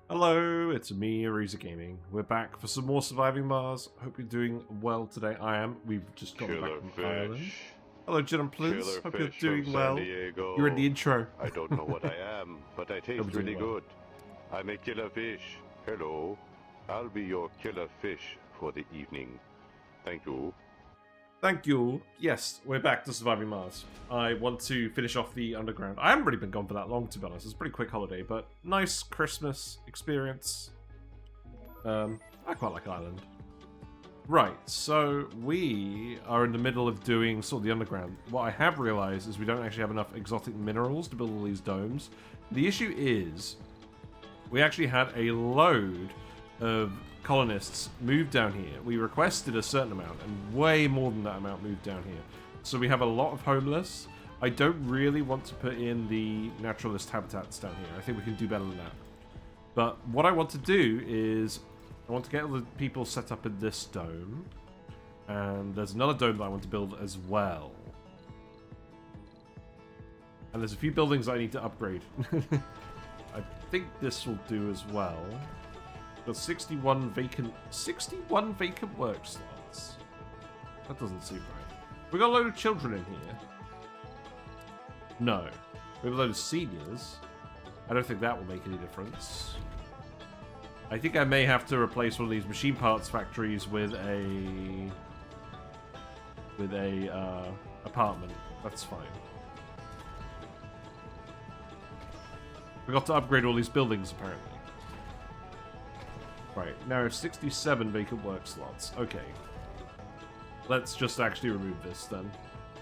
Hello, it's me, Ariza Gaming. We're back for some more Surviving Mars. Hope you're doing well today. I am. We've just gotten back Killer from Ireland. fish. Hello, gentlemen. Killer Hope you're fish from doing San well. You're in the Diego. intro. I don't know what I am, but I Hope taste you're doing really well. good. I'm a killer fish. Hello. I'll be your killer fish for the evening. Thank you. Thank you. Yes, we're back to Surviving Mars. I want to finish off the underground. I haven't really been gone for that long, to be honest. It's a pretty quick holiday, but nice Christmas experience. I quite like Ireland. Right, so we are in the middle of doing sort of the underground. What I have realized is we don't actually have enough exotic minerals to build all these domes. The issue is we actually had a load of colonists move down here. We requested a certain amount, and way more than that amount moved down here. So we have a lot of homeless. I don't really want to put in the naturalist habitats down here. I think we can do better than that. But what I want to do is I want to get all the people set up in this dome. And there's another dome that I want to build as well. And there's a few buildings I need to upgrade. I think this will do as well. Got 61 vacant work slots. That doesn't seem right. We got a load of children in here. No. We have a load of seniors. I don't think that will make any difference. I think I may have to replace one of these machine parts factories with a apartment. That's fine. We got to upgrade all these buildings apparently. Right, now 67 vacant work slots. Okay. Let's just actually remove this then.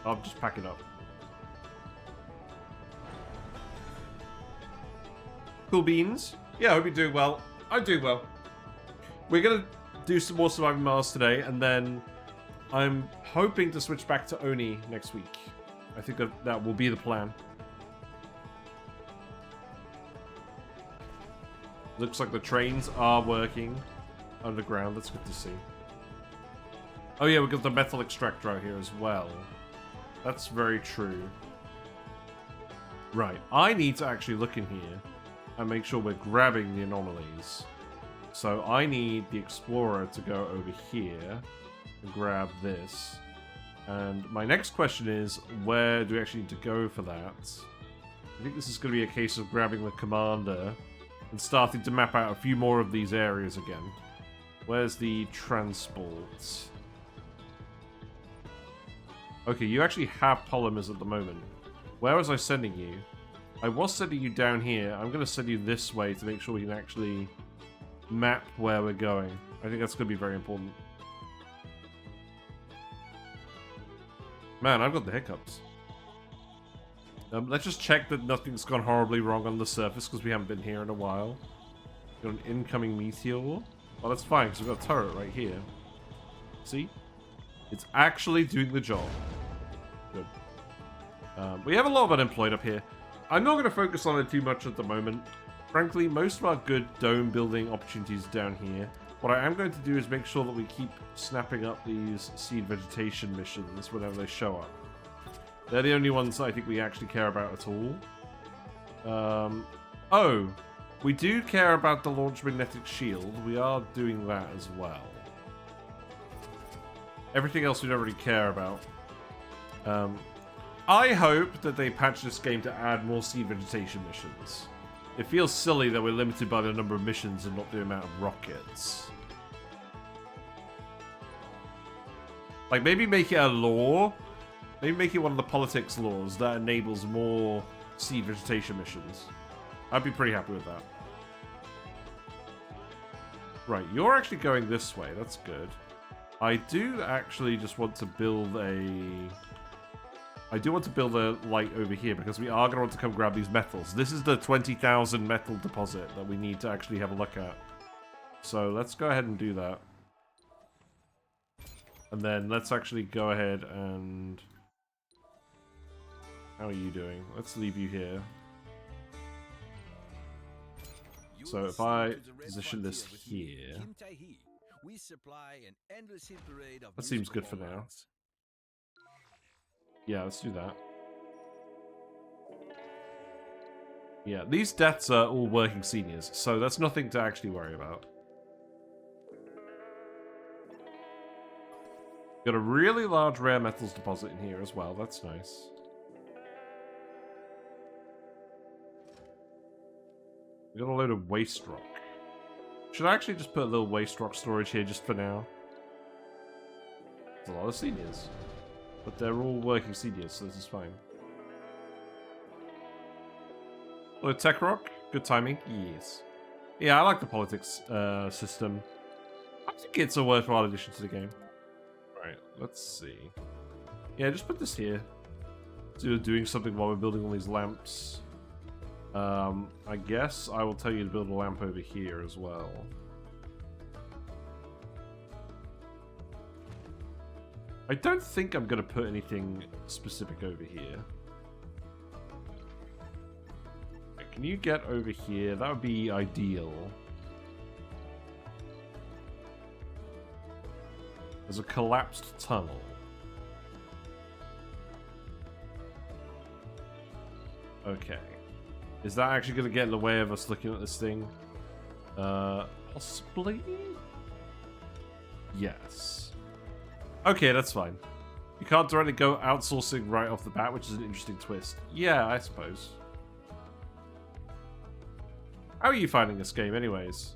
I'll just pack it up. Cool beans. Yeah, I hope you're doing well. I'm doing well. We're gonna do some more Surviving Mars today, and then I'm hoping to switch back to Oni next week. I think that will be the plan. Looks like the trains are working underground. That's good to see. Oh yeah, we've got the metal extractor out here as well. That's very true. Right, I need to actually look in here and make sure we're grabbing the anomalies. So I need the explorer to go over here and grab this. And my next question is, where do we actually need to go for that? I think this is going to be a case of grabbing the commander and starting to map out a few more of these areas again. Where's the transport? Okay, you actually have polymers at the moment. Where was I sending you? I was sending you down here. I'm going to send you this way to make sure we can actually map where we're going. I think that's going to be very important. Man, I've got the hiccups. Let's just check that nothing's gone horribly wrong on the surface because we haven't been here in a while. Got an incoming meteor. Oh, that's fine because we've got a turret right here. See? It's actually doing the job. Good. We have a lot of unemployed up here. I'm not going to focus on it too much at the moment. Frankly, most of our good dome building opportunities down here. What I am going to do is make sure that we keep snapping up these seed vegetation missions whenever they show up. They're the only ones I think we actually care about at all. Oh, we do care about the launch magnetic shield. We are doing that as well. Everything else we don't really care about. I hope that they patch this game to add more seed vegetation missions. It feels silly that we're limited by the number of missions and not the amount of rockets. Like, maybe make it a law. Maybe make it one of the politics laws that enables more seed vegetation missions. I'd be pretty happy with that. Right, you're actually going this way. That's good. I do actually just want to build a... I do want to build a light over here because we are going to want to come grab these metals. This is the 20,000 metal deposit that we need to actually have a look at. So let's go ahead and do that. And then let's actually go ahead and... How are you doing? Let's leave you here. So if I position this here... That seems good for now. Yeah, let's do that. Yeah, these deaths are all working seniors, so that's nothing to actually worry about. Got a really large rare metals deposit in here as well, that's nice. We got a load of waste rock. Should I actually just put a little waste rock storage here just for now? There's a lot of seniors. But they're all working seniors, so this is fine. Hello, tech rock. Good timing. Yes. Yeah, I like the politics system. I think it's a worthwhile addition to the game. Right, let's see. Yeah, just put this here. So you're doing something while we're building all these lamps. I guess I will tell you to build a lamp over here as well. I don't think I'm going to put anything specific over here. Can you get over here? That would be ideal. There's a collapsed tunnel. Okay. Is that actually going to get in the way of us looking at this thing? Possibly? Yes. Okay, that's fine. You can't directly go outsourcing right off the bat, which is an interesting twist. Yeah, I suppose. How are you finding this game, anyways?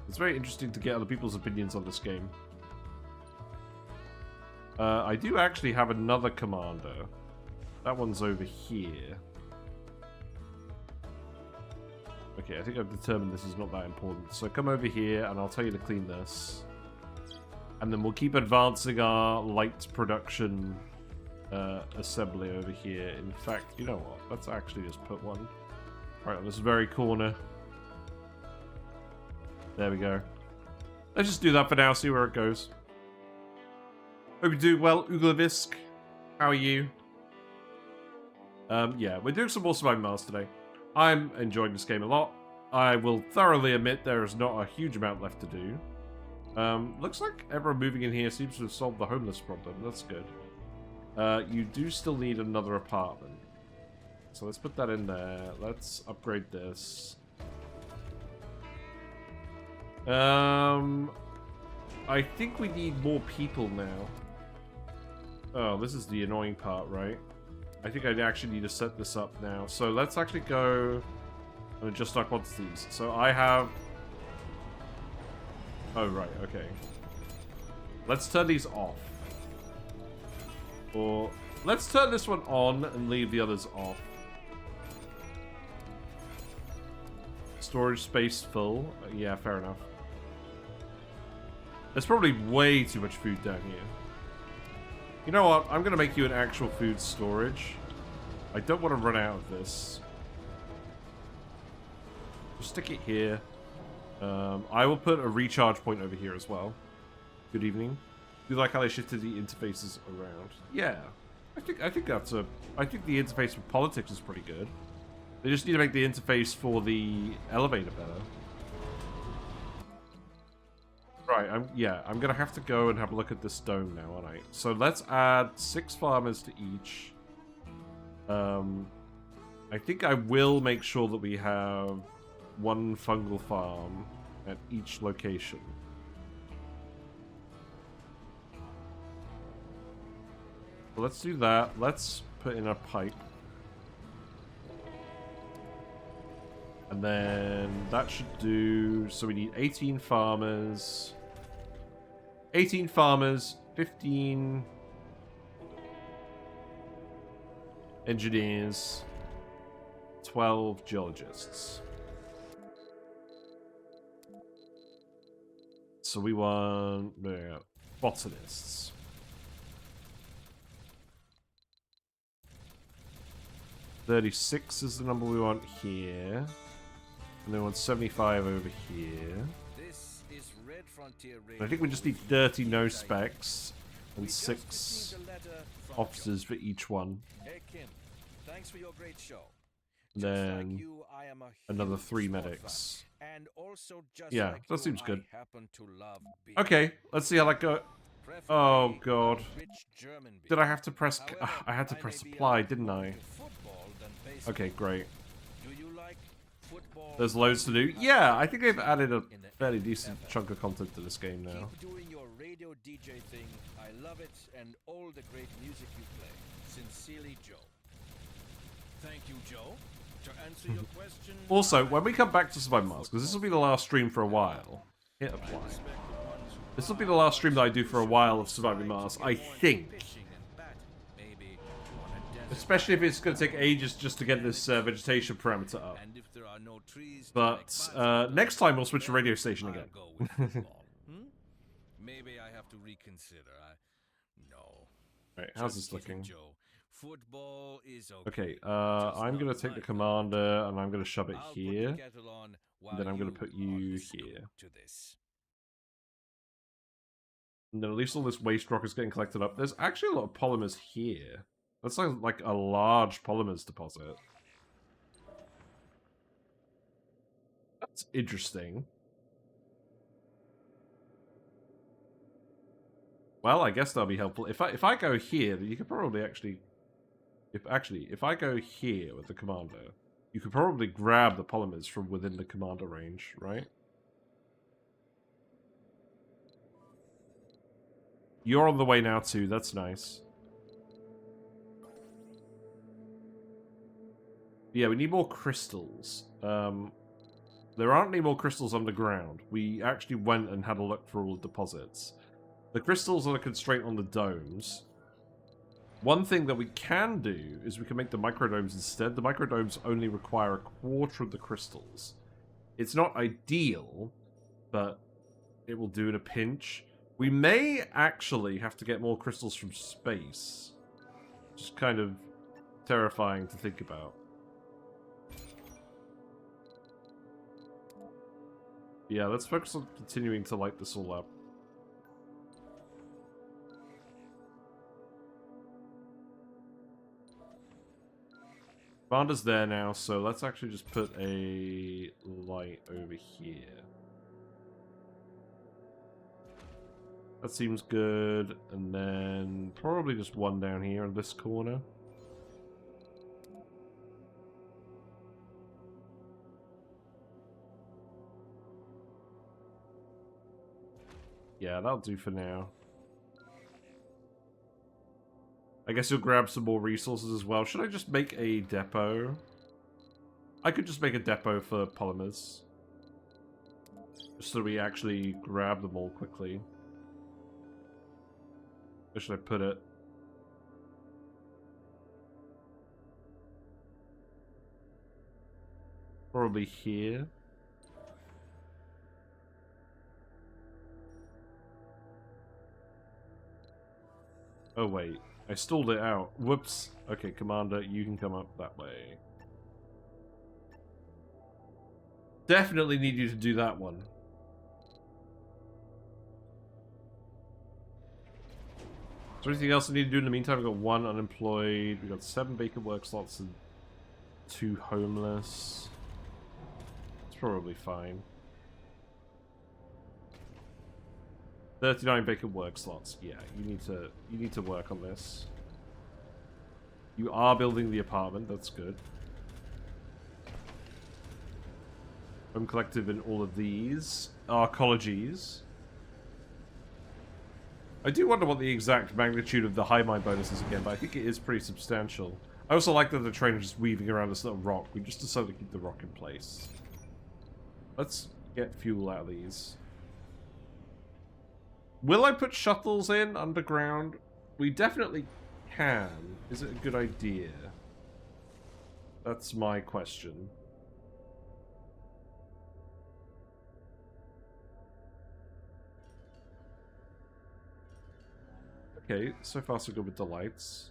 It's very interesting to get other people's opinions on this game. I do actually have another commander. That one's over here. Okay, I think I've determined this is not that important. So come over here, and I'll tell you to clean this. And then we'll keep advancing our light production assembly over here. In fact, you know what? Let's actually just put one right on this very corner. There we go. Let's just do that for now, see where it goes. Hope you do well, Uglavisk. How are you? Yeah, we're doing some more Surviving Mars today. I'm enjoying this game a lot. I will thoroughly admit there is not a huge amount left to do. Looks like everyone moving in here seems to have solved the homeless problem. That's good. You do still need another apartment. So let's put that in there. Let's upgrade this. I think we need more people now. Oh, this is the annoying part, right? I think I actually need to set this up now. So let's actually go and adjust our quantities. So I have... Oh, right, okay. Let's turn these off. Or let's turn this one on and leave the others off. Storage space full. Yeah, fair enough. There's probably way too much food down here. You know what? I'm going to make you an actual food storage. I don't want to run out of this. Just stick it here. I will put a recharge point over here as well. Good evening. Do you like how they shifted the interfaces around? Yeah. I think that's a... I think the interface for politics is pretty good. They just need to make the interface for the elevator better. Right, I'm gonna have to go and have a look at this dome now, aren't I? So let's add 6 farmers to each. I think I will make sure that we have 1 fungal farm at each location. So let's do that. Let's put in a pipe. And then that should do... So we need 18 farmers. 18 farmers, 15 engineers, 12 geologists. So we want botanists. $36 is the number we want here. And then we want 75 over here. This is Red Frontier Radio. I think we just need 30 no specs and 6 officers for each one. Hey Kim, thanks for your great show. Then like you, I am a another 3 huge medics. fan. And also just Yeah, like that you, seems good. I happen to love beer. Okay, let's see how that goes. Preferably Oh god. rich German beer. Did I have to press... However, I had to I press may be supply, more didn't I? into football than baseball. Okay, great. Do you like Football There's loads to do. Yeah, I think they've added a fairly decent chunk of content to this game now. Keep doing your radio DJ thing. I love it and all the great music you play. Sincerely, Joe. Thank you, Joe. To answer your question. Also, when we come back to Survival Mars, because this will be the last stream for a while, hit apply. This will be the last stream that I do for a while of Surviving Mars, I think. Especially if it's going to take ages just to get this vegetation parameter up. But next time we'll switch to radio station again. Maybe I have to reconsider. No. Right, how's this looking? Football is Okay, I'm going to take the commander and I'm going to shove it here. And then I'm going to put you here. And then at least all this waste rock is getting collected up. There's actually a lot of polymers here. That's like a large polymers deposit. That's interesting. Well, I guess that'll be helpful. If I go here, then you could probably actually... If I go here with the commander, you could probably grab the polymers from within the commander range, right? You're on the way now too, that's nice. Yeah, we need more crystals. There aren't any more crystals underground. We actually went and had a look for all the deposits. The crystals are a constraint on the domes. One thing that we can do is we can make the microdomes instead. The microdomes only require a quarter of the crystals. It's not ideal, but it will do in a pinch. We may actually have to get more crystals from space. Just kind of terrifying to think about. Yeah, let's focus on continuing to light this all up. Commander's there now, so let's actually just put a light over here. That seems good, and then probably just one down here in this corner. Yeah, that'll do for now. I guess you'll grab some more resources as well. Should I just make a depot? I could just make a depot for polymers. Just so we actually grab them all quickly. Where should I put it? Probably here. Oh wait, I stalled it out. Whoops. Okay, Commander, you can come up that way. Definitely need you to do that one. Is there anything else I need to do in the meantime? We've got 1 unemployed, we've got 7 vacant work slots and 2 homeless. It's probably fine. 39 vacant work slots. Yeah, you need to work on this. You are building the apartment, that's good. Home collective in all of these. Arcologies. I do wonder what the exact magnitude of the high mine bonus is again, but I think it is pretty substantial. I also like that the train is just weaving around this little rock. We just decided to keep the rock in place. Let's get fuel out of these. Will I put shuttles in underground? We definitely can. Is it a good idea? That's my question. Okay, so far so good with the lights.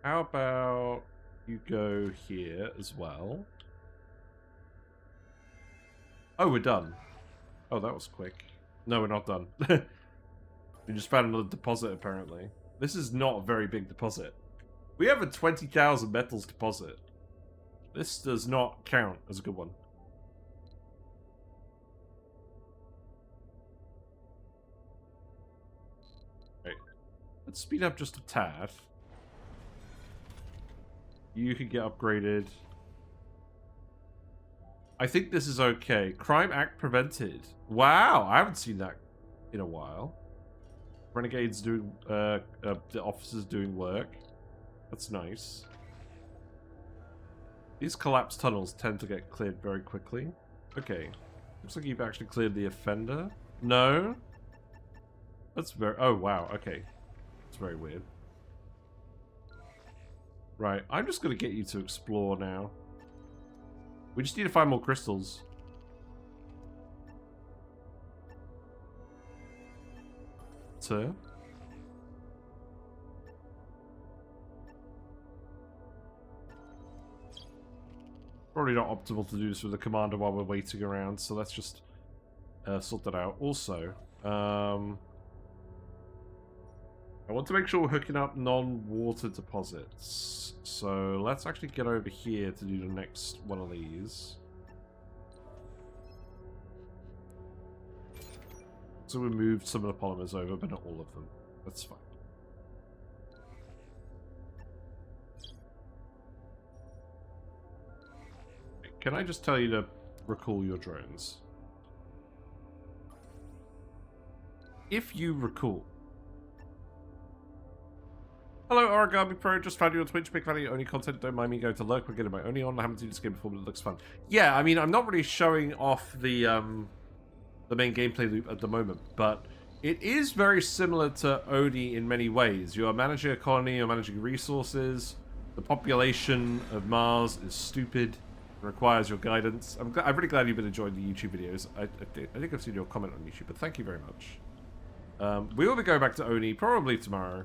How about you go here as well? Oh, we're done. Oh, that was quick. No, we're not done. We just found another deposit, apparently. This is not a very big deposit. We have a 20,000 metals deposit. This does not count as a good one. Right. Let's speed up just a tad. You can get upgraded. I think this is okay. Crime Act prevented. Wow, I haven't seen that in a while. Renegades doing, the officers doing work. That's nice. These collapsed tunnels tend to get cleared very quickly. Okay. Looks like you've actually cleared the offender. No? That's very... Oh, wow. Okay. That's very weird. Right. I'm just going to get you to explore now. We just need to find more crystals. Sir? Probably not optimal to do this with the commander while we're waiting around, so let's just sort that out. Also, I want to make sure we're hooking up non-water deposits. So let's actually get over here to do the next one of these. So we moved some of the polymers over, but not all of them. That's fine. Can I just tell you to recall your drones? If you recall. Hello, Origami Pro. Just found you on Twitch. Big fan of your Oni content. Don't mind me going to lurk. We're getting my Oni on. I haven't seen this game before, but it looks fun. Yeah, I mean, I'm not really showing off the main gameplay loop at the moment, but it is very similar to Oni in many ways. You are managing a colony. You're managing resources. The population of Mars is stupid. Requires your guidance. I'm really glad you've been enjoying the YouTube videos. I think I've seen your comment on YouTube, but thank you very much. We will be going back to Oni probably tomorrow.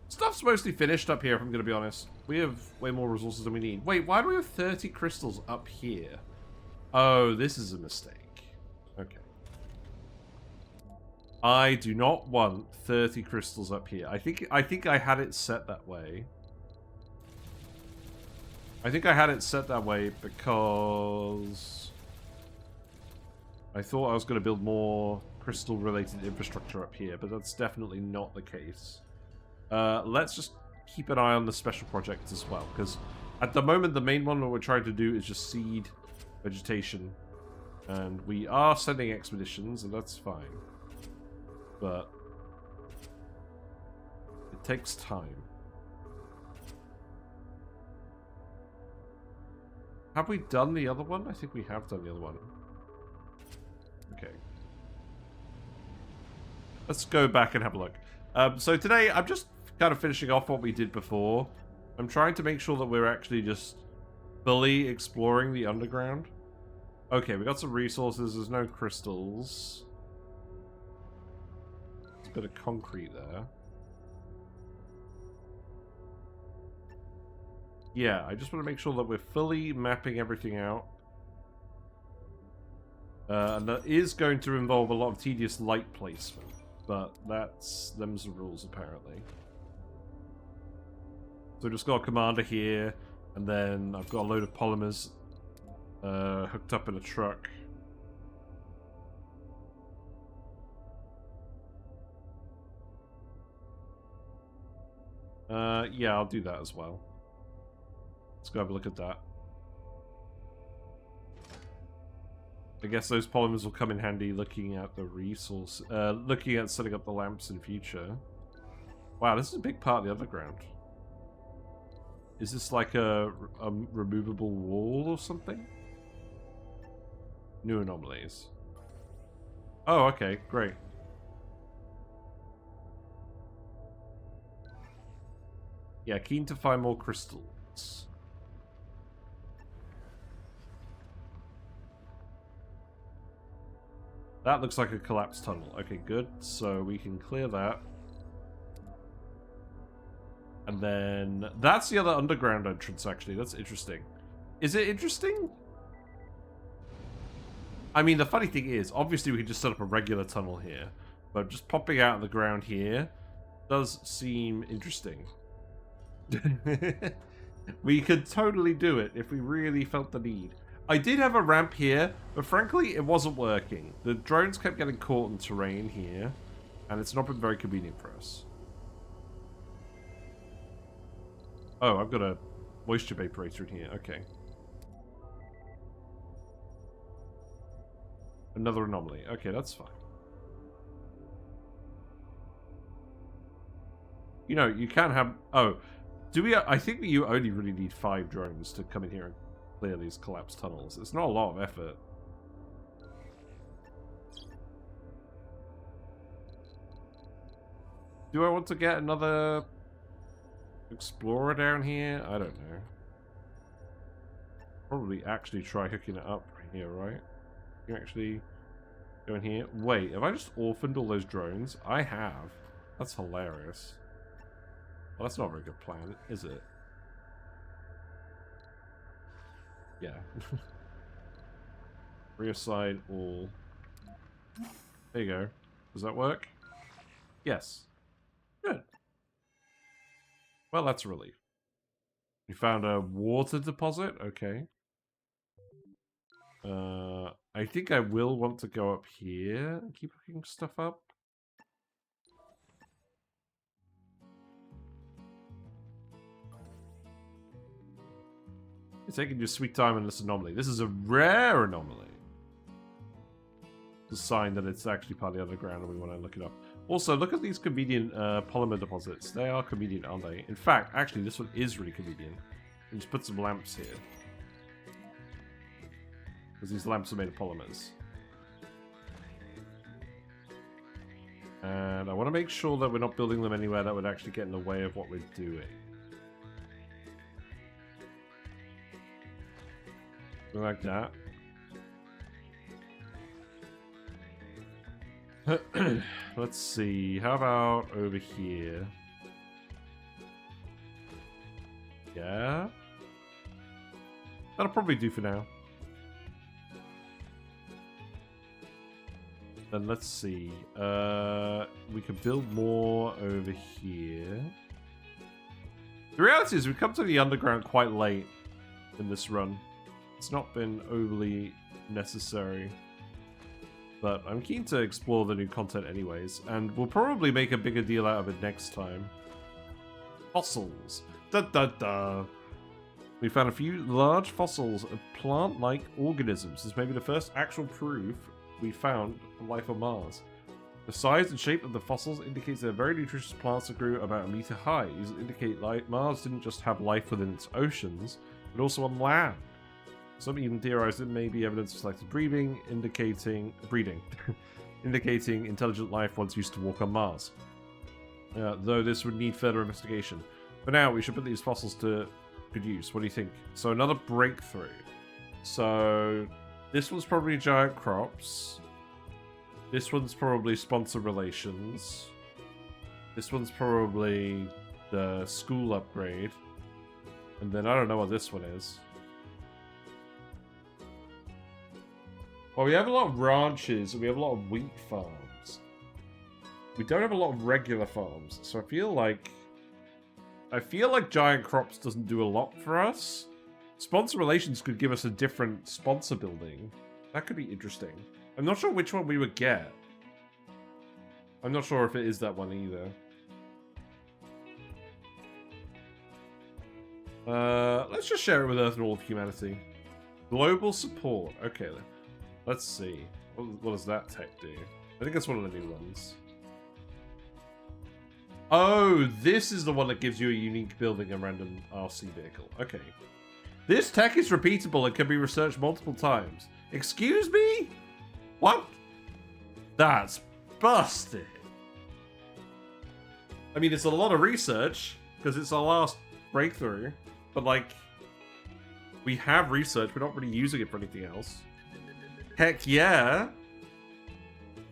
Stuff's mostly finished up here, if I'm going to be honest. We have way more resources than we need. Wait, why do we have 30 crystals up here? Oh, this is a mistake. Okay. I do not want 30 crystals up here. I think I had it set that way. I think I had it set that way because I thought I was going to build more crystal-related infrastructure up here, but that's definitely not the case. Let's just keep an eye on the special project as well, because at the moment the main one that we're trying to do is just seed vegetation, and we are sending expeditions, and that's fine. But it takes time. Have we done the other one? I think we have done the other one. Okay. Let's go back and have a look. So today, I'm just kind of finishing off what we did before. I'm trying to make sure that we're actually just fully exploring the underground. Okay, we got some resources. There's no crystals. There's a bit of concrete there. Yeah, I just want to make sure that we're fully mapping everything out. And that is going to involve a lot of tedious light placement, but them's the rules apparently. So just got a commander here, and then I've got a load of polymers hooked up in a truck. Yeah, I'll do that as well. Let's go have a look at that. I guess those polymers will come in handy looking at the resource, looking at setting up the lamps in future. Wow, this is a big part of the underground. Is this like a removable wall or something? New anomalies. Oh, okay, great. Yeah, keen to find more crystals. That looks like a collapsed tunnel. Okay, good. So we can clear that. And then that's the other underground entrance, actually. That's interesting. Is it interesting? I mean, the funny thing is, obviously we could just set up a regular tunnel here. But just popping out of the ground here does seem interesting. We could totally do it if we really felt the need. I did have a ramp here, but frankly, it wasn't working. The drones kept getting caught in terrain here, and it's not been very convenient for us. Oh, I've got a moisture vaporator in here. Okay. Another anomaly. Okay, that's fine. You know, you can have... Oh, do we... I think that you only really need 5 drones to come in here and clear these collapsed tunnels. It's not a lot of effort. Do I want to get another explorer down here? I don't know. Probably actually try hooking it up here, right? You actually go in here. Wait, have I just orphaned all those drones? I have. That's hilarious. Well, that's not a very good plan, is it? Yeah. Reassign all. There you go. Does that work? Yes. Good. Well, that's a relief. You found a water deposit? Okay. I think I will want to go up here and keep hooking stuff up. You're taking your sweet time on this anomaly. This is a rare anomaly. It's a sign that it's actually part of the underground and we want to look it up. Also, look at these convenient polymer deposits. They are convenient, aren't they? In fact, actually, this one is really convenient. You just put some lamps here. Because these lamps are made of polymers. And I want to make sure that we're not building them anywhere that would actually get in the way of what we're doing. Like that. Let's see. How about over here? Yeah. That'll probably do for now. Then let's see. We could build more over here. The reality is we've come to the underground quite late in this run. It's not been overly necessary. But I'm keen to explore the new content anyways. And we'll probably make a bigger deal out of it next time. Fossils. Da da da. We found a few large fossils of plant-like organisms. This may be the first actual proof we found of life on Mars. The size and shape of the fossils indicates they're very nutritious plants that grew about 1 meter high. These indicate Mars didn't just have life within its oceans, but also on land. Some even theorize it may be evidence of selective breeding, indicating intelligent life once used to walk on Mars. Though this would need further investigation. For now, we should put these fossils to good use. What do you think? So another breakthrough. So this one's probably giant crops. This one's probably sponsor relations. This one's probably the school upgrade. And then I don't know what this one is. Well, we have a lot of ranches and we have a lot of wheat farms. We don't have a lot of regular farms, so I feel like giant crops doesn't do a lot for us. Sponsor relations could give us a different sponsor building. That could be interesting. I'm not sure which one we would get. I'm not sure if it is that one either. Let's just share it with Earth and all of humanity. Global support. Okay, then. Let's see. What does that tech do? I think that's one of the new ones. Oh, this is the one that gives you a unique building and random RC vehicle. Okay. This tech is repeatable and can be researched multiple times. Excuse me? What? That's busted. I mean, it's a lot of research, because it's our last breakthrough. But, like, we have research. We're not really using it for anything else. Heck yeah.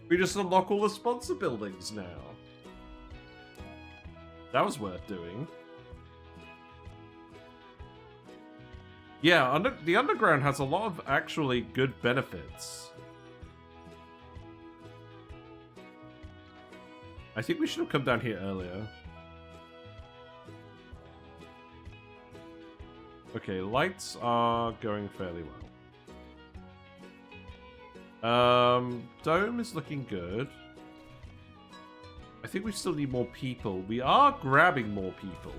We just unlock all the sponsor buildings now. That was worth doing. Yeah, the underground has a lot of actually good benefits. I think we should have come down here earlier. Okay, lights are going fairly well. Dome is looking good. I think we still need more people. We are grabbing more people.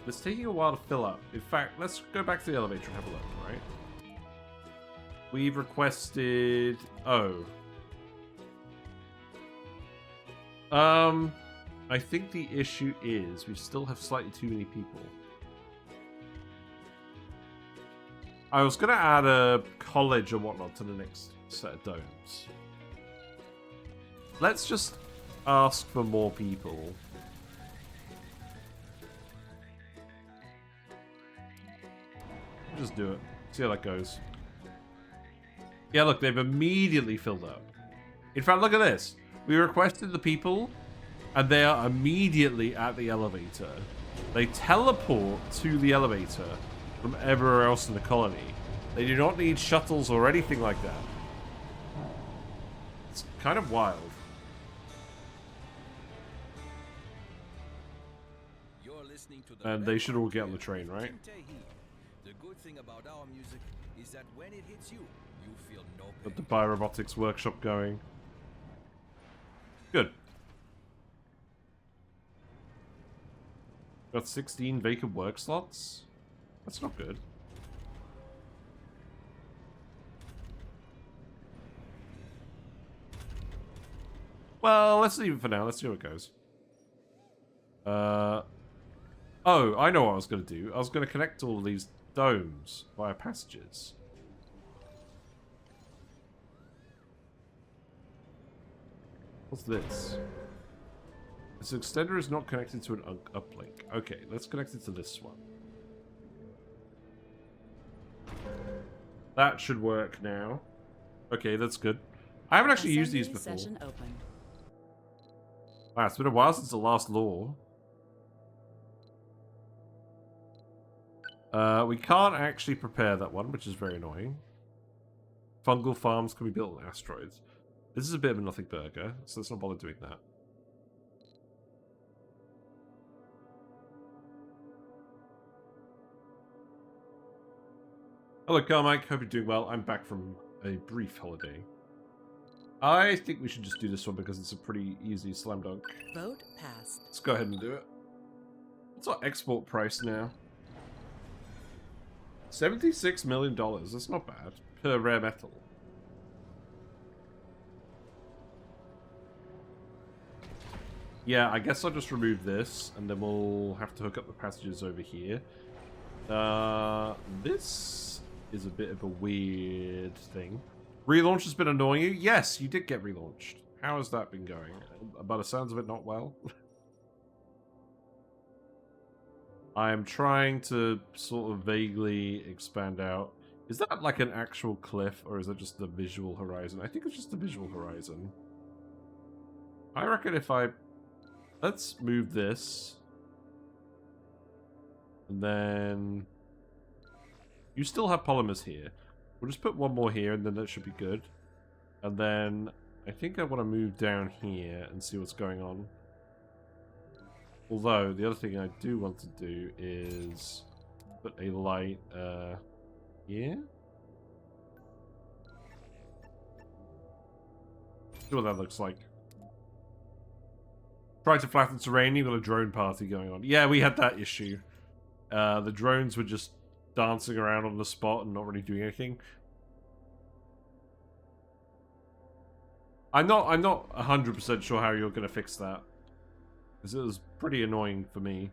It's taking a while to fill up. In fact, let's go back to the elevator and have a look, right? We've requested... Oh. I think the issue is we still have slightly too many people. I was going to add a college or whatnot to the next set of domes. Let's just ask for more people. Just do it. See how that goes. Yeah, look, they've immediately filled up. In fact, look at this. We requested the people, and they are immediately at the elevator. They teleport to the elevator from everywhere else in the colony. They do not need shuttles or anything like that. It's kind of wild. You're listening to the And they should all get on the train, right? The good thing about our music is that when it hits you, you feel no pain. Got the Biorobotics workshop going. Good. Got 16 vacant work slots? That's not good. Well, let's leave it for now. Let's see how it goes. Oh, I know what I was going to do. I was going to connect all of these domes via passages. What's this? This extender is not connected to an uplink. Okay, let's connect it to this one. That should work now. Okay, that's good. I haven't actually used these before. Session open. Wow, it's been a while since the last law. We can't actually prepare that one, which is very annoying. Fungal farms can be built on asteroids. This is a bit of a nothing burger, so let's not bother doing that. Hello, Carmike. Hope you're doing well. I'm back from a brief holiday. I think we should just do this one because it's a pretty easy slam dunk. Vote passed. Let's go ahead and do it. What's our export price now? $76 million. That's not bad. Per rare metal. Yeah, I guess I'll just remove this, and then we'll have to hook up the passages over here. This is a bit of a weird thing. Relaunch has been annoying you? Yes, you did get relaunched. How has that been going? By the sounds of it, not well. I am trying to sort of vaguely expand out. Is that like an actual cliff, or is that just the visual horizon? I think it's just the visual horizon. I reckon if I... Let's move this. And then... You still have polymers here. We'll just put one more here, and then that should be good. And then I think I want to move down here and see what's going on. Although, the other thing I do want to do is put a light here. See what that looks like. Try to flatten terrain, you've got a drone party going on. Yeah, we had that issue. The drones were just dancing around on the spot and not really doing anything. I'm not 100% sure how you're going to fix that. Because it was pretty annoying for me.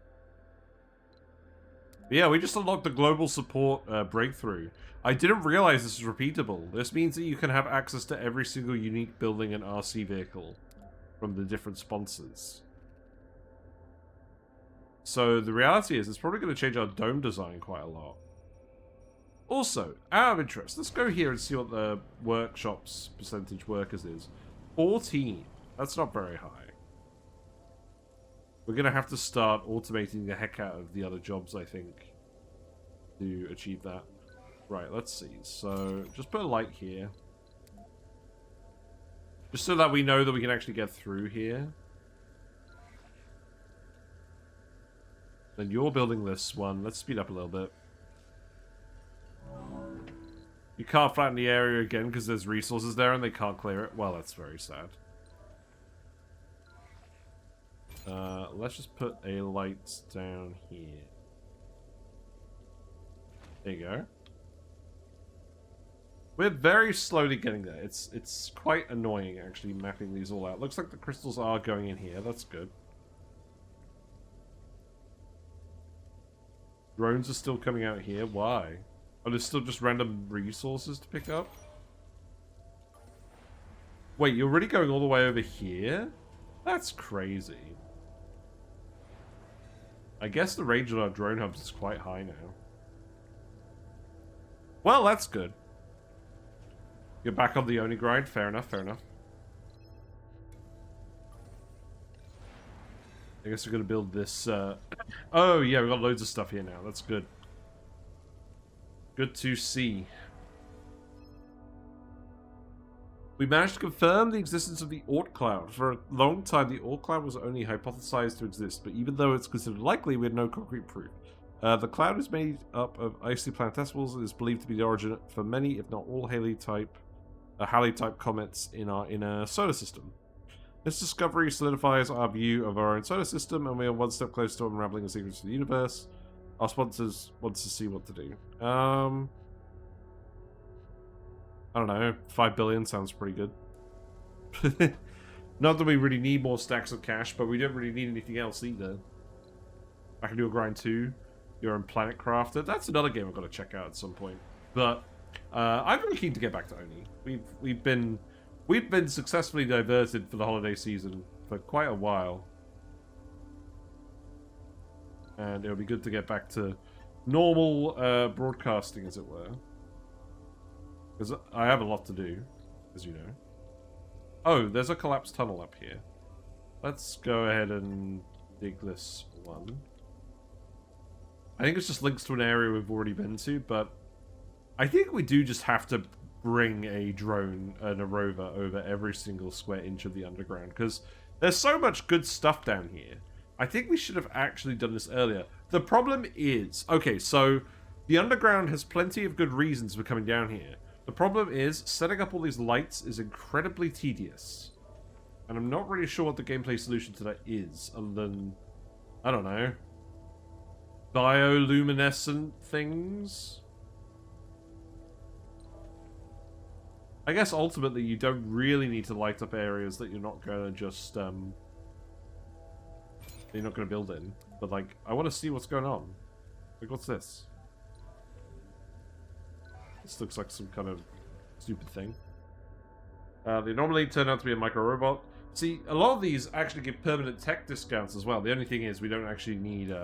But yeah, we just unlocked the global support breakthrough. I didn't realize this is repeatable. This means that you can have access to every single unique building and RC vehicle from the different sponsors. So the reality is it's probably going to change our dome design quite a lot. Also, out of interest, let's go here and see what the workshop's percentage workers is. 14. That's not very high. We're going to have to start automating the heck out of the other jobs, I think, to achieve that. Right, let's see. So, just put a light here. Just so that we know that we can actually get through here. Then you're building this one. Let's speed up a little bit. You can't flatten the area again because there's resources there and they can't clear it. Well, that's very sad. Let's just put a light down here. There you go. We're very slowly getting there. It's quite annoying, actually, mapping these all out. Looks like the crystals are going in here. That's good. Drones are still coming out here. Why? Oh, there's still just random resources to pick up? Wait, you're already going all the way over here? That's crazy. I guess the range on our drone hubs is quite high now. Well, that's good. You're back on the Oni grind? Fair enough, fair enough. I guess we're gonna build this, Oh, yeah, we've got loads of stuff here now. That's good. Good to see. We managed to confirm the existence of the Oort Cloud. For a long time, the Oort Cloud was only hypothesized to exist, but even though it's considered likely, we had no concrete proof. The cloud is made up of icy planetesimals and is believed to be the origin for many, if not all, Halley-type comets in our inner solar system. This discovery solidifies our view of our own solar system, and we are one step closer to unraveling the secrets of the universe. Our sponsors want to see what to do. I don't know. 5 billion sounds pretty good. Not that we really need more stacks of cash, but we don't really need anything else either. I can do a grind too. Your own Planet Crafter. That's another game I've got to check out at some point. But I'm really keen to get back to Oni. We've been successfully diverted for the holiday season for quite a while. And it'll be good to get back to normal broadcasting, as it were. Because I have a lot to do, as you know. Oh, there's a collapsed tunnel up here. Let's go ahead and dig this one. I think it's just links to an area we've already been to, but I think we do just have to bring a drone and a rover over every single square inch of the underground, because there's so much good stuff down here. I think we should have actually done this earlier. The problem is, okay, so the underground has plenty of good reasons for coming down here. The problem is, setting up all these lights is incredibly tedious. And I'm not really sure what the gameplay solution to that is, other than, I don't know, bioluminescent things? I guess ultimately you don't really need to light up areas that you're not going to just, you're not going to build in. But, like, I want to see what's going on. Like, what's this? This looks like some kind of stupid thing. They normally turn out to be a micro-robot. See, a lot of these actually give permanent tech discounts as well. The only thing is we don't actually need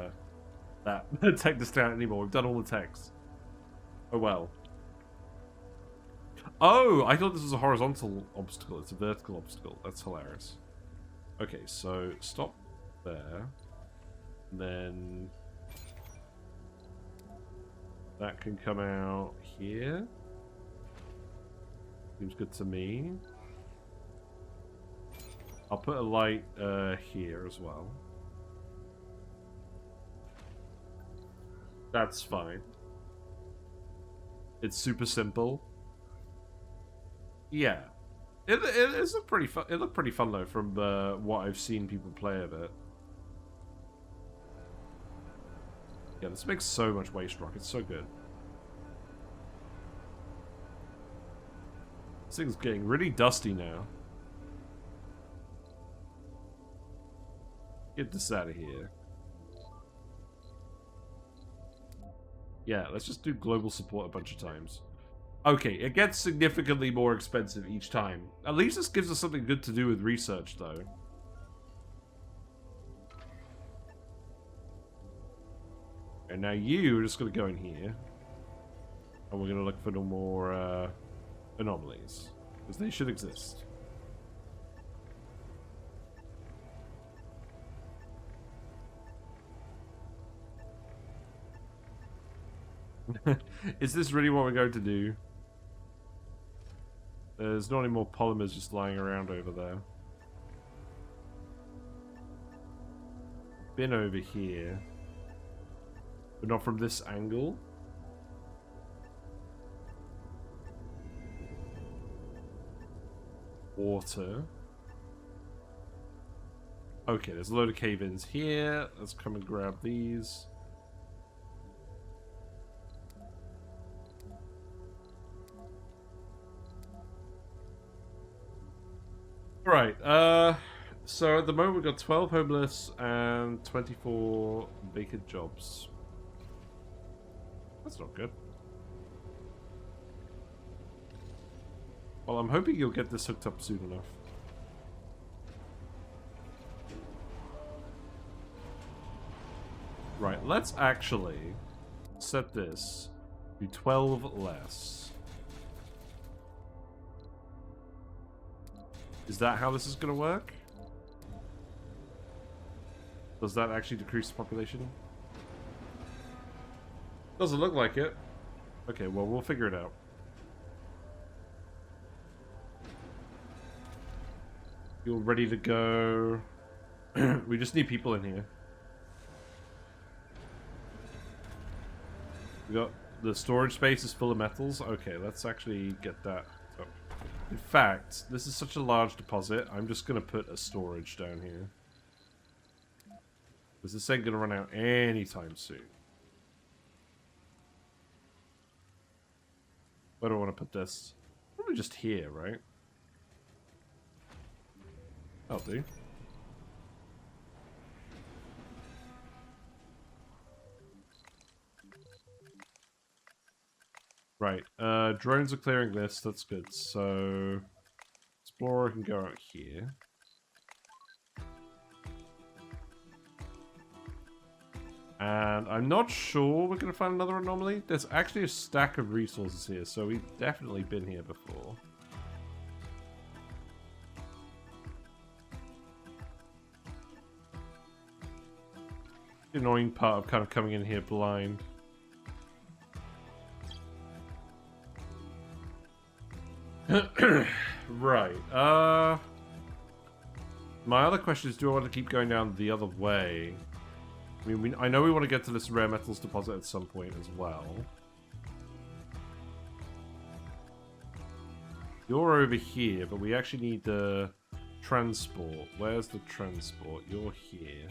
that tech discount anymore. We've done all the techs. Oh well. Oh, I thought this was a horizontal obstacle. It's a vertical obstacle. That's hilarious. Okay, so stop there. And then that can come out here. Seems good to me. I'll put a light here as well. That's fine. It's super simple. Yeah, it looked pretty fun. It looked pretty fun though, from what I've seen people play of it. Yeah, this makes so much waste rock. It's so good. This thing's getting really dusty now. Get this out of here. Yeah, let's just do global support a bunch of times. Okay, it gets significantly more expensive each time. At least this gives us something good to do with research, though. And now you're just going to go in here. And we're going to look for no more anomalies. Because they should exist. Is this really what we're going to do? There's not any more polymers just lying around over there. Been over here. But not from this angle. Water. Okay, there's a load of cave-ins here. Let's come and grab these. Right, so at the moment we've got 12 homeless and 24 vacant jobs. That's not good. Well, I'm hoping you'll get this hooked up soon enough. Right, let's actually set this to 12 less. Is that how this is going to work? Does that actually decrease the population? Doesn't look like it. Okay, well, we'll figure it out. You're ready to go. We just need people in here. We got the storage space is full of metals. Okay, let's actually get that up. In fact, this is such a large deposit, I'm just going to put a storage down here. Because this ain't going to run out anytime soon. Where do I want to put this? Probably just here, right? That'll do. Right, drones are clearing this, that's good. So, Explorer can go out here. And I'm not sure we're going to find another anomaly. There's actually a stack of resources here, so we've definitely been here before. The annoying part of kind of coming in here blind. Right, my other question is, do I want to keep going down the other way? I mean, I know we want to get to this rare metals deposit at some point as well. You're over here, but we actually need the transport. Where's the transport? You're here.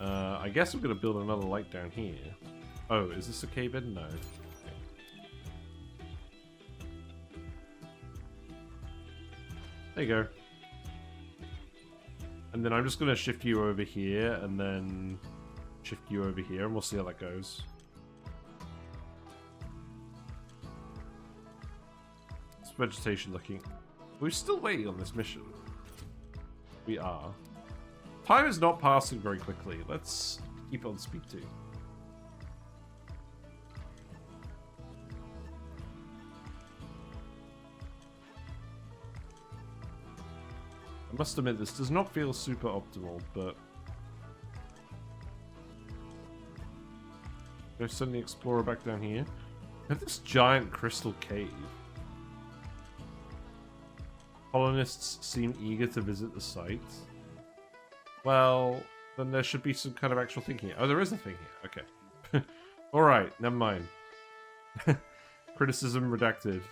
I guess I'm going to build another light down here. Oh, is this a cave-in? No. There you go. And then I'm just going to shift you over here, and then shift you over here, and we'll see how that goes. What's vegetation looking? We're still waiting on this mission. We are. Time is not passing very quickly. Let's keep on speed 2. I must admit, this does not feel super optimal, but... Go send the Explorer back down here. We have this giant crystal cave. Colonists seem eager to visit the site. Well, then there should be some kind of actual thing here. Oh, there is a thing here. Okay. Alright, never mind. Criticism redacted.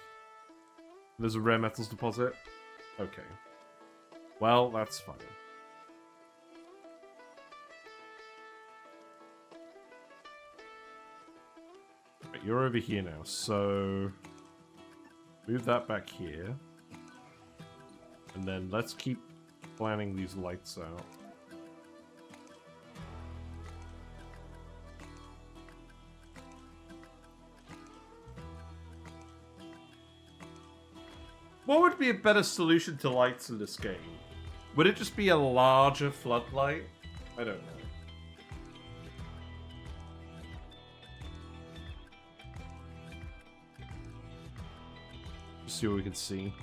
There's a rare metals deposit. Okay. Well, that's fine. Right, you're over here now, so... Move that back here. And then let's keep planning these lights out. What would be a better solution to lights in this game? Would it just be a larger floodlight? I don't know. Just see what we can see.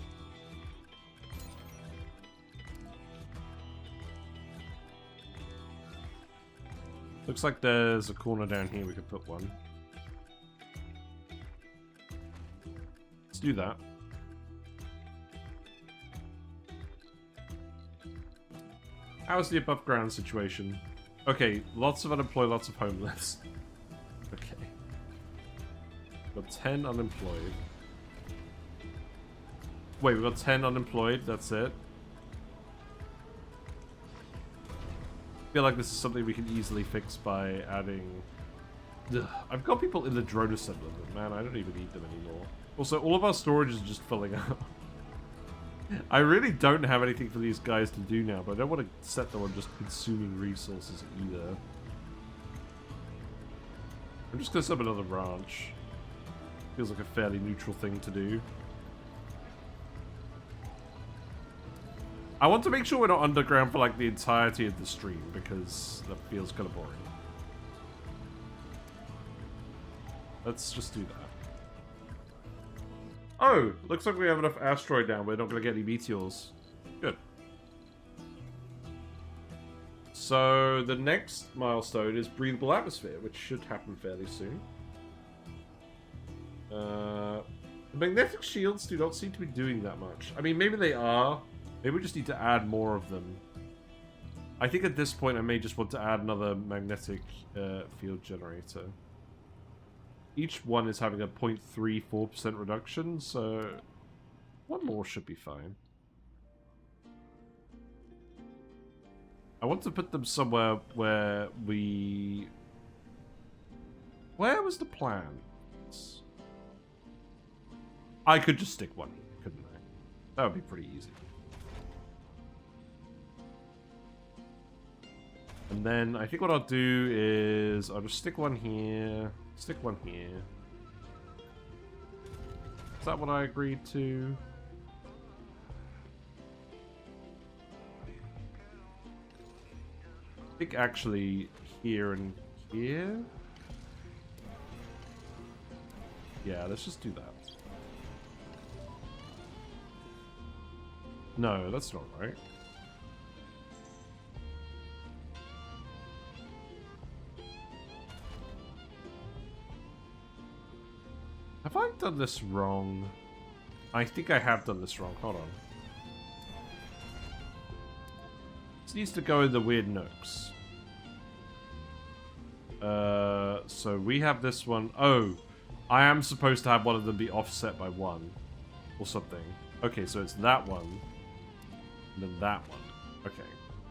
Looks like there's a corner down here we could put one. Let's do that. How's the above ground situation? Okay, lots of unemployed, lots of homeless. Okay. Got 10 unemployed. Wait, we've got 10 unemployed, that's it. I feel like this is something we can easily fix by adding I've got people in the drone assembler, but man, I don't even need them anymore. Also, all of our storage is just filling up. I really don't have anything for these guys to do now, but I don't want to set them on just consuming resources either. I'm just going to set up another ranch. Feels like a fairly neutral thing to do. I want to make sure we're not underground for like the entirety of the stream, because that feels kind of boring. Let's just do that. Oh, looks like we have enough asteroid now. We're not going to get any meteors. Good. So the next milestone is breathable atmosphere, which should happen fairly soon. The magnetic shields do not seem to be doing that much. I mean, maybe they are. Maybe we just need to add more of them. I think at this point I may just want to add another magnetic field generator. Each one is having a 0.34% reduction, so one more should be fine. I want to put them somewhere where we... Where was the plan? I could just stick one here, couldn't I? That would be pretty easy. And then I think what I'll do is I'll just stick one here, stick one here. Is that what I agreed to? I think actually here and here. Yeah, let's just do that. No, that's not right. Have I done this wrong? I think I have done this wrong. Hold on. This needs to go in the weird nooks. So we have this one. Oh, I am supposed to have one of them be offset by one. Or something. Okay, so it's that one. And then that one. Okay.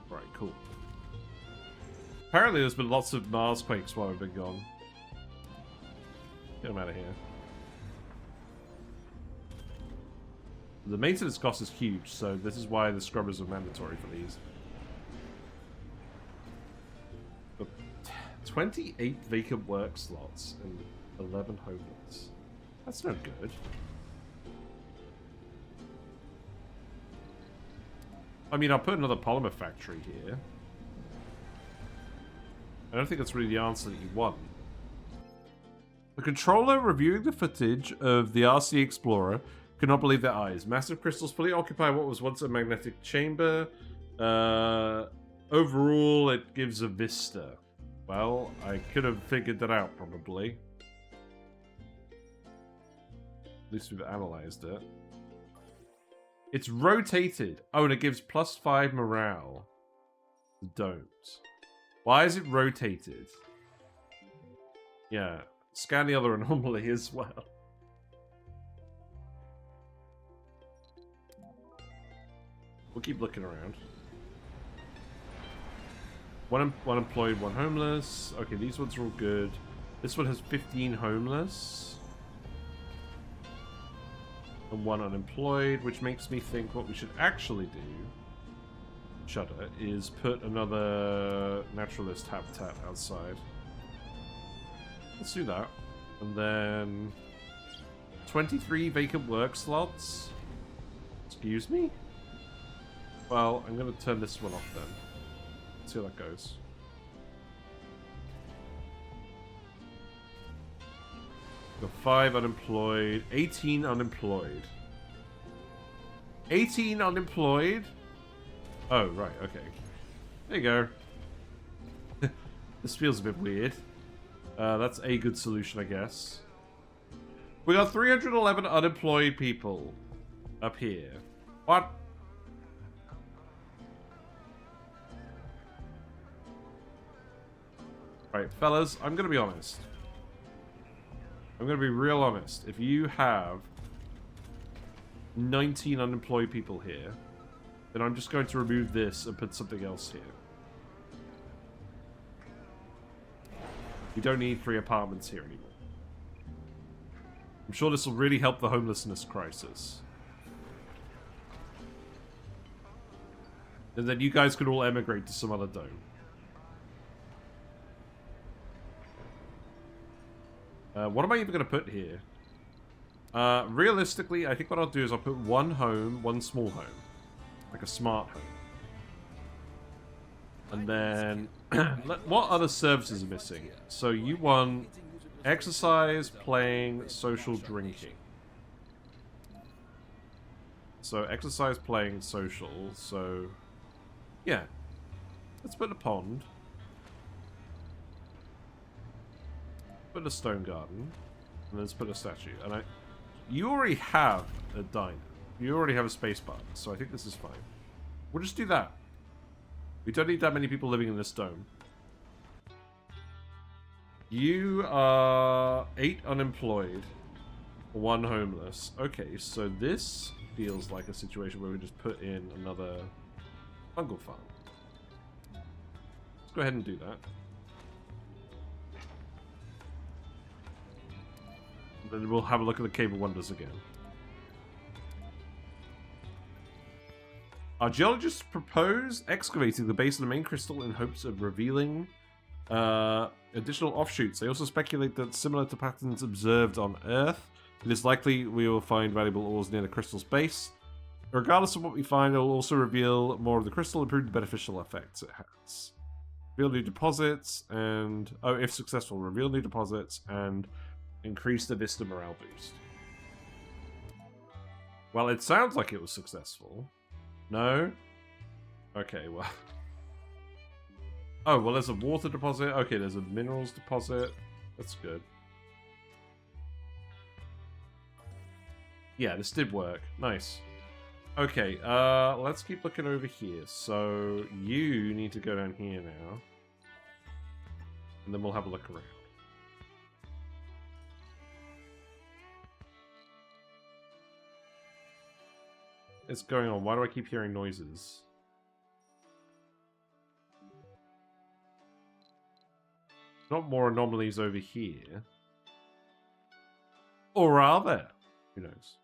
Right, cool. Apparently there's been lots of Mars quakes while we've been gone. Get them out of here. The maintenance cost is huge, so this is why the scrubbers are mandatory for these. But 28 vacant work slots and 11 homeless. That's no good. I mean, I'll put another polymer factory here. I don't think that's really the answer that you want. The controller reviewing the footage of the RC Explorer could not believe their eyes. Massive crystals fully occupy what was once a magnetic chamber. Overall, it gives a vista. Well, I could have figured that out, probably. At least we've analyzed it. It's rotated. Oh, and it gives +5 morale. Don't. Why is it rotated? Yeah. Scan the other anomaly as well. We'll keep looking around. One employed, one homeless. Okay, these ones are all good. This one has 15 homeless. And one unemployed, which makes me think what we should actually do, Shudder, is put another naturalist habitat outside. Let's do that. And then 23 vacant work slots. Excuse me? Well, I'm going to turn this one off then. Let's see how that goes. Got 5 unemployed, 18 unemployed. 18 unemployed? Oh, right, okay. There you go. This feels a bit weird. That's a good solution, I guess. We got 311 unemployed people up here. What? Right, fellas, I'm gonna be honest. I'm gonna be real honest. If you have 19 unemployed people here, then I'm just going to remove this and put something else here. We don't need 3 apartments here anymore. I'm sure this will really help the homelessness crisis. And then you guys could all emigrate to some other dome. What am I even going to put here? Realistically, I think what I'll do is I'll put one home, one small home. Like a smart home. And then, what other services are missing? So you want exercise, playing, social, drinking. So exercise, playing, social. So, yeah. Let's put a pond. Put a stone garden. And let's put a statue. And you already have a diner. You already have a space bar. So I think this is fine. We'll just do that. We don't need that many people living in this dome. You are 8 unemployed, 1 homeless. Okay, so this feels like a situation where we just put in another fungal farm. Let's go ahead and do that. And then we'll have a look at the Cave of Wonders again. Our geologists propose excavating the base of the main crystal in hopes of revealing additional offshoots. They also speculate that, similar to patterns observed on Earth, it is likely we will find valuable ores near the crystal's base. Regardless of what we find, it will also reveal more of the crystal, improve the beneficial effects it has. Reveal new deposits, and... oh, if successful, reveal new deposits, and increase the Vista morale boost. Well, it sounds like it was successful. No? Okay, well... oh, well, there's a water deposit. Okay, there's a minerals deposit. That's good. Yeah, this did work. Nice. Okay, let's keep looking over here. So, you need to go down here now. And then we'll have a look around. What's going on? Why do I keep hearing noises? Not more anomalies over here. Or are there? Who knows?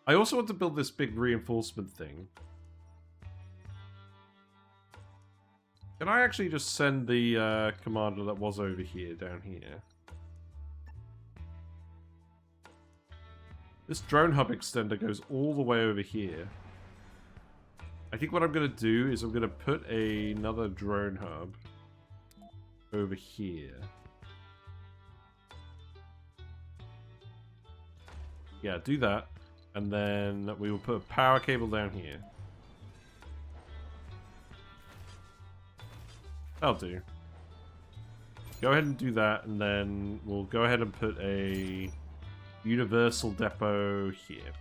I also want to build this big reinforcement thing. Can I actually just send the commander that was over here down here? This drone hub extender goes all the way over here. I think what I'm going to do is I'm going to put another drone hub over here. Yeah, do that. And then we will put a power cable down here. That'll do. Go ahead and do that, and then we'll go ahead and put a universal depot here.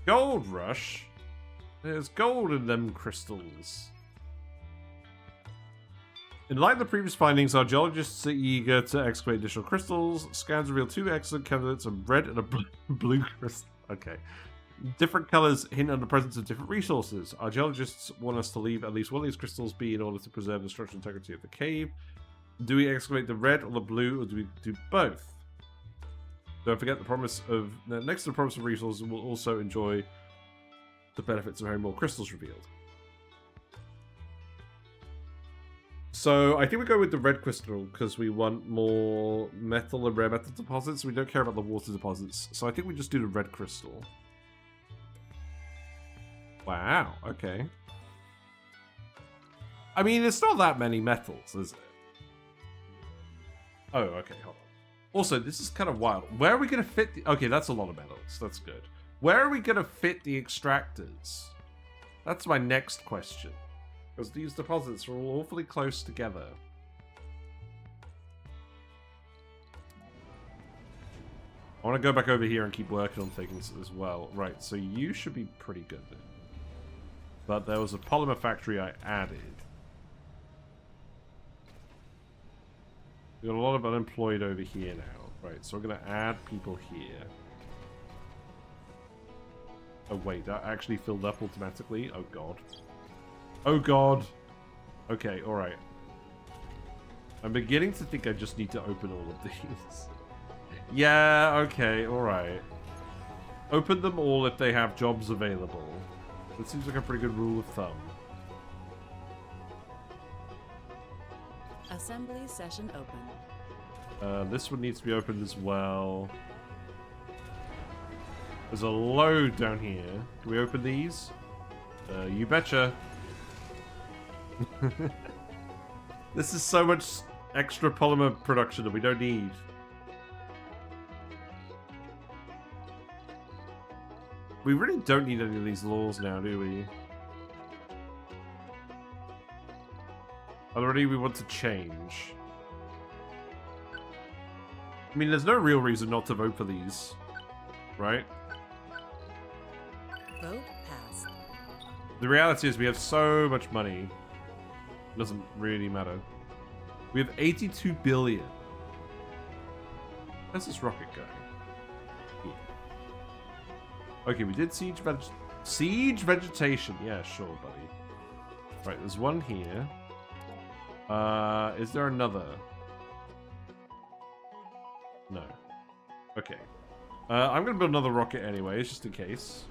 Gold rush? There's gold in them crystals. In light of the previous findings, our geologists are eager to excavate additional crystals. Scans reveal 2 excellent candidates, a red and a blue crystal. Okay. Different colors hint at the presence of different resources. Our geologists want us to leave at least one of these crystals be in order to preserve the structural integrity of the cave. Do we excavate the red or the blue, or do we do both? Don't forget the promise of... next to the promise of resources, we'll also enjoy the benefits of having more crystals revealed. So, I think we go with the red crystal, because we want more metal and rare metal deposits. We don't care about the water deposits. So I think we just do the red crystal. Wow, okay. I mean, it's not that many metals, is it? Oh, okay, hold on. Also, this is kind of wild. Where are we going to fit the... okay, that's a lot of metals. That's good. Where are we going to fit the extractors? That's my next question. Because these deposits are all awfully close together. I want to go back over here and keep working on things as well. Right, so you should be pretty good then. But there was a polymer factory I added. We've got a lot of unemployed over here now. Right, so we're going to add people here. Oh wait, that actually filled up automatically? Oh god. Oh god. Okay, alright. I'm beginning to think I just need to open all of these. Yeah, okay, alright. Open them all if they have jobs available. That seems like a pretty good rule of thumb. Assembly session open. This one needs to be opened as well. There's a load down here. Can we open these? You betcha. This is so much extra polymer production that we don't need. We really don't need any of these laws now, do we? Already we want to change. I mean, there's no real reason not to vote for these, right? Vote passed. The reality is we have so much money. It doesn't really matter. We have 82 billion. Where's this rocket going? Here. Okay, we did siege vegetation. Yeah, sure, buddy. Right, there's one here. Is there another? No. Okay. I'm gonna build another rocket anyways, just in case.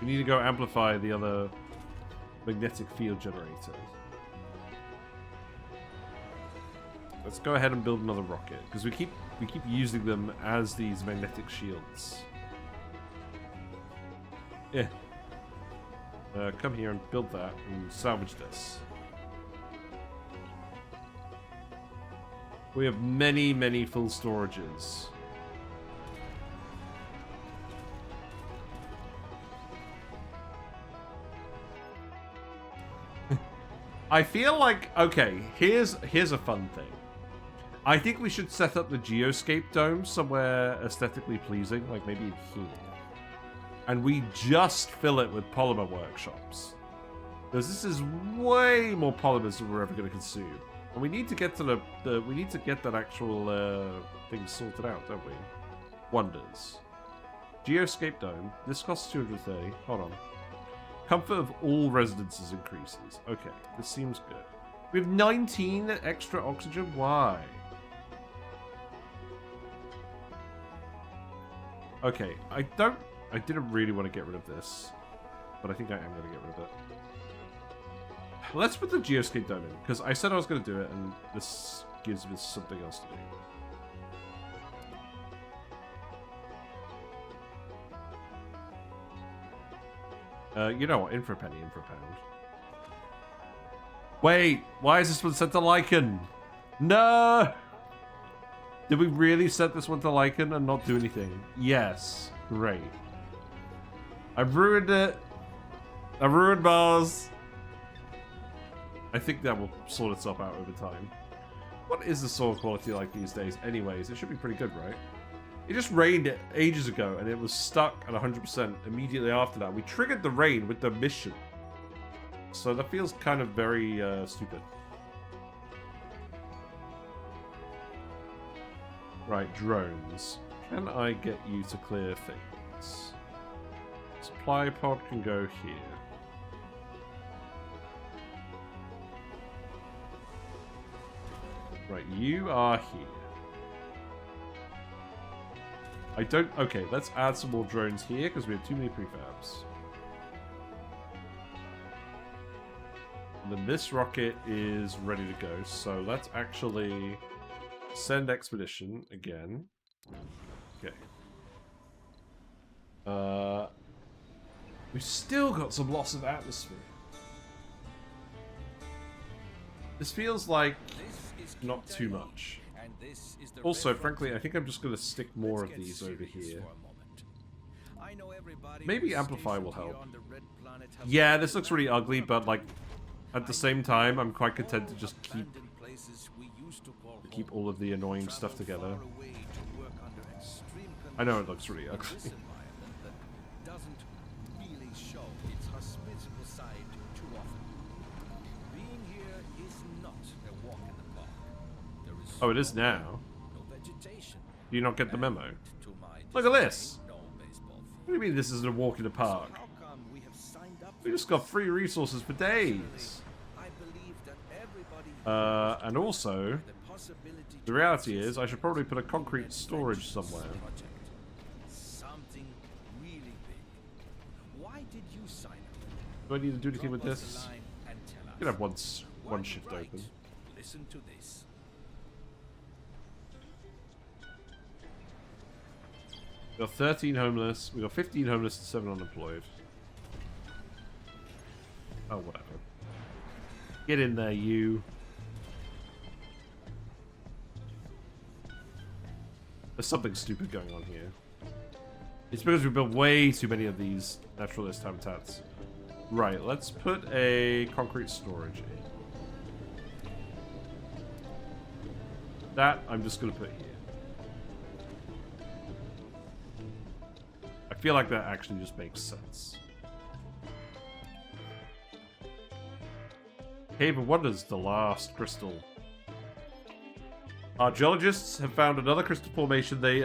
We need to go amplify the other magnetic field generator. Let's go ahead and build another rocket because we keep using them as these magnetic shields. Yeah. Come here and build that and salvage this. We have many, many full storages. I feel like, okay, here's a fun thing. I think we should set up the geoscape dome somewhere aesthetically pleasing, like maybe in here. And we just fill it with polymer workshops. Because this is way more polymers than we're ever going to consume. And we need to get to we need to get that actual thing sorted out, don't we? Wonders. Geoscape dome. This costs 230. Hold on. Comfort of all residences increases. Okay, this seems good. We have 19 extra oxygen. Why? Okay, I didn't really want to get rid of this, but I think I am going to get rid of it. Let's put the geoscape dome in, because I said I was going to do it, and this gives me something else to do. You know what? In for a penny, in for a pound. Wait, why is this one set to Lycan? No! Did we really set this one to Lycan and not do anything? Yes. Great. I've ruined it. I've ruined Mars. I think that will sort itself out over time. What is the soil quality like these days? Anyways, it should be pretty good, right? It just rained ages ago, and it was stuck at 100% immediately after that. We triggered the rain with the mission. So that feels kind of very stupid. Right, drones. Can I get you to clear things? Supply pod can go here. Right, you are here. I don't... Okay, let's add some more drones here, because we have too many prefabs. And then this rocket is ready to go, so let's actually send expedition again. Okay. We've still got some loss of atmosphere. This feels like not too much. Also, frankly, I think I'm just going to stick more of these over here. Maybe Amplify will help. Yeah, this looks really ugly, but like, at the same time, I'm quite content to just keep all of the annoying stuff together. I know it looks really ugly. Oh, it is now. Do you not get the memo? Look at this! What do you mean this isn't a walk in the park? We just got free resources for days. And also, the reality is, I should probably put a concrete storage somewhere. Something really big. Why did you sign up? Do I need to do anything with Drop us this? a line and tell us. You can have one While shift you write, open. Listen to this. We got 13 homeless. We got 15 homeless and 7 unemployed. Oh, whatever. Get in there, you. There's something stupid going on here. It's because we built way too many of these naturalist habitats. Right, let's put a concrete storage in. That I'm just going to put here. I feel like that actually just makes sense. Cave of Wonders, the last crystal. Our geologists have found another crystal formation they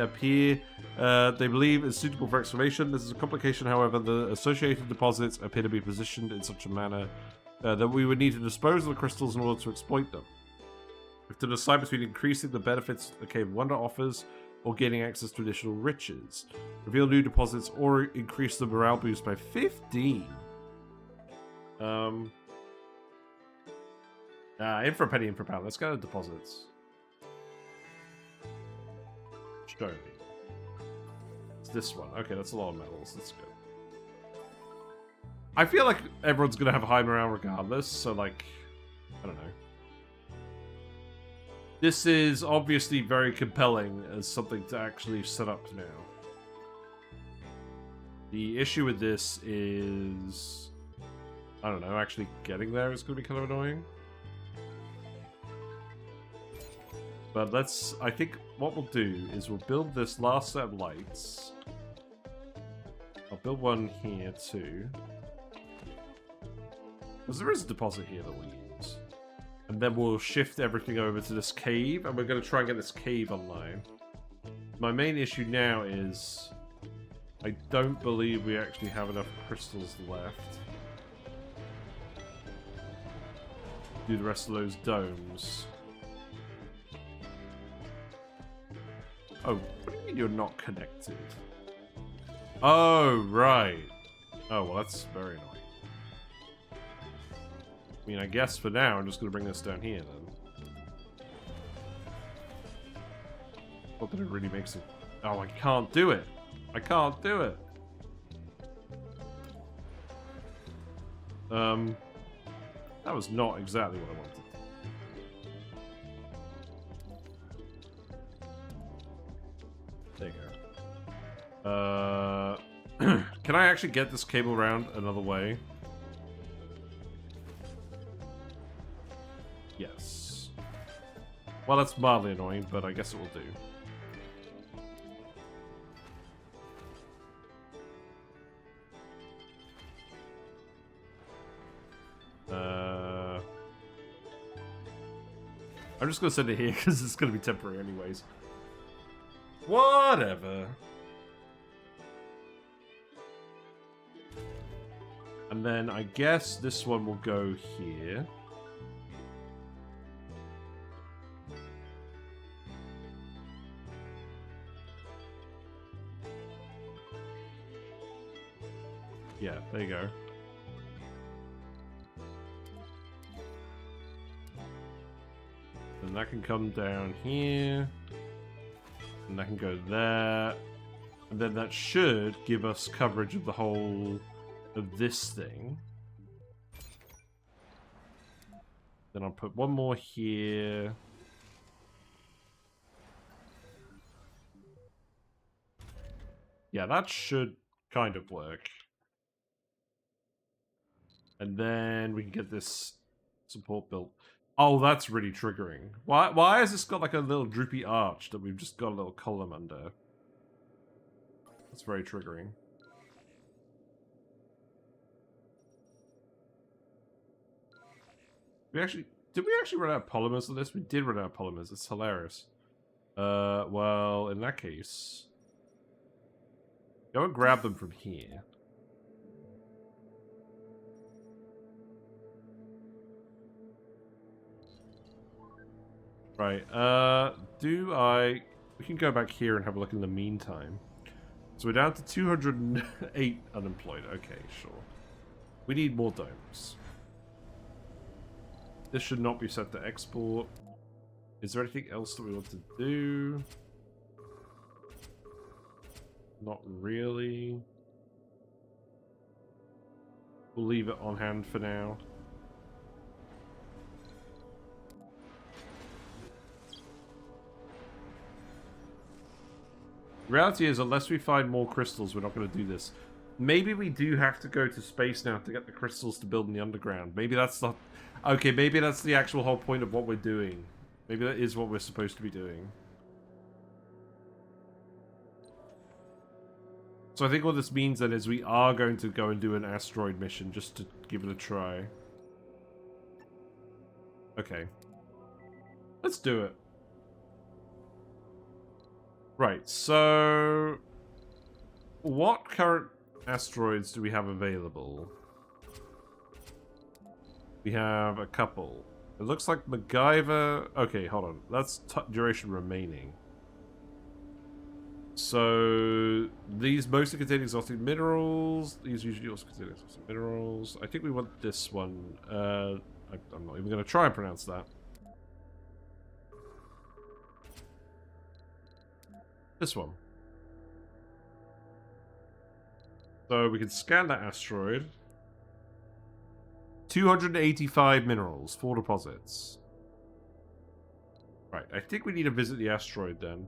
believe is suitable for excavation. This is a complication, however. The associated deposits appear to be positioned in such a manner that we would need to dispose of the crystals in order to exploit them. We have to decide between increasing the benefits the Cave of Wonder offers or gaining access to additional riches. Reveal new deposits or increase the morale boost by 15. In for a penny, in for a pound. Let's go to deposits. Show me. It's this one. Okay, that's a lot of metals. That's good. I feel like everyone's gonna have a high morale regardless, so like, I don't know. This is obviously very compelling as something to actually set up now. The issue with this is, I don't know, actually getting there is gonna be kind of annoying. But I think what we'll do is we'll build this last set of lights. I'll build one here too. Because there is a deposit here that we'll use. And then we'll shift everything over to this cave, and we're going to try and get this cave online. My main issue now is I don't believe we actually have enough crystals left to do the rest of those domes. Oh, what do you mean you're not connected? Oh, right. Oh, well, that's very annoying. I mean, I guess for now, I'm just going to bring this down here, then. Not that it really makes it... Oh, I can't do it! I can't do it! That was not exactly what I wanted. There you go. Can I actually get this cable around another way? Yes. Well, that's mildly annoying, but I guess it will do. I'm just going to send it here because it's going to be temporary anyways. Whatever. And then I guess this one will go here. Yeah, there you go. And that can come down here. And that can go there. And then that should give us coverage of the whole of this thing. Then I'll put one more here. Yeah, that should kind of work. And then we can get this support built. Oh, that's really triggering. Why has this got like a little droopy arch that we've just got a little column under? That's very triggering. Did we actually run out of polymers on this? We did run out of polymers. It's hilarious. Well, in that case, go and grab them from here. Right, we can go back here and have a look in the meantime. So we're down to 208 unemployed. Okay, sure. We need more domes. This should not be set to export. Is there anything else that we want to do? Not really. We'll leave it on hand for now. The reality is, unless we find more crystals, we're not going to do this. Maybe we do have to go to space now to get the crystals to build in the underground. Maybe that's the... Okay, maybe that's the actual whole point of what we're doing. Maybe that is what we're supposed to be doing. So I think what this means then is we are going to go and do an asteroid mission just to give it a try. Okay. Let's do it. Right, so... What current asteroids do we have available? We have a couple. It looks like MacGyver... Okay, hold on. That's duration remaining. So, these mostly contain exotic minerals. These usually also contain exotic minerals. I think we want this one. I'm not even going to try and pronounce that. This one. So, we can scan that asteroid. 285 minerals, 4 deposits. Right, I think we need to visit the asteroid then.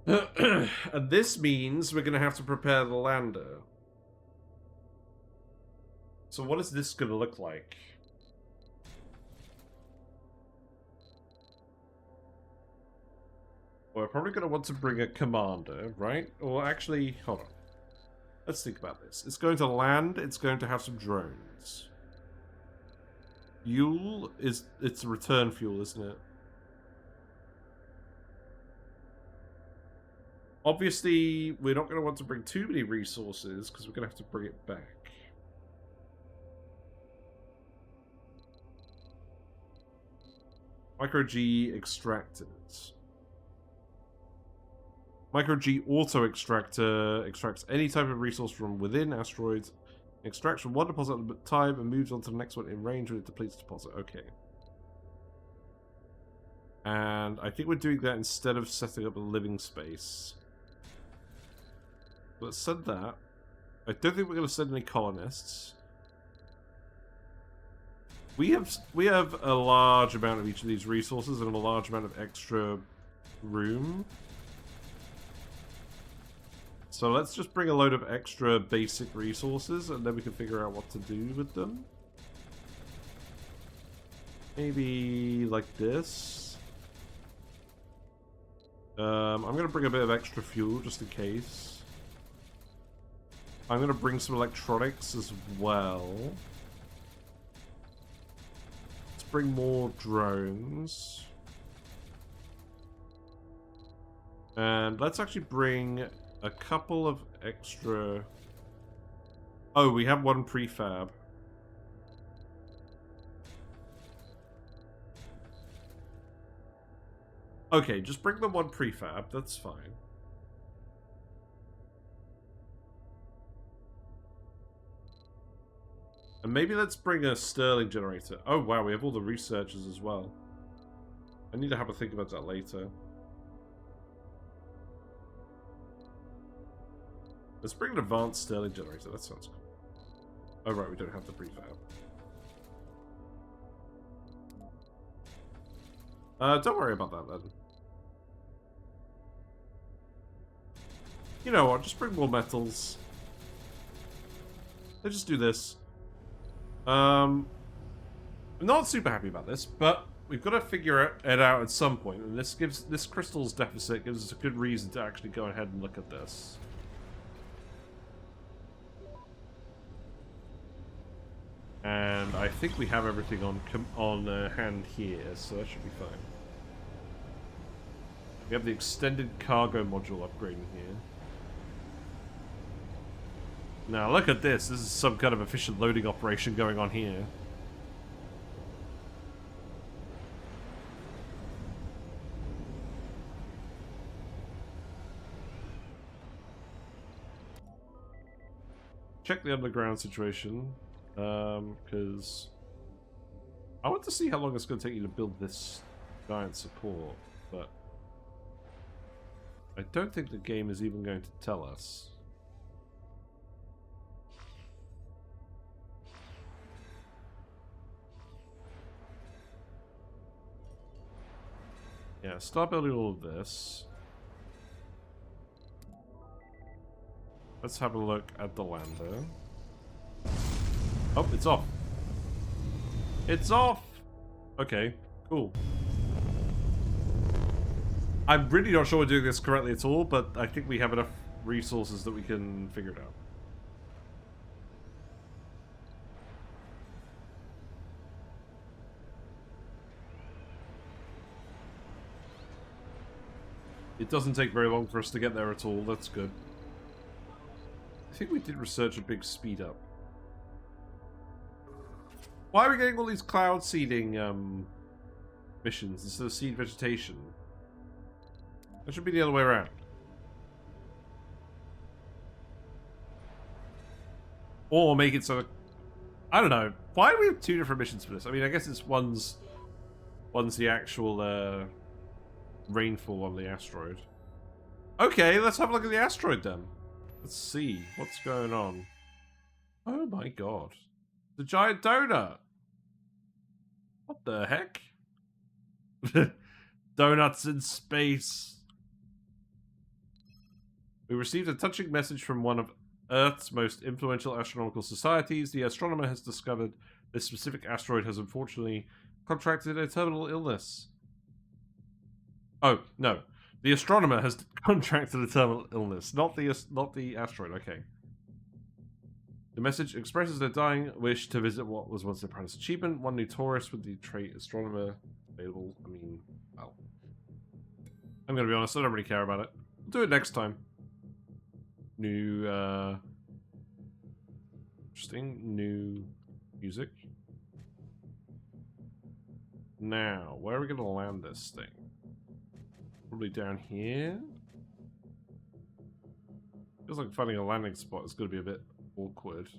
And this means we're going to have to prepare the lander. So what is this going to look like? Well, we're probably going to want to bring a commander, right? Or actually, hold on. Let's think about this. It's going to land, it's going to have some drones. Fuel is... It's return fuel, isn't it? Obviously, we're not going to want to bring too many resources, because we're going to have to bring it back. Micro G extractors. Micro G auto extractor extracts any type of resource from within asteroids, extracts from one deposit at a time, and moves on to the next one in range when it depletes the deposit. Okay. And I think we're doing that instead of setting up a living space. Let's send that. I don't think we're going to send any colonists. We have a large amount of each of these resources and a large amount of extra room. So let's just bring a load of extra basic resources and then we can figure out what to do with them. Maybe like this. I'm going to bring a bit of extra fuel just in case. I'm going to bring some electronics as well. Let's bring more drones. And let's actually bring a couple of extra... Oh, we have one prefab. Okay, just bring the one prefab, that's fine. And maybe let's bring a Stirling generator. Oh wow, we have all the researchers as well. I need to have a think about that later. Let's bring an advanced Stirling generator, that sounds cool. Oh right, we don't have the prefab. Don't worry about that then. You know what, just bring more metals. Let's just do this. I'm not super happy about this, but we've got to figure it out at some point, and this crystals deficit gives us a good reason to actually go ahead and look at this. And I think we have everything on hand here, so that should be fine. We have the extended cargo module upgrading here. Now look at this. This is some kind of efficient loading operation going on here. check the underground situation. Because I want to see how long it's going to take you to build this giant support, but I don't think the game is even going to tell us. Yeah, start building all of this. Let's have a look at the lander. Oh, it's off. It's off! Okay, cool. I'm really not sure we're doing this correctly at all, but I think we have enough resources that we can figure it out. It doesn't take very long for us to get there at all, that's good. I think we did research a big speed up. Why are we getting all these cloud seeding missions instead of seed vegetation? That should be the other way around. Or make it so that, I don't know. Why do we have two different missions for this? I mean, I guess it's one's the actual rainfall on the asteroid. Okay, let's have a look at the asteroid then. Let's see what's going on. Oh my god. The giant donut. What the heck? Donuts in space. We received a touching message from one of Earth's most influential astronomical societies. The astronomer has discovered this specific asteroid has unfortunately contracted a terminal illness. Oh, no. The astronomer has contracted a terminal illness, not the asteroid. Okay. The message expresses their dying wish to visit what was once their proudest achievement. One new tourist with the trait astronomer available. I mean, well, I'm gonna be honest, I don't really care about it. We'll do it next time. New, interesting, new music. Now, where are we gonna land this thing? Probably down here? Feels like finding a landing spot is gonna be a bit awkward.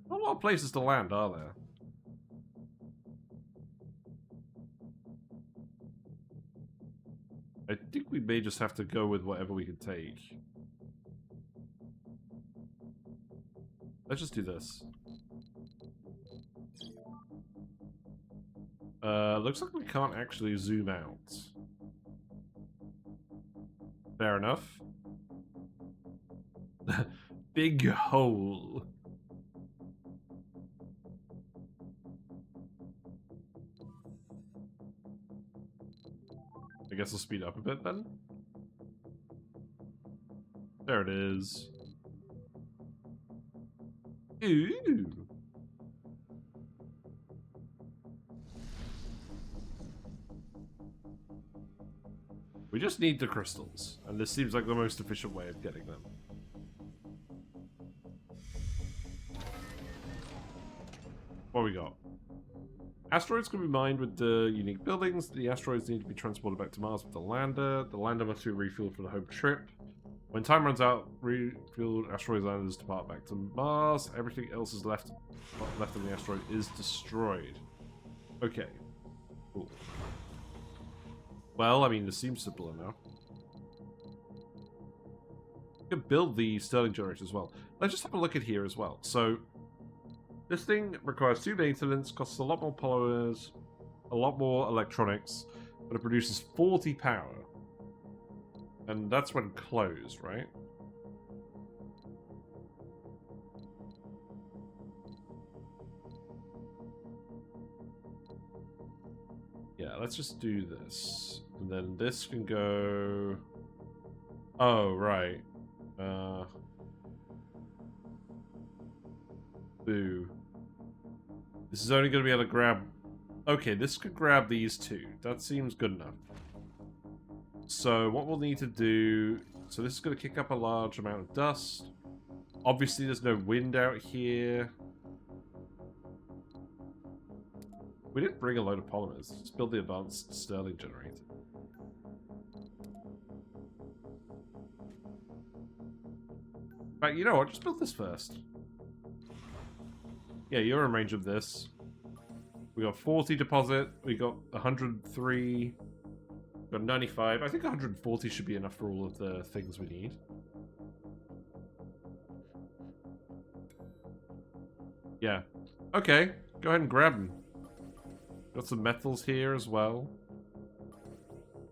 Not a lot of places to land, are there? I think we may just have to go with whatever we can take. Let's just do this. Looks like we can't actually zoom out. Fair enough. Big hole. I guess I'll speed up a bit then. There it is. Ooh. We just need the crystals, and this seems like the most efficient way of getting them. What we got? Asteroids can be mined with the unique buildings. The asteroids need to be transported back to Mars with the lander. The lander must be refueled for the home trip. When time runs out, refueled asteroid landers depart back to Mars. Everything else is left on the asteroid is destroyed. Okay. Cool. Well, I mean, this seems simple enough. You can build the Stirling generator as well. Let's just have a look at here as well. So, this thing requires 2 maintenance, costs a lot more polymers, a lot more electronics, but it produces 40 power. And that's when closed, right? Yeah, let's just do this. And then this can go... Oh, right. Boo. This is only going to be able to grab... Okay, this could grab these two. That seems good enough. So what we'll need to do... So this is going to kick up a large amount of dust. Obviously there's no wind out here. We didn't bring a load of polymers. Let's build the advanced Stirling generator. Right, you know what? Just build this first. Yeah, you're in range of this. We got 40 deposit. We got 103. We got 95. I think 140 should be enough for all of the things we need. Yeah. Okay, go ahead and grab them. Got some metals here as well.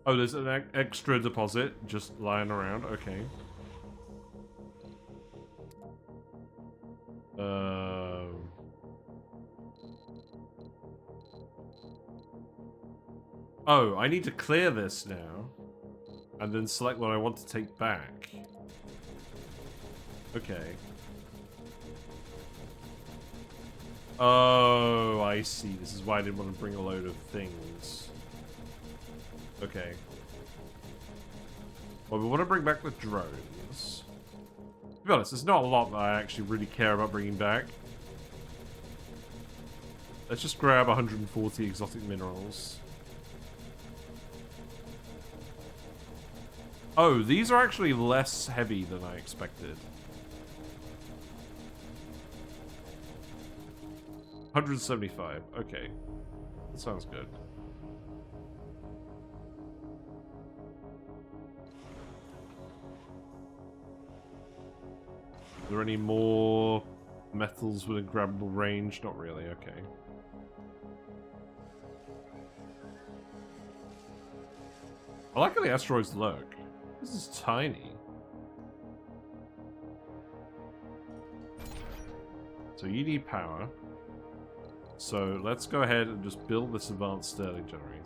Oh, there's an extra deposit just lying around. Okay. Oh, I need to clear this now. And then select what I want to take back. Okay. Oh, I see. This is why I didn't want to bring a load of things. Okay. Well, we want to bring back the drones. To be honest, there's not a lot that I actually really care about bringing back. Let's just grab 140 exotic minerals. Oh, these are actually less heavy than I expected. 175. Okay. That sounds good. Are there any more metals within grabbable range? Not really, okay. I like how the asteroids look. This is tiny. So you need power. So let's go ahead and just build this advanced Stirling generator.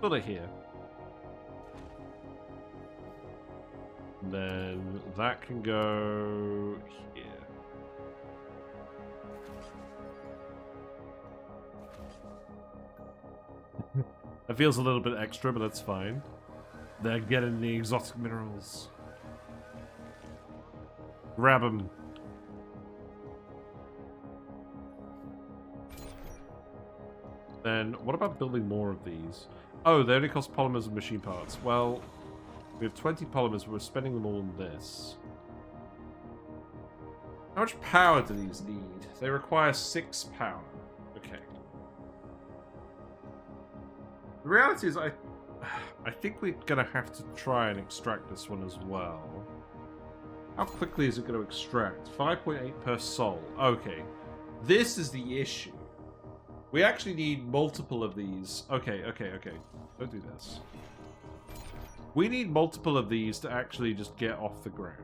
Build it here. And then that can go here. That feels a little bit extra, but that's fine. They're getting the exotic minerals. Grab them. Then, what about building more of these? Oh, they only cost polymers and machine parts. Well, we have 20 polymers, but we're spending them all on this. How much power do these need? They require 6 power. Okay. The reality is, I think we're gonna have to try and extract this one as well. How quickly is it going to extract? 5.8 per sol. Okay. This is the issue. We actually need multiple of these. Okay. Don't do this. We need multiple of these to actually just get off the ground.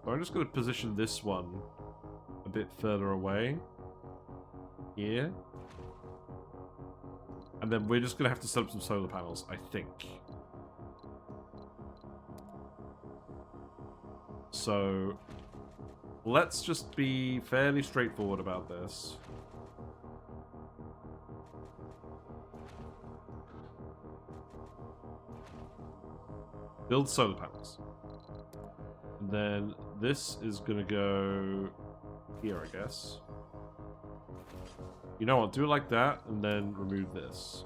So I'm just going to position this one a bit further away. Here. And then we're just going to have to set up some solar panels, I think. So, let's just be fairly straightforward about this. Build solar panels. And then this is going to go here, I guess. You know what? Do it like that, and then remove this.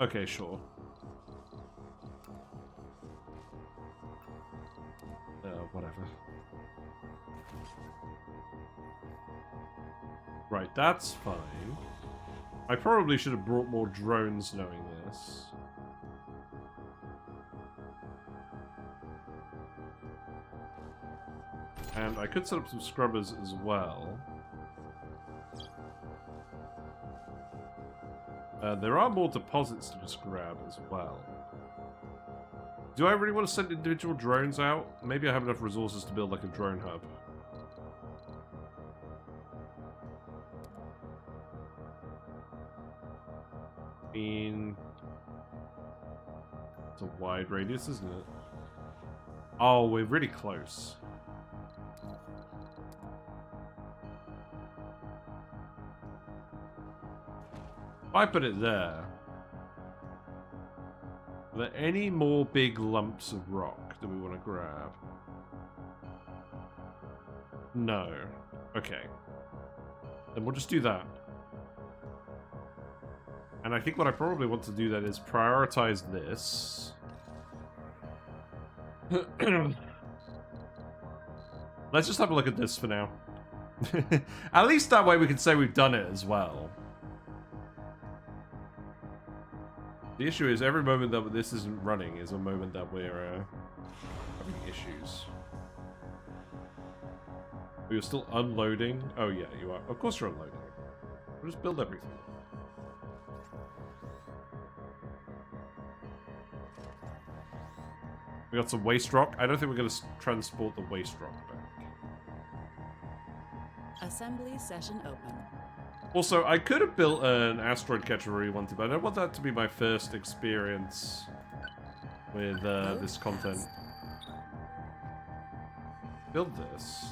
Okay, sure. Whatever. Right, that's fine. I probably should have brought more drones knowing this. And I could set up some scrubbers as well. There are more deposits to just grab as well. Do I really want to send individual drones out? Maybe I have enough resources to build like a drone hub. I mean, it's a wide radius, isn't it? Oh, we're really close. If I put it there, Are there any more big lumps of rock that we want to grab? No. Okay. Then we'll just do that. And I think what I probably want to do then is prioritize this. Let's just have a look at this for now. At least that way we can say we've done it as well. The issue is every moment that this isn't running is a moment that we're having issues. You're still unloading? Oh yeah, you are. Of course you're unloading. We'll just build everything. We got some waste rock. I don't think we're going to transport the waste rock back. Assembly session open. Also, I could have built an asteroid catcher where we wanted, but I don't want that to be my first experience with this content. Build this.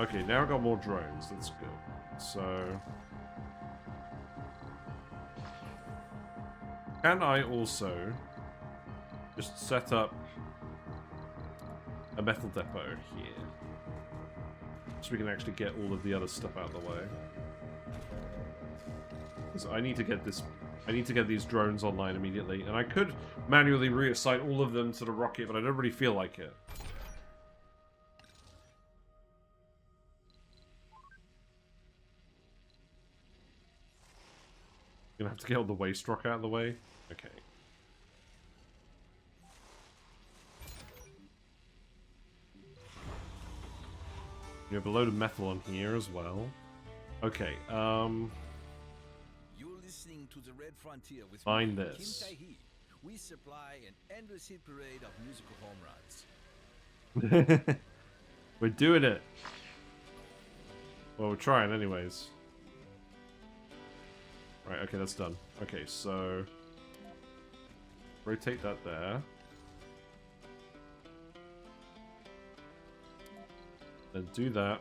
Okay, now I've got more drones. That's good. So... can I also just set up a metal depot here? So we can actually get all of the other stuff out of the way. Because I need to get this... I need to get these drones online immediately. And I could manually reassign all of them to the rocket, but I don't really feel like it. Gonna have to get all the waste rock out of the way? Okay. You have a load of metal on here as well. Okay, You're listening to the Red Frontier with find me, this. Kim Tahi. We supply an endless hit parade of musical home runs. We're doing it. Well, we're trying anyways. Right, okay, that's done. Okay, so... rotate that there. Then do that.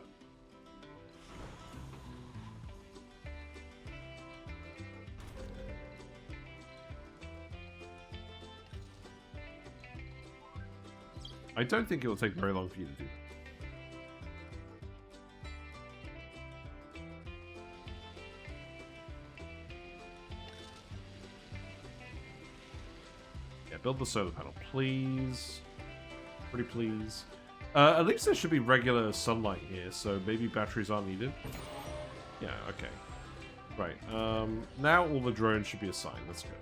I don't think it will take very long for you to do that. Yeah, build the solar panel, please. Pretty please. At least there should be regular sunlight here, so maybe batteries aren't needed. Yeah, okay. Right, now all the drones should be assigned, that's good.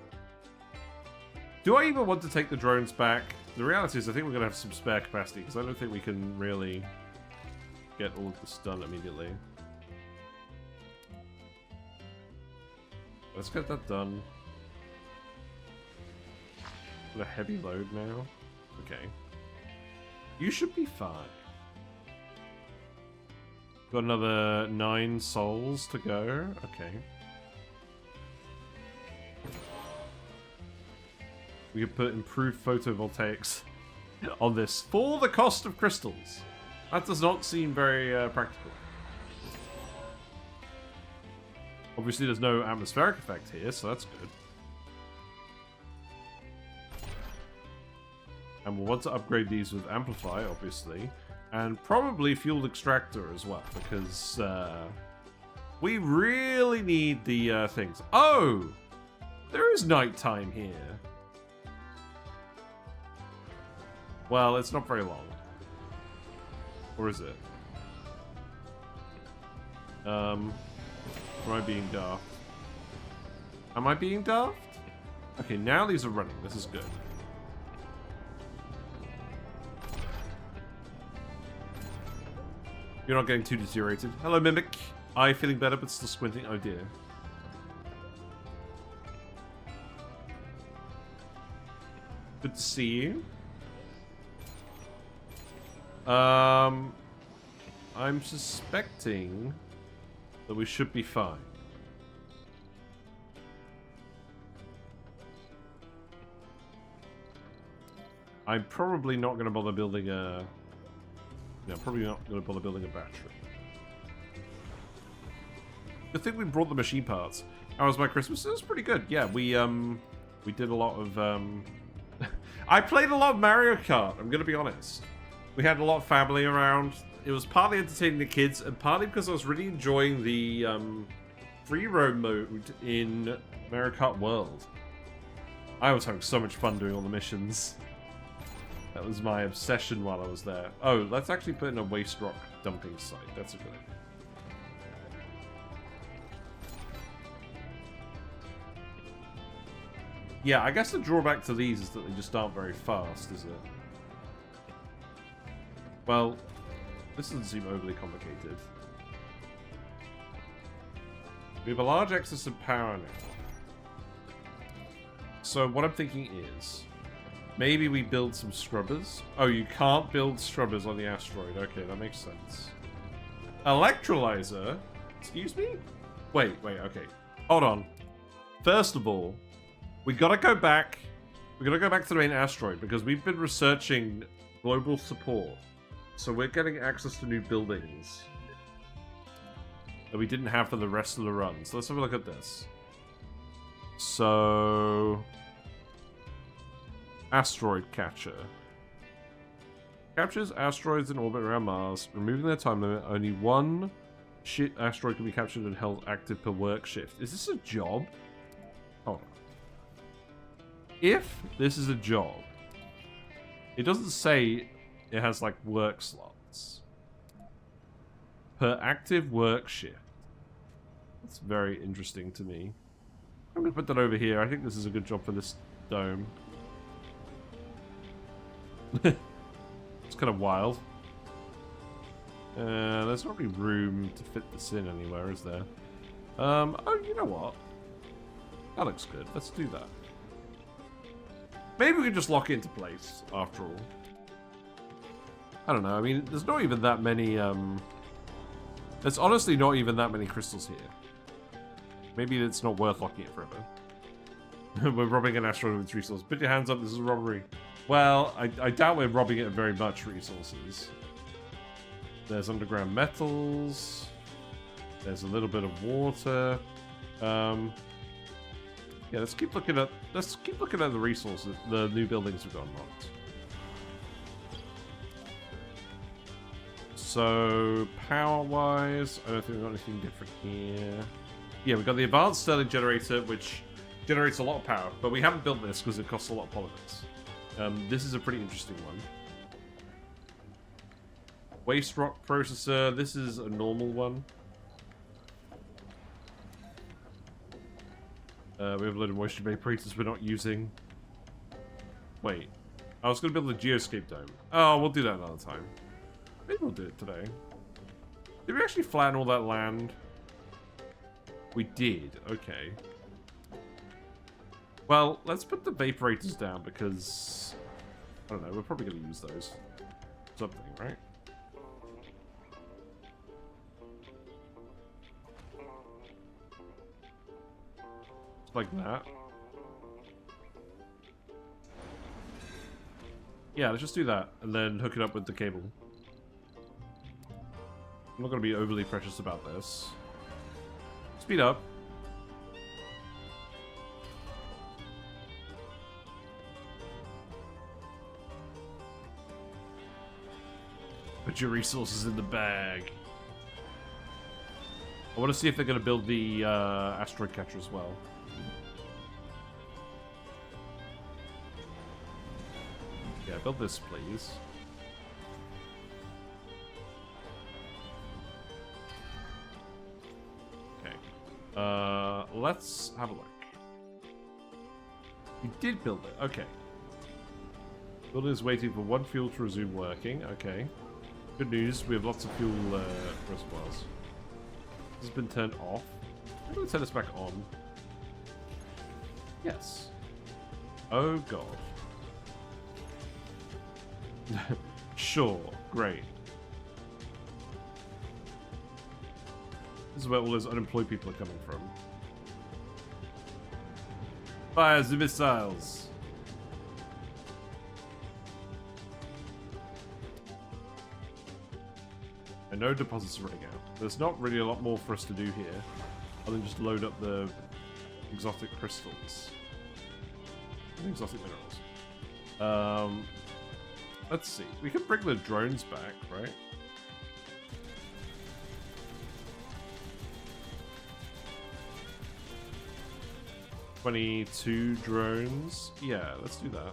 Do I even want to take the drones back? The reality is I think we're going to have some spare capacity, because I don't think we can really get all of this done immediately. Let's get that done. Got a heavy load now. Okay. You should be fine. Got another 9 souls to go. Okay. We could put improved photovoltaics on this for the cost of crystals. That does not seem very practical. Obviously there's no atmospheric effect here, so that's good. And we'll want to upgrade these with Amplify, obviously. And probably Fuel Extractor as well, because we really need the things. Oh! There is nighttime here. Well, it's not very long. Or is it? Am I being daft? Am I being daft? Okay, now these are running. This is good. You're not getting too deteriorated. Hello, Mimic. Eye feeling better, but still squinting. Oh, dear. Good to see you. I'm suspecting that we should be fine. I'm probably not going to bother building a... No, probably not going to bother building a battery. Good thing we brought the machine parts. How was my Christmas? It was pretty good. Yeah, we We did a lot of, I played a lot of Mario Kart, I'm gonna be honest. We had a lot of family around. It was partly entertaining the kids, and partly because I was really enjoying the, free roam mode in Mario Kart World. I was having so much fun doing all the missions. That was my obsession while I was there. Oh, let's actually put in a waste rock dumping site. That's a good idea. Yeah, I guess the drawback to these is that they just aren't very fast, is it? Well, this doesn't seem overly complicated. We have a large excess of power now. So what I'm thinking is, maybe we build some scrubbers. Oh, you can't build scrubbers on the asteroid. Okay, that makes sense. Electrolyzer? Excuse me? Wait, okay. Hold on. First of all, we gotta go back. We gotta go back to the main asteroid because we've been researching global support. So we're getting access to new buildings that we didn't have for the rest of the run. So let's have a look at this. So... Asteroid Catcher. Captures asteroids in orbit around Mars, removing their time limit. Only one asteroid can be captured and held active per work shift. Is this a job? Hold on. If this is a job, it doesn't say it has like work slots. Per active work shift. That's very interesting to me. I'm going to put that over here. I think this is a good job for this dome. It's kind of wild. There's not really room to fit this in anywhere, is there? Oh, you know what? That looks good. Let's do that. Maybe we can just lock it into place, after all. I don't know. I mean, there's not even that many, there's honestly not even that many crystals here. Maybe it's not worth locking it forever. We're robbing an asteroid with resources. Put your hands up, this is a robbery. Well, I doubt we're robbing it of very much resources. There's underground metals. There's a little bit of water. Yeah, let's keep looking at the resources, the new buildings we've got unlocked. So, power-wise, I don't think we've got anything different here. Yeah, we've got the advanced Stirling generator, which generates a lot of power, but we haven't built this because it costs a lot of polymers. This is a pretty interesting one. Waste rock processor. This is a normal one. We have a load of moisture vaporators we're not using. Wait. I was going to build a geoscape dome. Oh, we'll do that another time. Maybe we'll do it today. Did we actually flatten all that land? We did. Okay. Well, let's put the vaporators down because... I don't know, we're probably going to use those. Something, right? Like that. Yeah, let's just do that, and then hook it up with the cable. I'm not going to be overly precious about this. Speed up. Put your resources in the bag. I want to see if they're going to build the Asteroid Catcher as well. Yeah, build this, please. Okay. Let's have a look. We did build it. Okay. Builder is waiting for one fuel to resume working. Okay. Good news, we have lots of fuel reservoirs. This has been turned off. I'm going to turn this back on. Yes. Oh god. Sure, great. This is where all those unemployed people are coming from. Fire the missiles! And no deposits are running out. There's not really a lot more for us to do here, other than just load up the exotic crystals. Exotic minerals. Let's see. We can bring the drones back, right? $22 drones. Yeah, let's do that.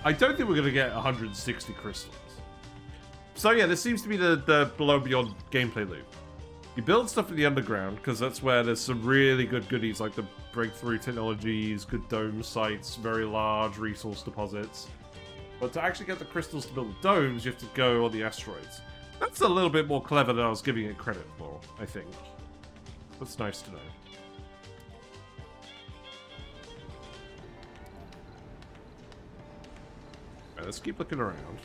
I don't think we're going to get 160 crystals. So yeah, this seems to be the below beyond gameplay loop. You build stuff in the underground, because that's where there's some really good goodies, like the breakthrough technologies, good dome sites, very large resource deposits. But to actually get the crystals to build the domes, you have to go on the asteroids. That's a little bit more clever than I was giving it credit for, I think. That's nice to know. Right, let's keep looking around.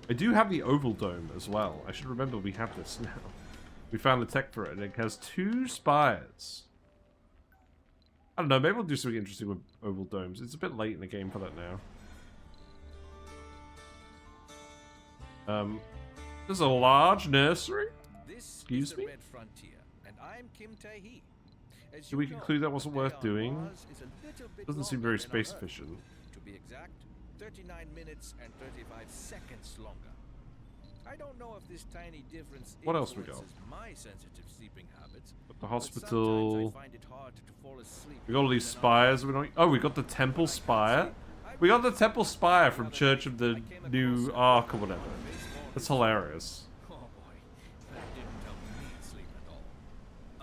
I do have the oval dome as well. I should remember we have this now. We found the tech for it, and it has 2 spires. I don't know, maybe we'll do something interesting with oval domes. It's a bit late in the game for that now. There's a large nursery? Excuse me? Did we conclude that wasn't worth doing? Doesn't seem very space efficient. To be exact, 39 minutes and 35 seconds longer. I don't know if this tiny difference what else we got? My sensitive sleeping habits, Got the hospital. I find it hard to fall asleep. We got all these spires. Oh, we got the temple spire. We got the temple spire from Church of the New Ark or whatever. That's hilarious. Oh boy, that didn't help me sleep at all.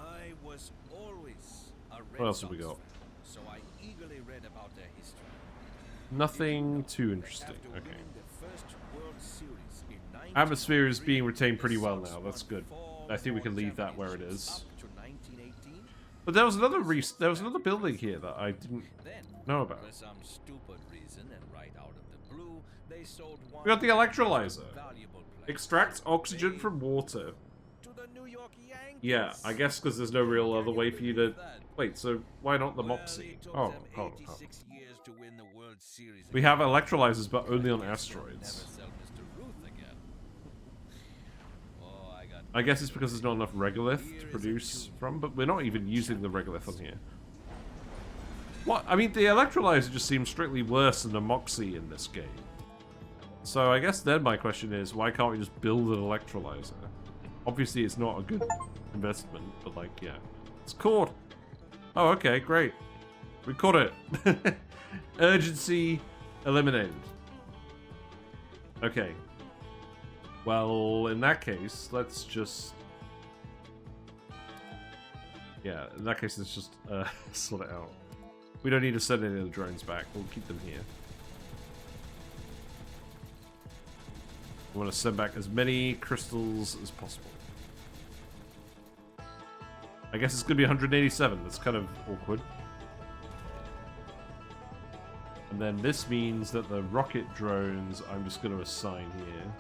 I was always a Red What else have we Sox got? fan, so I eagerly read about their history. Nothing too interesting. After Okay. winning the first World Series in Atmosphere is being 1903, retained pretty the well Sox now. That's won good. 4 I think we can more leave that where it is. championships up to 1918. But there was another building here that I didn't Then, know about. for some stupid reason and right out of the blue, they sold one We got the of electrolyzer. most valuable players Extracts oxygen from water. to the New York Yankees. Yeah, I guess because there's no real other way for you to... Wait, so why not the Well, Moxie? it took Oh, them oh, oh. 86 years to win the World Series We again. have electrolyzers, but only on Guess they'll asteroids. never sell Mr. Ruth again. Oh, I got I guess it's because there's not enough regolith to produce from, but we're not even using the regolith on here. What? I mean, the electrolyzer just seems strictly worse than the Moxie in this game. So I guess then my question is, why can't we just build an electrolyzer? Obviously, it's not a good investment, but like, yeah. It's caught. Oh, okay, great. We caught it. Urgency eliminated. Okay. Well, in that case, let's just... Yeah, in that case, let's just sort it out. We don't need to send any of the drones back. We'll keep them here. We want to send back as many crystals as possible. I guess it's going to be 187. That's kind of awkward. And then this means that the rocket drones, I'm just going to assign here.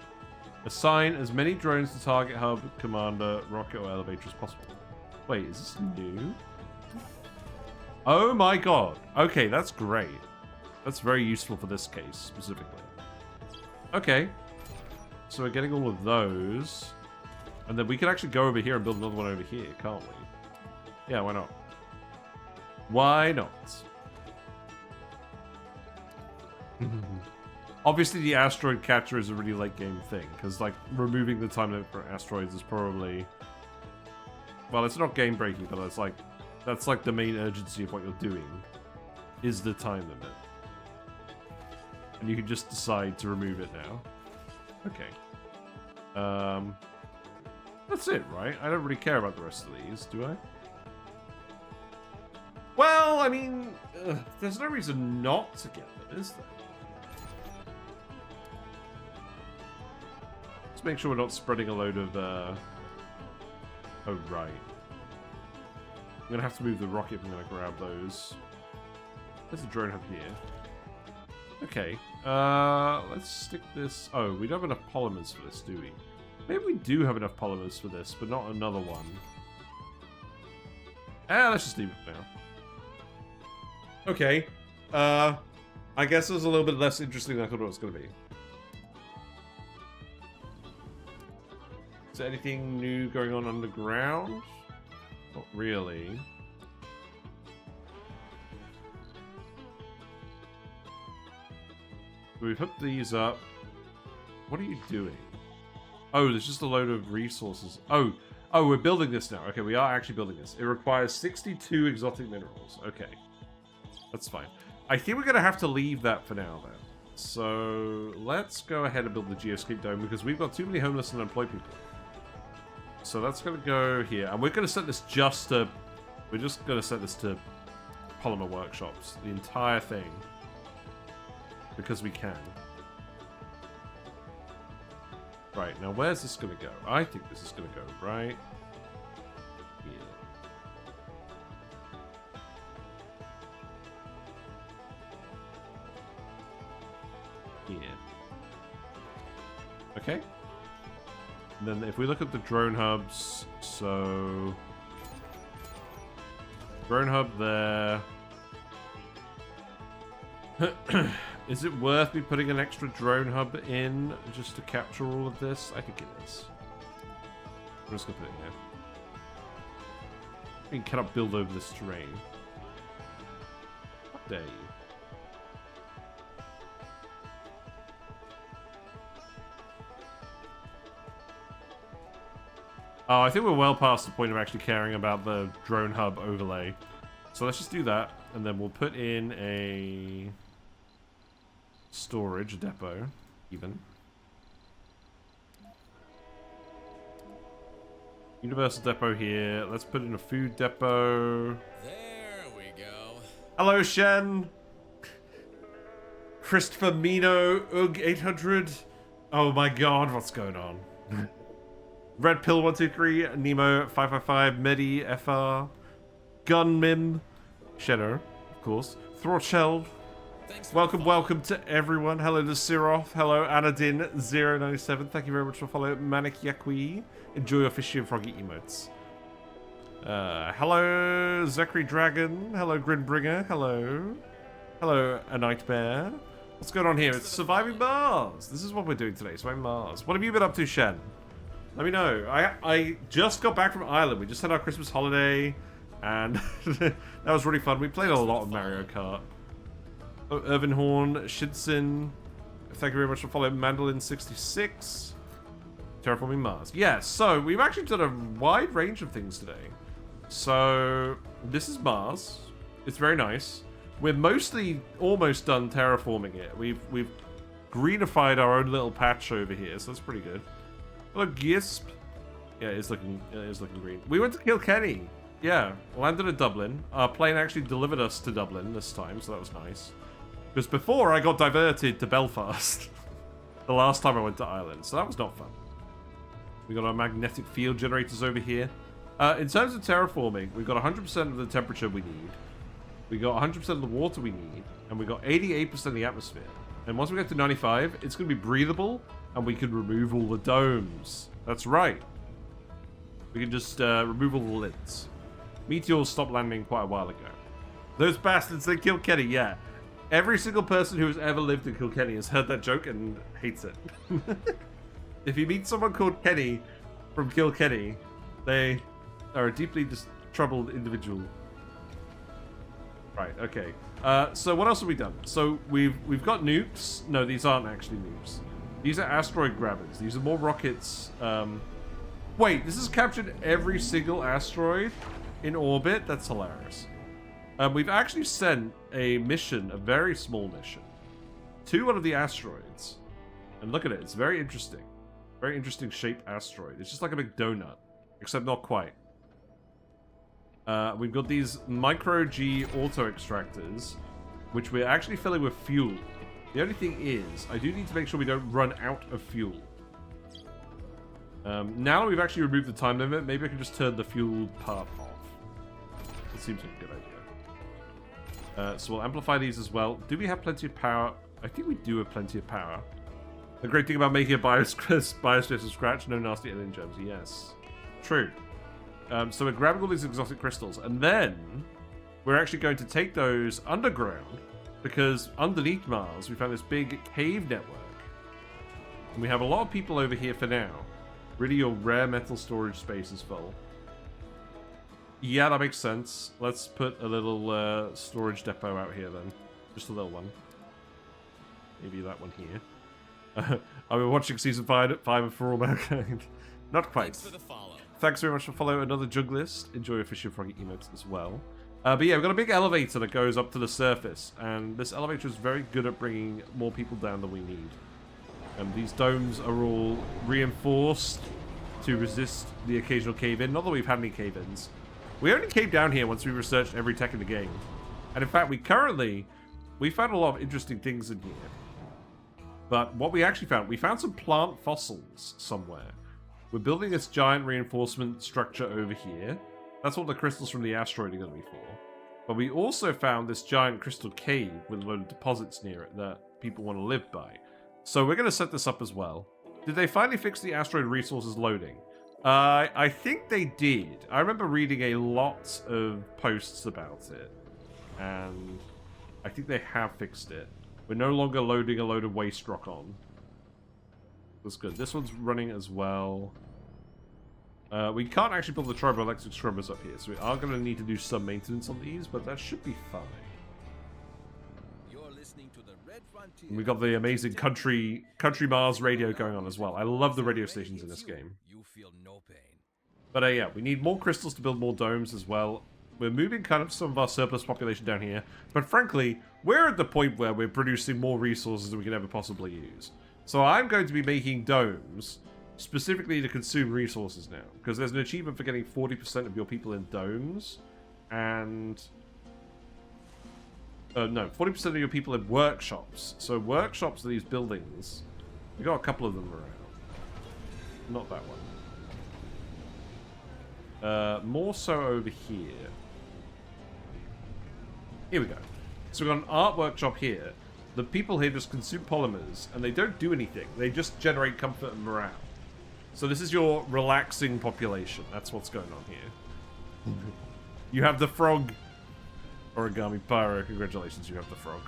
Assign as many drones to target hub, commander, rocket, or elevator as possible. Wait, is this new? Oh my god. Okay, that's great. That's very useful for this case, specifically. Okay. So we're getting all of those. And then we can actually go over here and build another one over here, can't we? Yeah, why not? Why not? Obviously, the Asteroid Catcher is a really late game thing, because, like, removing the time limit for asteroids is probably... Well, it's not game breaking, but it's like... That's like the main urgency of what you're doing, is the time limit. And you can just decide to remove it now. Okay. That's it, right? I don't really care about the rest of these, do I? Well, I mean, there's no reason not to get them, is there? Let's make sure we're not spreading a load of, Oh, right. I'm gonna have to move the rocket if I'm gonna grab those. There's a drone hub here. Okay. Let's stick this... Oh, we don't have enough polymers for this, do we? Maybe we do have enough polymers for this, but not another one. Let's just leave it now. Okay. I guess it was a little bit less interesting than I thought it was going to be. Is there anything new going on underground? Not really. We've hooked these up. What are you doing? Oh, there's just a load of resources. Oh, we're building this now. Okay, we are actually building this. It requires 62 exotic minerals. Okay. That's fine. I think we're going to have to leave that for now, then. So, let's go ahead and build the Geoscape Dome, because we've got too many homeless and unemployed people. So that's going to go here. And we're going to set this just to... We're just going to set this to polymer workshops. The entire thing. Because we can. Right, now where's this going to go? I think this is going to go right here. Here. Okay. And then if we look at the drone hubs, so... Drone hub there. Is it worth me putting an extra drone hub in just to capture all of this? I think it is. I'm just going to put it in here. I mean, cannot build over this terrain. How dare you? Oh, I think we're well past the point of actually caring about the drone hub overlay. So let's just do that, and then we'll put in a storage depot, even. Universal depot here. Let's put in a food depot. There we go. Hello, Shen. Christopher Mino, Ugg 800. Oh my god, what's going on? Red Pill 123, Nemo 555, Medi FR, Gunmim, Shadow, of course, Throttshell. Welcome to everyone. Hello to Siroth. Hello Anadin097. Thank you very much for following. Manic Yakui. Enjoy your fishy and froggy emotes. Hello Zachary Dragon. Hello Grinbringer. Hello. Hello A Nightmare. What's going on here? It's Surviving Mars. This is what we're doing today. Surviving Mars. What have you been up to, Shen? Let me know. I just got back from Ireland. We just had our Christmas holiday, and that was really fun. We played a lot of Mario Kart. Oh, Irvin Horn, Shidson. Thank you very much for following. Mandolin66. Terraforming Mars. Yeah, so we've actually done a wide range of things today. So this is Mars. It's very nice. We're mostly almost done terraforming it. We've greenified our own little patch over here, so that's pretty good. Hello, Gisp. Yeah, it's looking green. We went to Kilkenny. Yeah, landed at Dublin. Our plane actually delivered us to Dublin this time, so that was nice. Because before I got diverted to Belfast the last time I went to Ireland, so that was not fun. We got our magnetic field generators over here. In terms of terraforming, we've got 100% of the temperature we need. We got 100% of the water we need, and we got 88% of the atmosphere. And once we get to 95, it's going to be breathable, and we can remove all the domes. That's right. We can just remove all the lids. Meteors stopped landing quite a while ago. Those bastards, they killed Kenny, yeah. Every single person who has ever lived in Kilkenny has heard that joke and hates it. If you meet someone called Kenny from Kilkenny, they are a deeply troubled individual. Right, okay. So what else have we done? So we've got nukes. No, these aren't actually nukes. These are asteroid grabbers. These are more rockets. Wait, this has captured every single asteroid in orbit? That's hilarious. We've actually sent a mission, a very small mission, to one of the asteroids. And look at it, it's very interesting. Very interesting shaped asteroid. It's just like a big donut, except not quite. We've got these micro-G auto extractors, which we're actually filling with fuel. The only thing is, I do need to make sure we don't run out of fuel. Now that we've actually removed the time limit, maybe I can just turn the fuel part off. It seems like a good idea. So we'll amplify these as well. Do we have plenty of power? I think we do have plenty of power. The great thing about making a biosphere from scratch, no nasty alien germs. Yes. True. So we're grabbing all these exotic crystals, and then we're actually going to take those underground, because underneath Mars we found this big cave network. And we have a lot of people over here for now. Really, your rare metal storage space is full. Yeah, that makes sense. Let's put a little storage depot out here then. Just a little one. Maybe that one here. I've been watching season 5 of For All Mankind. Not quite. Thanks for the follow. Thanks very much for following another Junglist. Enjoy your Fishy Froggy emotes as well. But yeah, we've got a big elevator that goes up to the surface, and this elevator is very good at bringing more people down than we need. These domes are all reinforced to resist the occasional cave-in. Not that we've had any cave-ins. We only came down here once we researched every tech in the game. And in fact, we found a lot of interesting things in here. But what we actually found, we found some plant fossils somewhere. We're building this giant reinforcement structure over here. That's what the crystals from the asteroid are going to be for. But we also found this giant crystal cave with a load of deposits near it that people want to live by. So we're going to set this up as well. Did they finally fix the asteroid resources loading? I think they did. I remember reading a lot of posts about it. And I think they have fixed it. We're no longer loading a load of waste rock on. That's good. This one's running as well. We can't actually build the triboelectric scrubbers up here, so we are going to need to do some maintenance on these, but that should be fine. You're listening to the Red Frontier. And we got the amazing Country Mars radio going on as well. I love the radio stations in this game. You feel no pain. But yeah, we need more crystals to build more domes as well. We're moving kind of some of our surplus population down here, but frankly, we're at the point where we're producing more resources than we can ever possibly use. So I'm going to be making domes specifically to consume resources now, because there's an achievement for getting 40% of your people in domes, and... no, 40% of your people in workshops. So workshops are these buildings. We got a couple of them around. Not that one. More so over here. Here we go. So we've got an art workshop here. The people here just consume polymers, and they don't do anything. They just generate comfort and morale. So this is your relaxing population. That's what's going on here. You have the frog. Origami Pyro, congratulations, you have the frog.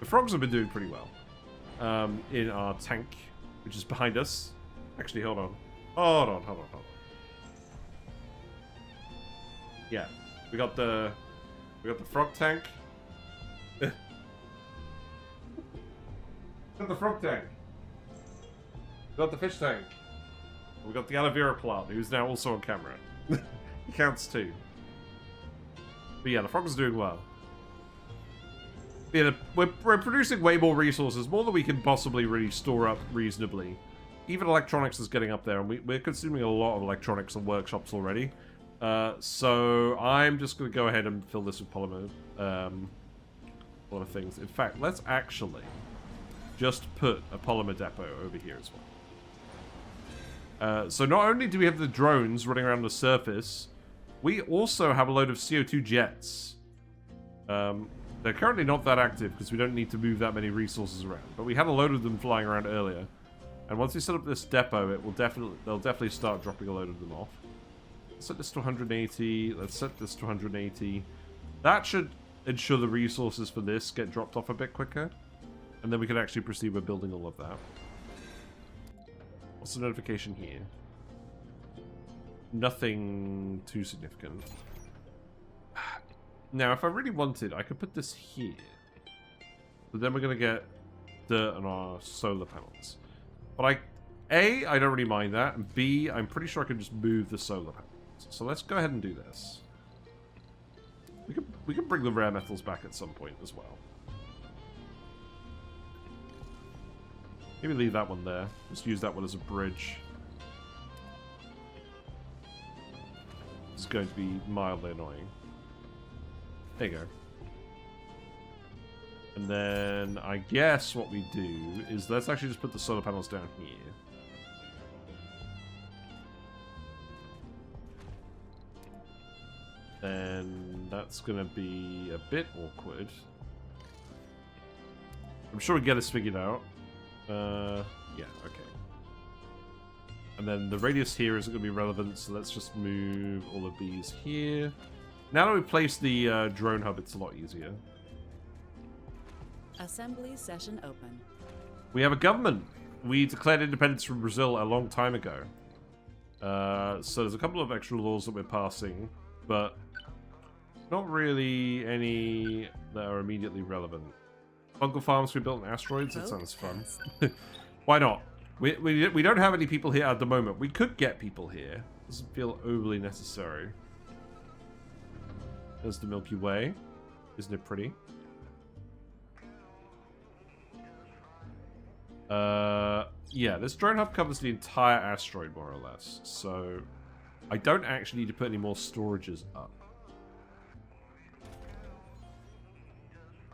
The frogs have been doing pretty well. In our tank, which is behind us. Actually, hold on. Hold on. Yeah. We got the frog tank. We got the frog tank. We got the fish tank. We got the aloe vera plant, who's now also on camera. He counts too. But yeah, the frog is doing well. Yeah, we're producing way more resources, more than we can possibly really store up reasonably. Even electronics is getting up there, and we're consuming a lot of electronics and workshops already. So I'm just going to go ahead and fill this with polymer, things. In fact, let's actually just put a polymer depot over here as well. So not only do we have the drones running around the surface, we also have a load of CO2 jets. They're currently not that active because we don't need to move that many resources around, but we had a load of them flying around earlier. And once we set up this depot, they'll definitely start dropping a load of them off. Let's set this to 180. Let's set this to 180. That should ensure the resources for this get dropped off a bit quicker. And then we can actually proceed with building all of that. What's the notification here? Nothing too significant. Now, if I really wanted, I could put this here. But then we're going to get dirt on our solar panels. But A, I don't really mind that. And B, I'm pretty sure I can just move the solar panels. So let's go ahead and do this. We can bring the rare metals back at some point as well. Maybe leave that one there. Just use that one as a bridge. This is going to be mildly annoying. There you go. And then I guess what we do is let's actually just put the solar panels down here. Then that's going to be a bit awkward. I'm sure we get this figured out. Yeah, okay. And then the radius here isn't going to be relevant, so let's just move all of these here. Now that we've placed the drone hub, it's a lot easier. Assembly session open. We have a government. We declared independence from Brazil a long time ago. So there's a couple of extra laws that we're passing. but not really any that are immediately relevant. Fungal farms we built in asteroids. That sounds fun. Why not? We don't have any people here at the moment. We could get people here. Doesn't feel overly necessary. There's the Milky Way. Isn't it pretty? Yeah, this drone hub covers the entire asteroid, more or less. So, I don't actually need to put any more storages up.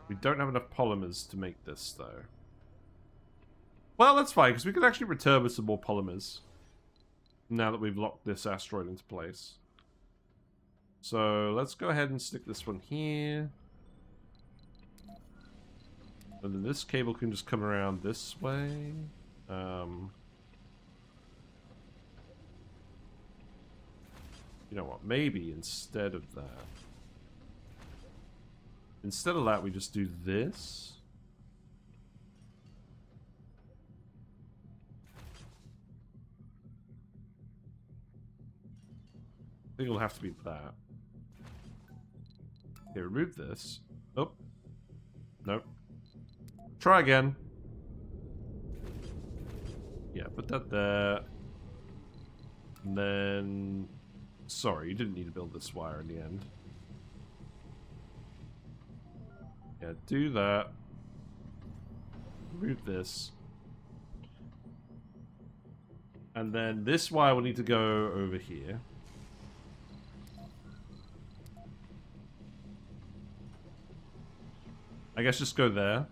We don't have enough polymers to make this, though. Well, that's fine, because we can actually return with some more polymers. Now that we've locked this asteroid into place. So, let's go ahead and stick this one here. And then this cable can just come around this way. You know what? Maybe instead of that. Instead of that, we just do this. I think it'll have to be that. Okay, remove this. Oh. Nope. Try again. Yeah, put that there. And then... Sorry, you didn't need to build this wire in the end. Yeah, do that. Remove this. And then this wire will need to go over here. I guess just go there.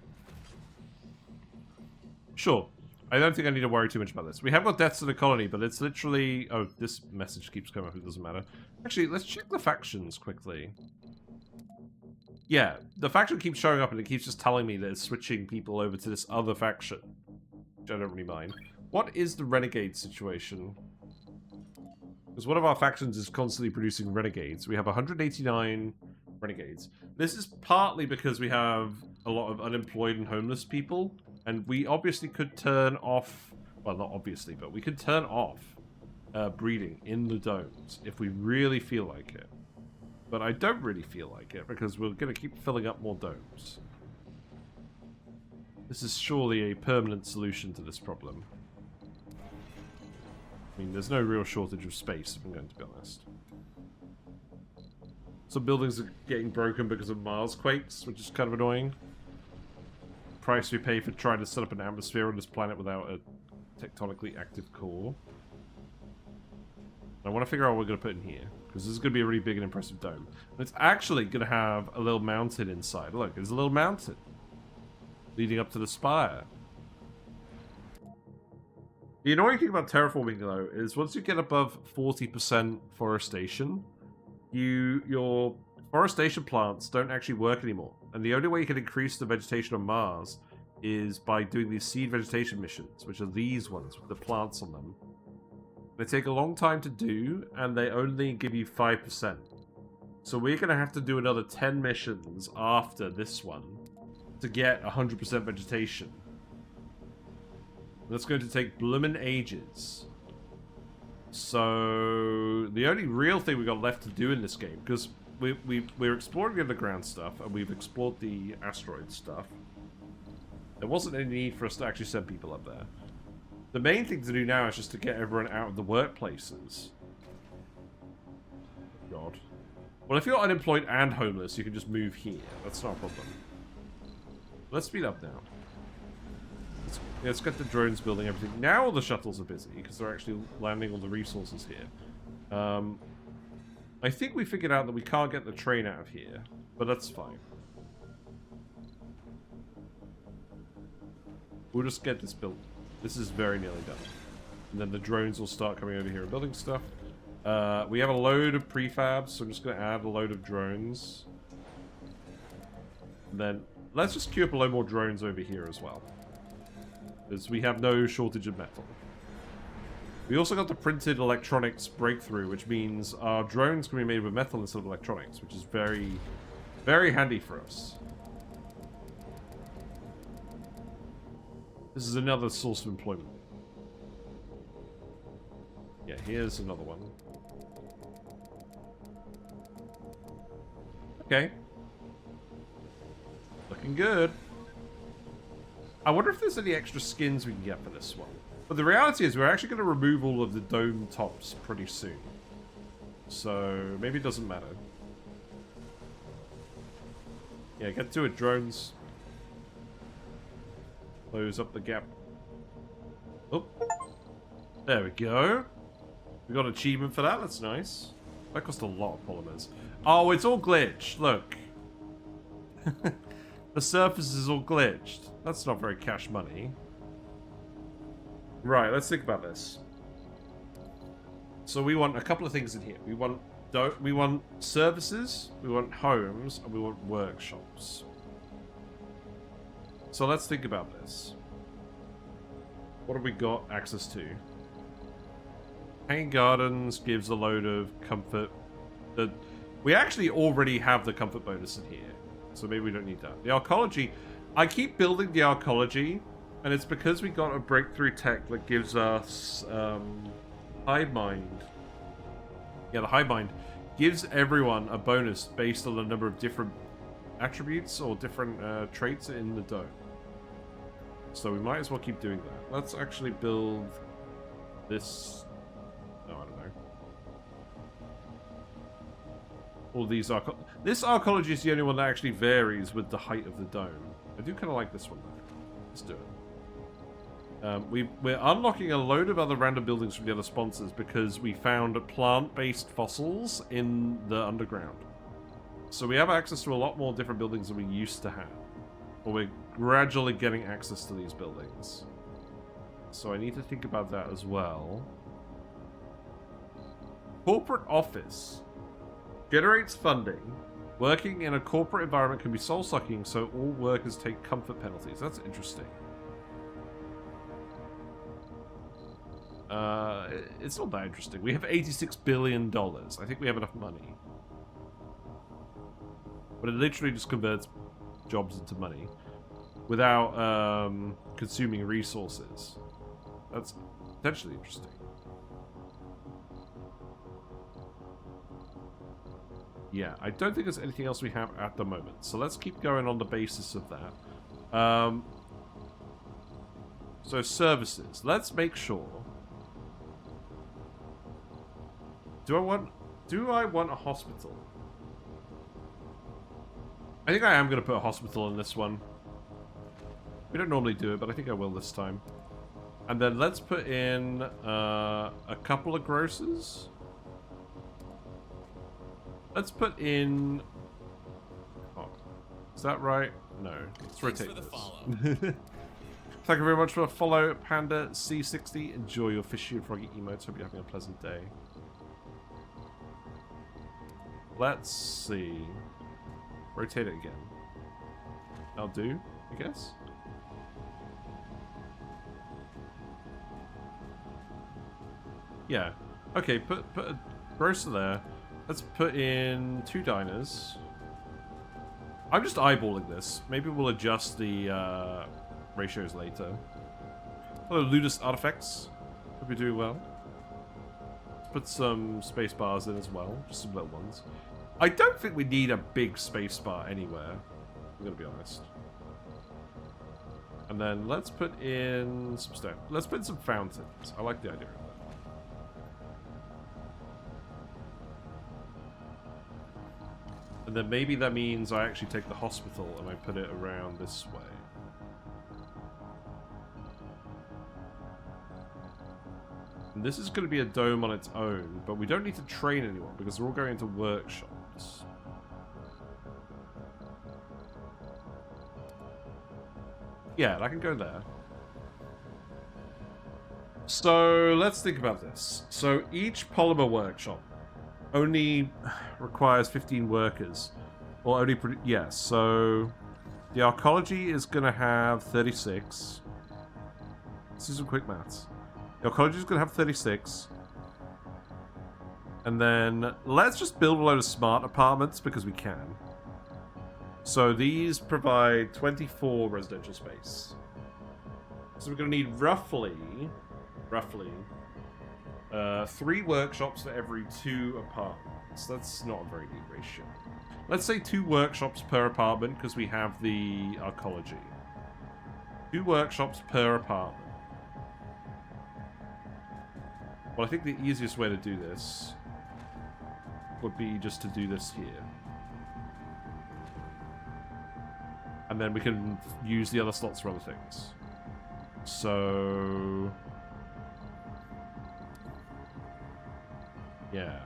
Sure. I don't think I need to worry too much about this. We have got deaths to the colony, but it's literally... Oh, this message keeps coming up. It doesn't matter. Actually, let's check the factions quickly. Yeah, the faction keeps showing up and it keeps just telling me that it's switching people over to this other faction. Which I don't really mind. What is the renegade situation? Because one of our factions is constantly producing renegades. We have 189 renegades. This is partly because we have a lot of unemployed and homeless people. And we obviously could turn off... Well, not obviously, but we could turn off breeding in the domes if we really feel like it. But I don't really feel like it because we're going to keep filling up more domes. This is surely a permanent solution to this problem. I mean, there's no real shortage of space, if I'm going to be honest. Some buildings are getting broken because of Mars quakes, which is kind of annoying. Price we pay for trying to set up an atmosphere on this planet without a tectonically active core. I want to figure out what we're going to put in here, because this is going to be a really big and impressive dome. And it's actually going to have a little mountain inside. Look, there's a little mountain leading up to the spire. The annoying thing about terraforming, though, is once you get above 40% forestation, your forestation plants don't actually work anymore. And the only way you can increase the vegetation on Mars is by doing these seed vegetation missions, which are these ones with the plants on them. They take a long time to do, and they only give you 5%. So we're going to have to do another 10 missions after this one to get 100% vegetation. That's going to take bloomin' ages. So the only real thing we got left to do in this game, because we're exploring the underground stuff, and we've explored the asteroid stuff. There wasn't any need for us to actually send people up there. The main thing to do now is just to get everyone out of the workplaces. God. Well, if you're unemployed and homeless, you can just move here. That's not a problem. Let's speed up now. Let's get the drones building everything. Now all the shuttles are busy, because they're actually landing all the resources here. I think we figured out that we can't get the train out of here, but that's fine. We'll just get this built. This is very nearly done. And then the drones will start coming over here and building stuff. We have a load of prefabs, so I'm just going to add a load of drones. And then let's just queue up a load more drones over here as well. Because we have no shortage of metal. We also got the printed electronics breakthrough, which means our drones can be made with metal instead of electronics, which is very, very handy for us. This is another source of employment. Yeah, here's another one. Okay. Looking good. I wonder if there's any extra skins we can get for this one. But the reality is we're actually going to remove all of the dome tops pretty soon. So maybe it doesn't matter. Yeah, get to it, drones. Close up the gap. Oh. There we go. We got an achievement for that. That's nice. That cost a lot of polymers. Oh, it's all glitched. Look. The surface is all glitched. That's not very cash money. Right, let's think about this. So we want a couple of things in here. We want services, we want homes, and we want workshops. So let's think about this. What have we got access to? Hanging Gardens gives a load of comfort. We actually already have the comfort bonus in here, so maybe we don't need that. The arcology, I keep building the arcology, and it's because we got a breakthrough tech that gives us Hive Mind. Yeah, the Hive Mind gives everyone a bonus based on the number of different attributes or different traits in the dome. So we might as well keep doing that. Let's actually build this. Oh, I don't know. All these this arcology is the only one that actually varies with the height of the dome. I do kind of like this one though. Let's do it. We're unlocking a load of other random buildings from the other sponsors because we found plant-based fossils in the underground. So we have access to a lot more different buildings than we used to have. Or we're gradually getting access to these buildings. So I need to think about that as well. Corporate office generates funding. Working in a corporate environment can be soul-sucking, so all workers take comfort penalties. That's interesting. It's not that interesting. We have $86 billion. I think we have enough money. But it literally just converts jobs into money without consuming resources. That's potentially interesting. Yeah, I don't think there's anything else we have at the moment. So let's keep going on the basis of that. So services. Let's make sure. Do I want a hospital? I think I am going to put a hospital in this one. We don't normally do it, but I think I will this time. And then let's put in a couple of grocers. Let's put in... Oh, is that right? No. Let's rotate this. Thank you very much for the follow, Panda C60. Enjoy your fishy and froggy emotes. Hope you're having a pleasant day. Let's see. Rotate it again. I'll do, I guess. Yeah. Okay, put a grocer there. Let's put in 2 diners. I'm just eyeballing this. Maybe we'll adjust the ratios later. Hello, Ludus Artifacts. Hope you're doing well. Let's put some space bars in as well. Just some little ones. I don't think we need a big space bar anywhere. I'm gonna be honest. And then let's put in some stuff. Let's put in some fountains. I like the idea of that. And then maybe that means I actually take the hospital and I put it around this way. And this is going to be a dome on its own, but we don't need to train anyone because we're all going into workshops. Yeah, I can go there. So let's think about this. So each polymer workshop only requires 15 workers. Or only... Yeah, so... The arcology is going to have 36. Let's do some quick maths. The arcology is going to have 36. And then let's just build a load of smart apartments because we can. So these provide 24 residential space. So we're going to need roughly 3 workshops for every 2 apartments. That's not a very neat ratio. Let's say 2 workshops per apartment, because we have the archaeology. 2 workshops per apartment. Well, I think the easiest way to do this would be just to do this here. And then we can use the other slots for other things. So... yeah.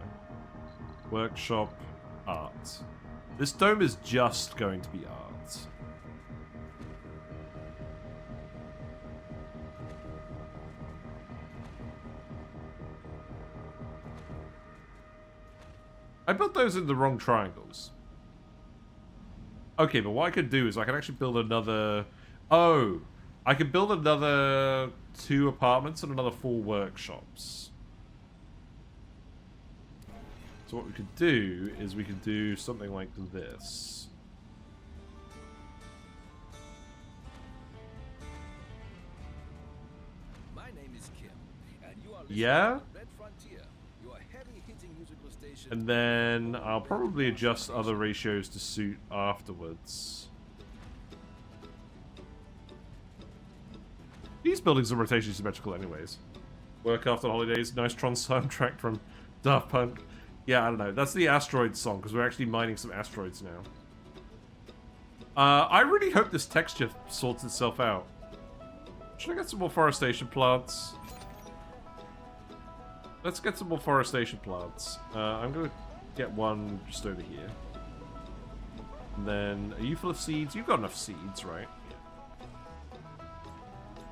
Workshop, art. This dome is just going to be art. I built those in the wrong triangles. Okay, but what I could do is I could actually build another... oh! I could build another 2 apartments and another 4 workshops. So what we could do is we could do something like this. My name is Kim, and you are Yeah? Red Frontier, your heavy-hitting musical station. And then I'll probably adjust other ratios to suit afterwards. These buildings are rotationally symmetrical anyways. Work after the holidays. Nice Tron soundtrack from Daft Punk. Yeah, I don't know. That's the Asteroids song, because we're actually mining some asteroids now. I really hope this texture sorts itself out. Should I get some more forestation plants? Let's get some more forestation plants. I'm going to get one just over here. And then, are you full of seeds? You've got enough seeds, right?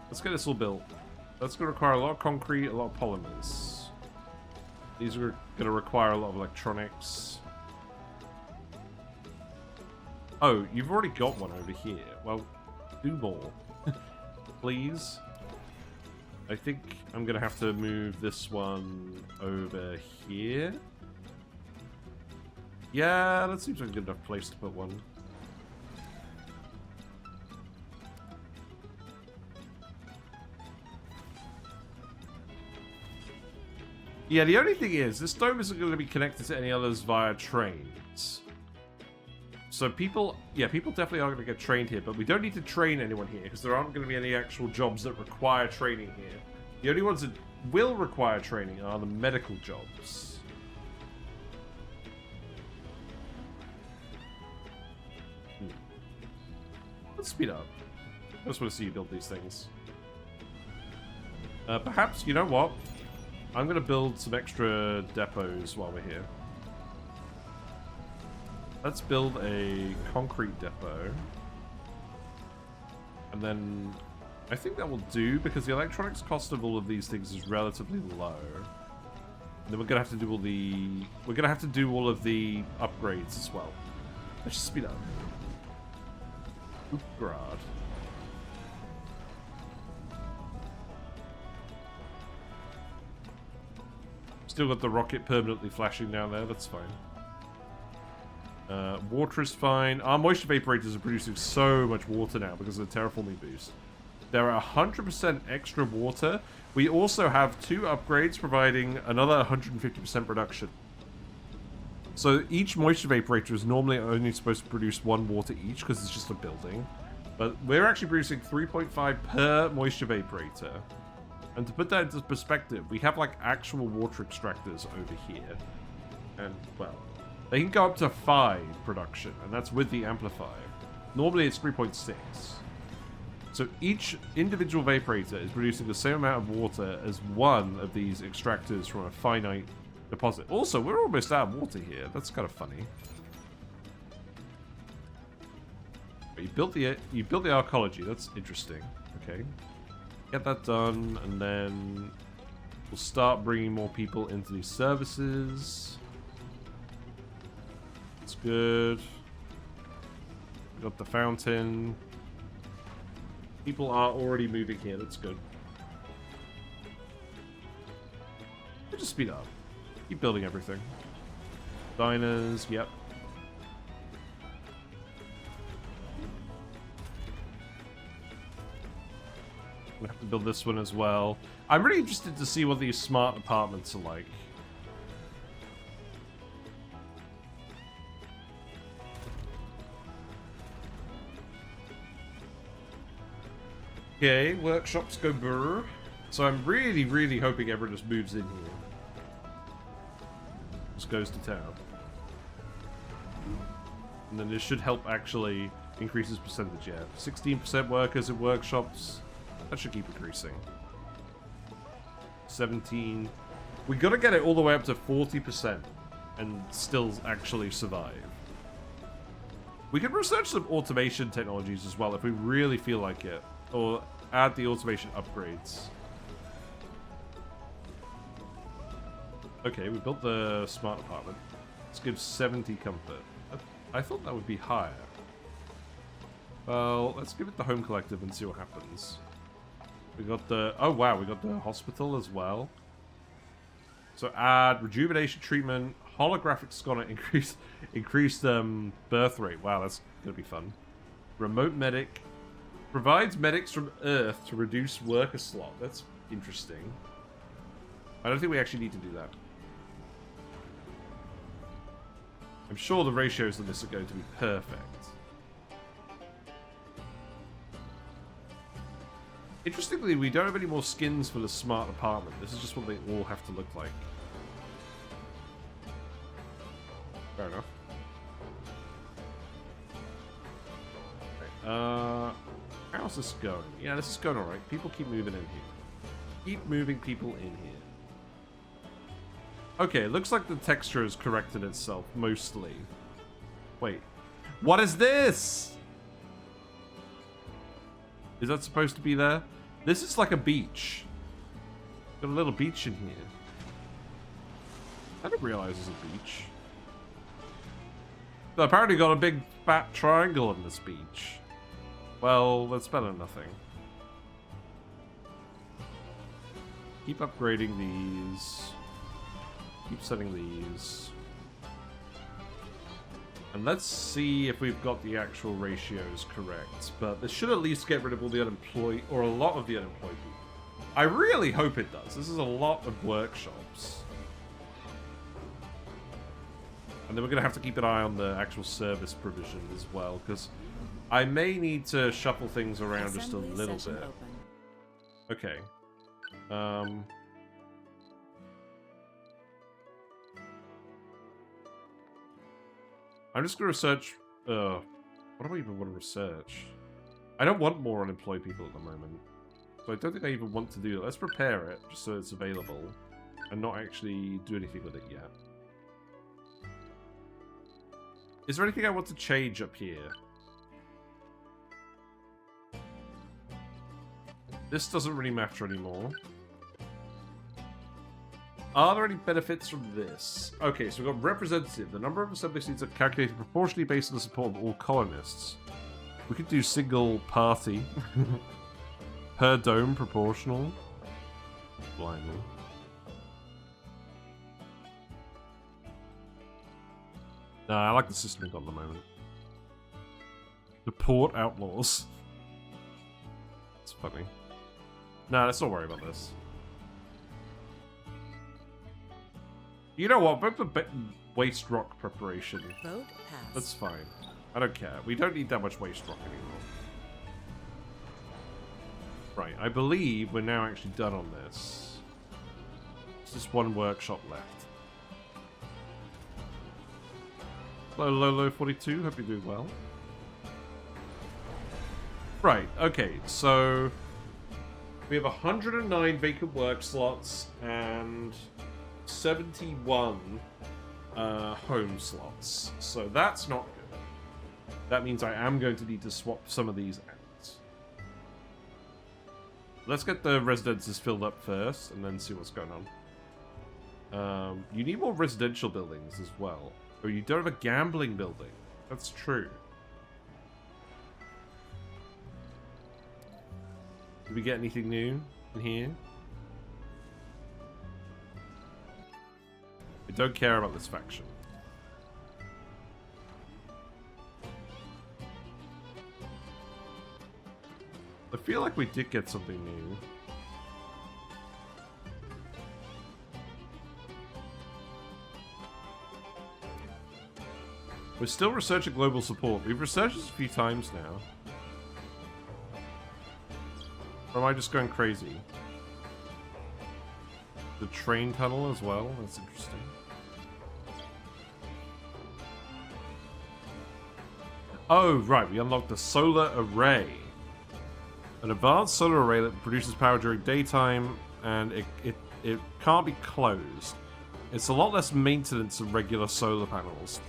Let's get this all built. That's going to require a lot of concrete, a lot of polymers. These are going to require a lot of electronics. Oh, you've already got one over here. Well, do more. Please. I think I'm going to have to move this one over here. Yeah, that seems like a good enough place to put one. Yeah, the only thing is, this dome isn't going to be connected to any others via trains. So people, yeah, people definitely are going to get trained here, but we don't need to train anyone here, because there aren't going to be any actual jobs that require training here. The only ones that will require training are the medical jobs. Let's speed up. I just want to see you build these things. Perhaps, you know what? I'm going to build some extra depots while we're here. Let's build a concrete depot. And then I think that will do, because the electronics cost of all of these things is relatively low. And then we're going to have to do all the... we're going to have to do all of the upgrades as well. Let's just speed up. Upgrade. Still got the rocket permanently flashing down there, that's fine. Water is fine. Our moisture vaporators are producing so much water now because of the terraforming boost. There are 100% extra water. We also have 2 upgrades providing another 150% production. So each moisture vaporator is normally only supposed to produce 1 water each because it's just a building. But we're actually producing 3.5 per moisture vaporator. And to put that into perspective, we have like actual water extractors over here. And, well, they can go up to 5 production, and that's with the amplifier. Normally it's 3.6. So each individual vaporator is producing the same amount of water as one of these extractors from a finite deposit. Also, we're almost out of water here. That's kind of funny. But you built the archaeology. That's interesting. Okay. Get that done, and then we'll start bringing more people into these services. That's good. We got the fountain. People are already moving here. That's good. We'll just speed up. Keep building everything. Diners, yep. We have to build this one as well. I'm really interested to see what these smart apartments are like. Okay, workshops go brr. So I'm really, really hoping everyone just moves in here. Just goes to town. And then this should help actually increase his percentage, yeah. 16% workers in workshops. That should keep increasing. 17. We gotta get it all the way up to 40% and still actually survive. We can research some automation technologies as well if we really feel like it. Or add the automation upgrades. Okay, we built the smart apartment. Let's give 70 comfort. I thought that would be higher. Well, let's give it the home collective and see what happens. We got the... Oh, wow, we got the hospital as well. So add rejuvenation treatment, holographic scholar, increased birth rate. Wow, that's going to be fun. Remote medic. Provides medics from Earth to reduce worker slot. That's interesting. I don't think we actually need to do that. I'm sure the ratios of this are going to be perfect. Interestingly, we don't have any more skins for the smart apartment. This is just what they all have to look like. Fair enough. Okay, how's this going? Yeah, this is going alright. People keep moving in here. Keep moving people in here. Okay, it looks like the texture has corrected itself, mostly. Wait. What is this? Is that supposed to be there? This is like a beach. Got a little beach in here. I didn't realize there's a beach. They apparently got a big fat triangle on this beach. Well, that's better than nothing. Keep upgrading these. Keep setting these. And let's see if we've got the actual ratios correct. But this should at least get rid of all the unemployed, or a lot of the unemployed people. I really hope it does. This is a lot of workshops. And then we're going to have to keep an eye on the actual service provision as well, because I may need to shuffle things around just a little bit. Okay. I'm just going to research... what do I even want to research? I don't want more unemployed people at the moment. So I don't think I even want to do that. Let's prepare it, just so it's available. And not actually do anything with it yet. Is there anything I want to change up here? This doesn't really matter anymore. Are there any benefits from this? Okay, so we've got representative. The number of assembly seats are calculated proportionally based on the support of all colonists. We could do single party. Per dome proportional. Blimey. Nah, I like the system we've got at the moment. Deport outlaws. It's funny. Nah, let's not worry about this. You know what? Both the waste rock preparation. Vote pass. That's fine. I don't care. We don't need that much waste rock anymore. Right, I believe we're now actually done on this. There's just one workshop left. Hello, Lolo 42. Hope you're doing well. Right, okay, so we have 109 vacant work slots and 71 home slots. So that's not good. That means I am going to need to swap some of these out. Let's get the residences filled up first and then see what's going on. You need more residential buildings as well. Oh, you don't have a gambling building. That's true. Did we get anything new in here? I don't care about this faction. I feel like we did get something new. We're still researching global support. We've researched this a few times now. Or am I just going crazy? The train tunnel as well? That's interesting. Oh, right. We unlocked the solar array. An advanced solar array that produces power during daytime, and it can't be closed. It's a lot less maintenance than regular solar panels.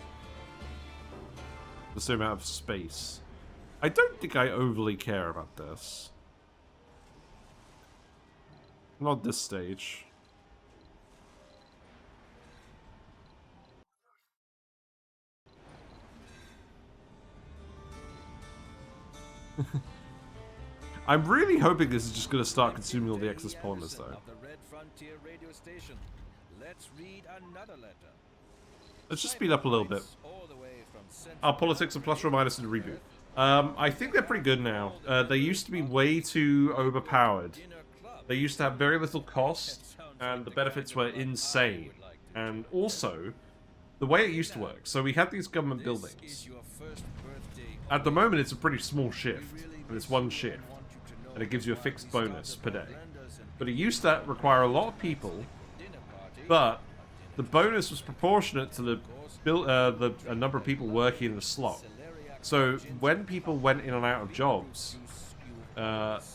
The same amount of space. I don't think I overly care about this. Not this stage. I'm really hoping this is just going to start consuming all the excess polymers, though. Let's just speed up a little bit. Our politics are plus or minus in the reboot. I think they're pretty good now. They used to be way too overpowered. They used to have very little cost, and the benefits were insane. And also, the way it used to work. So we had these government buildings. At the moment, it's a pretty small shift, and it's one shift, and it gives you a fixed bonus per day. But it used to require a lot of people, but the bonus was proportionate to the number of people working in the slot. So when people went in and out of jobs,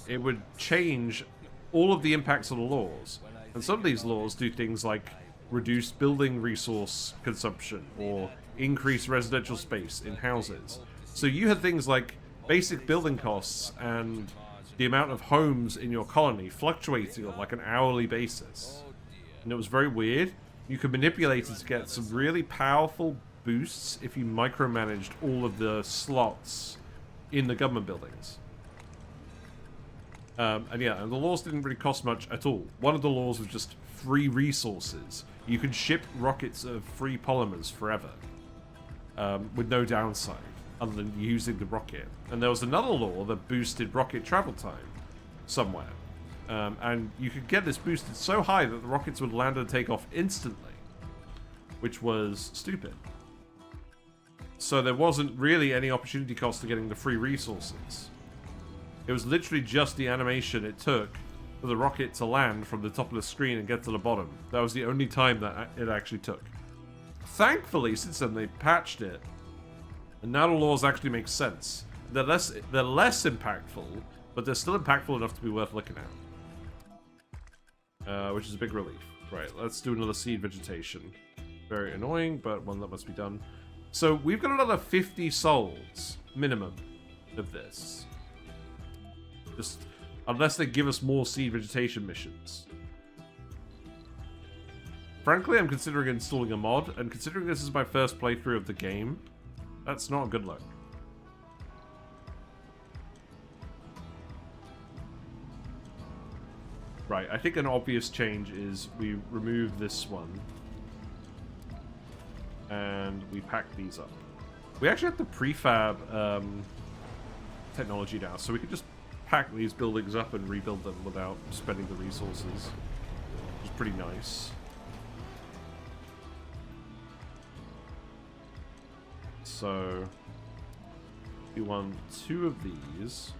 it would change all of the impacts of the laws. And some of these laws do things like reduce building resource consumption or increase residential space in houses. So you had things like basic building costs and the amount of homes in your colony fluctuating on like an hourly basis. And it was very weird. You could manipulate it to get some really powerful boosts if you micromanaged all of the slots in the government buildings. And yeah, and the laws didn't really cost much at all. One of the laws was just free resources. You could ship rockets of free polymers forever, with no downside, other than using the rocket. And there was another law that boosted rocket travel time somewhere. And you could get this boosted so high that the rockets would land and take off instantly, which was stupid. So there wasn't really any opportunity cost to getting the free resources. It was literally just the animation it took for the rocket to land from the top of the screen and get to the bottom. That was the only time that it actually took. Thankfully, since then, they patched it, and now the laws actually make sense. They're less impactful, but they're still impactful enough to be worth looking at. Which is a big relief. Right, let's do another seed vegetation. Very annoying, but one that must be done. So we've got another 50 souls, minimum, of this. Just, unless they give us more seed vegetation missions. Frankly, I'm considering installing a mod, and considering this is my first playthrough of the game, that's not a good look. Right, I think an obvious change is we remove this one. And we pack these up. We actually have the prefab technology now, so we can just pack these buildings up and rebuild them without spending the resources. Which is pretty nice. So, we want 2 of these.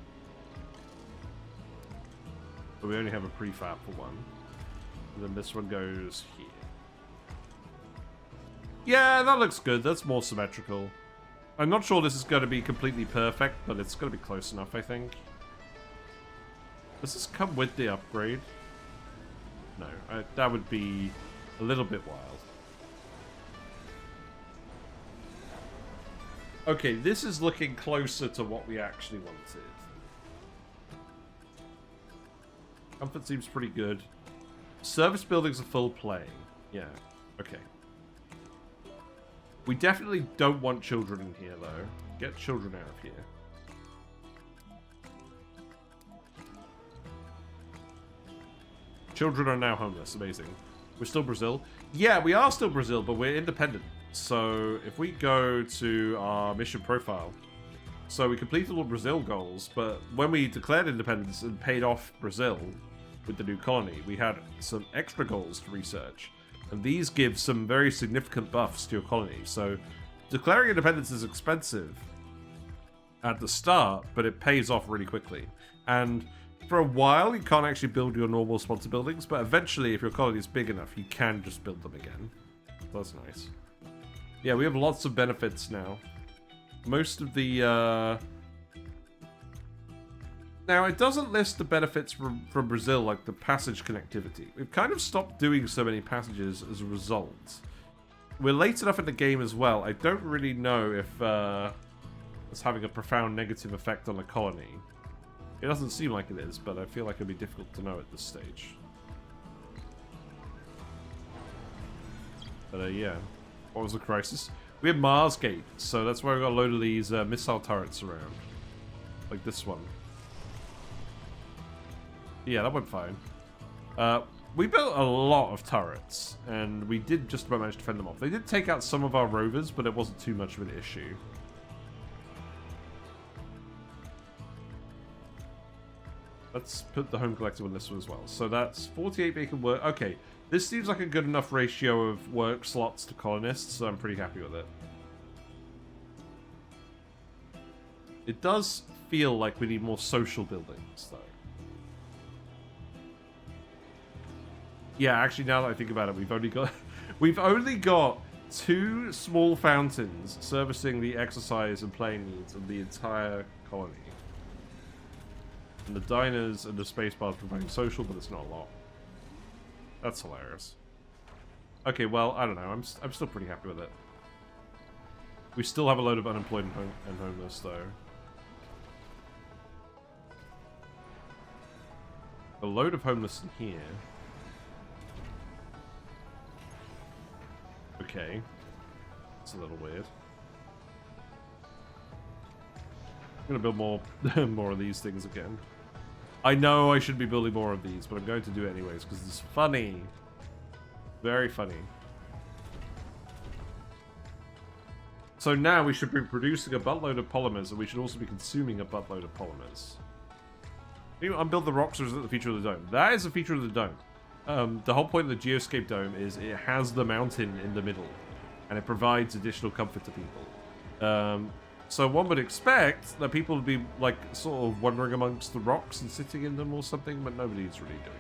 But we only have a prefab for one. And then this one goes here. Yeah, that looks good. That's more symmetrical. I'm not sure this is going to be completely perfect, but it's going to be close enough, I think. Does this come with the upgrade? No, that would be a little bit wild. Okay, this is looking closer to what we actually wanted. Comfort seems pretty good. Service buildings are full play. Yeah, okay. We definitely don't want children in here, though. Get children out of here. Children are now homeless. Amazing. We're still Brazil? Yeah, we are still Brazil, but we're independent. So if we go to our mission profile, so we completed all Brazil goals, but when we declared independence and paid off Brazil with the new colony, we had some extra goals to research. And these give some very significant buffs to your colony. So declaring independence is expensive at the start, but it pays off really quickly. And For a while, you can't actually build your normal sponsor buildings, but eventually, if your colony is big enough, you can just build them again. That's nice. Yeah, we have lots of benefits now. Most of the, Now, it doesn't list the benefits from Brazil, like the passage connectivity. We've kind of stopped doing so many passages as a result. We're late enough in the game as well. I don't really know if it's having a profound negative effect on the colony. It doesn't seem like it is, but I feel like it'd be difficult to know at this stage. But yeah. What was the crisis? We have Mars Gate, so that's why we got a load of these missile turrets around. Like this one. Yeah, that went fine. We built a lot of turrets, and we did just about manage to fend them off. They did take out some of our rovers, but it wasn't too much of an issue. Let's put the home collective on this one as well. So that's 48 bacon work. Okay, this seems like a good enough ratio of work slots to colonists, so I'm pretty happy with it. It does feel like we need more social buildings, though. Yeah, actually, now that I think about it, we've only got 2 small fountains servicing the exercise and playing needs of the entire colony. And the diners and the space bars providing social, but it's not a lot. That's hilarious. Okay, well, I don't know. I'm still pretty happy with it. We still have a load of unemployed and homeless, though. A load of homeless in here. Okay. It's a little weird. I'm gonna build more more of these things again. I know I should be building more of these, but I'm going to do it anyways, because it's funny. Very funny. So now we should be producing a buttload of polymers, and we should also be consuming a buttload of polymers. Can you unbuild the rocks, or is it the feature of the dome? That is a feature of the dome. The whole point of the Geoscape Dome is it has the mountain in the middle, and it provides additional comfort to people. So one would expect that people would be, like, sort of wandering amongst the rocks and sitting in them or something, but nobody's really doing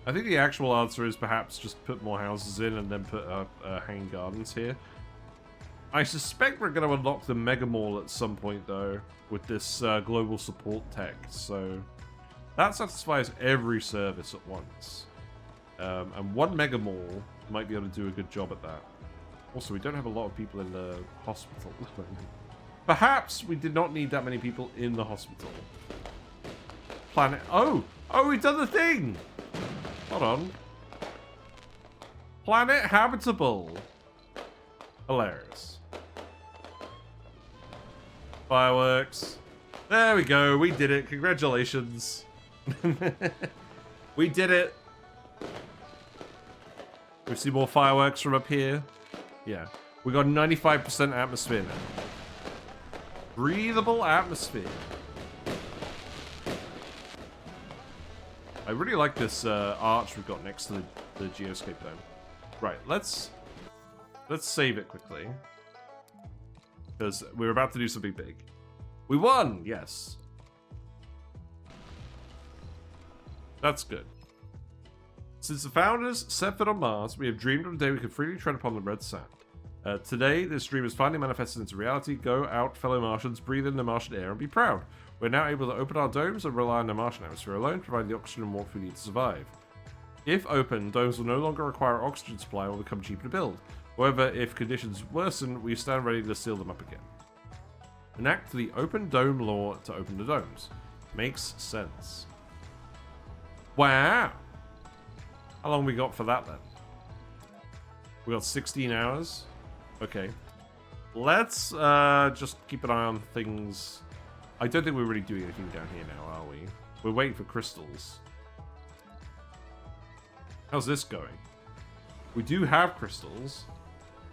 that. I think the actual answer is perhaps just put more houses in and then put hanging gardens here. I suspect we're going to unlock the Mega Mall at some point, though, with this global support tech, so that satisfies every service at once. And one Mega Mall might be able to do a good job at that. Also, we don't have a lot of people in the hospital. Perhaps we did not need that many people in the hospital. Planet... Oh! Oh, we've done the thing! Hold on. Planet habitable. Hilarious. Fireworks. There we go. We did it. Congratulations. We did it. We see more fireworks from up here. Yeah. We got 95% atmosphere now. Breathable atmosphere. I really like this arch we've got next to the Geoscape Dome. Right, let's save it quickly. Because we're about to do something big. We won! Yes. That's good. Since the founders set foot on Mars, we have dreamed of a day we could freely tread upon the red sand. Today, this dream is finally manifested into reality. Go out, fellow Martians, breathe in the Martian air and be proud. We're now able to open our domes and rely on the Martian atmosphere alone to provide the oxygen and warmth we need to survive. If open, domes will no longer require oxygen supply or become cheaper to build. However, if conditions worsen, we stand ready to seal them up again. Enact the open dome law to open the domes. Makes sense. Wow! How long we got for that then? We got 16 hours. Okay. Let's just keep an eye on things. I don't think we're really doing anything down here now, are we? We're waiting for crystals. How's this going? We do have crystals.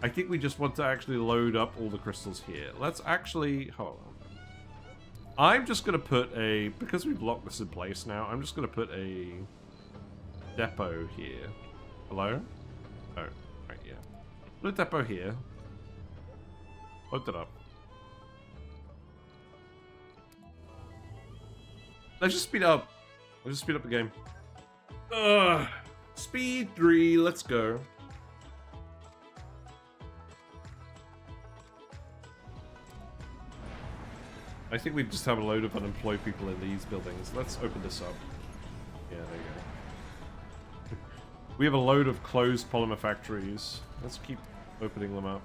I think we just want to actually load up all the crystals here. Let's actually... Hold on. I'm just going to put a... Because we've locked this in place now, I'm just going to put a depot here. Hello? Oh, right, yeah. Put a depot here. Load it up. Let's just speed up. Let's just speed up the game. Speed 3, let's go. I think we just have a load of unemployed people in these buildings. Let's open this up. Yeah, there you go. We have a load of closed polymer factories. Let's keep opening them up.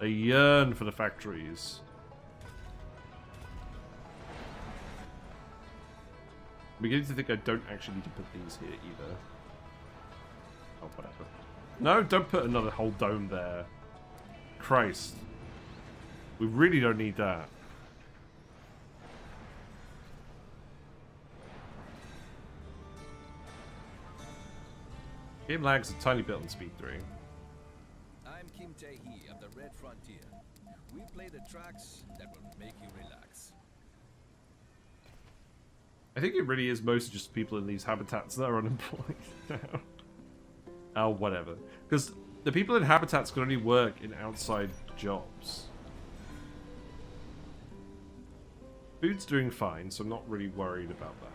They yearn for the factories. I'm beginning to think I don't actually need to put these here either. Oh, whatever. No, don't put another whole dome there. Christ. We really don't need that. Game lags a tiny bit on speed 3. I'm Kim Tae-hee of the Red Frontier. We play the tracks that will make you relax. I think it really is mostly just people in these habitats that are unemployed now. Oh, whatever. Because the people in habitats can only work in outside jobs. Food's doing fine, so I'm not really worried about that.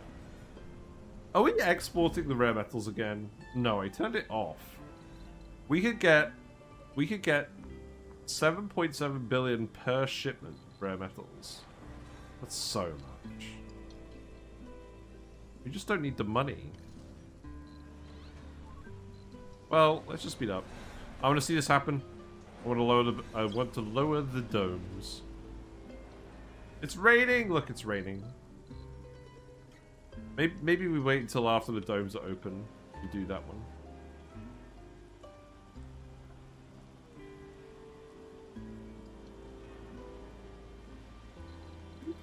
Are we exporting the rare metals again? No, I turned it off. We could get 7.7 billion per shipment of rare metals. That's so much. We just don't need the money. Well, let's just speed up. I want to see this happen. I want to lower the domes. It's raining. Look, it's raining. Maybe we wait until after the domes are open. We do that one.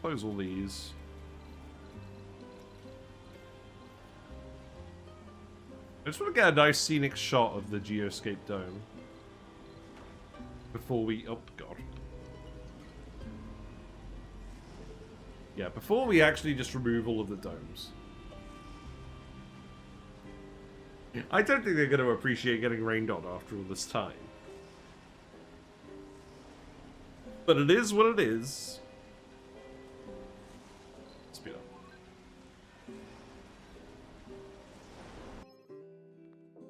Close all these. I just want to get a nice scenic shot of the Geoscape Dome before we... Oh, God. Yeah, before we actually just remove all of the domes. I don't think they're going to appreciate getting rained on after all this time. But it is what it is. Speed up.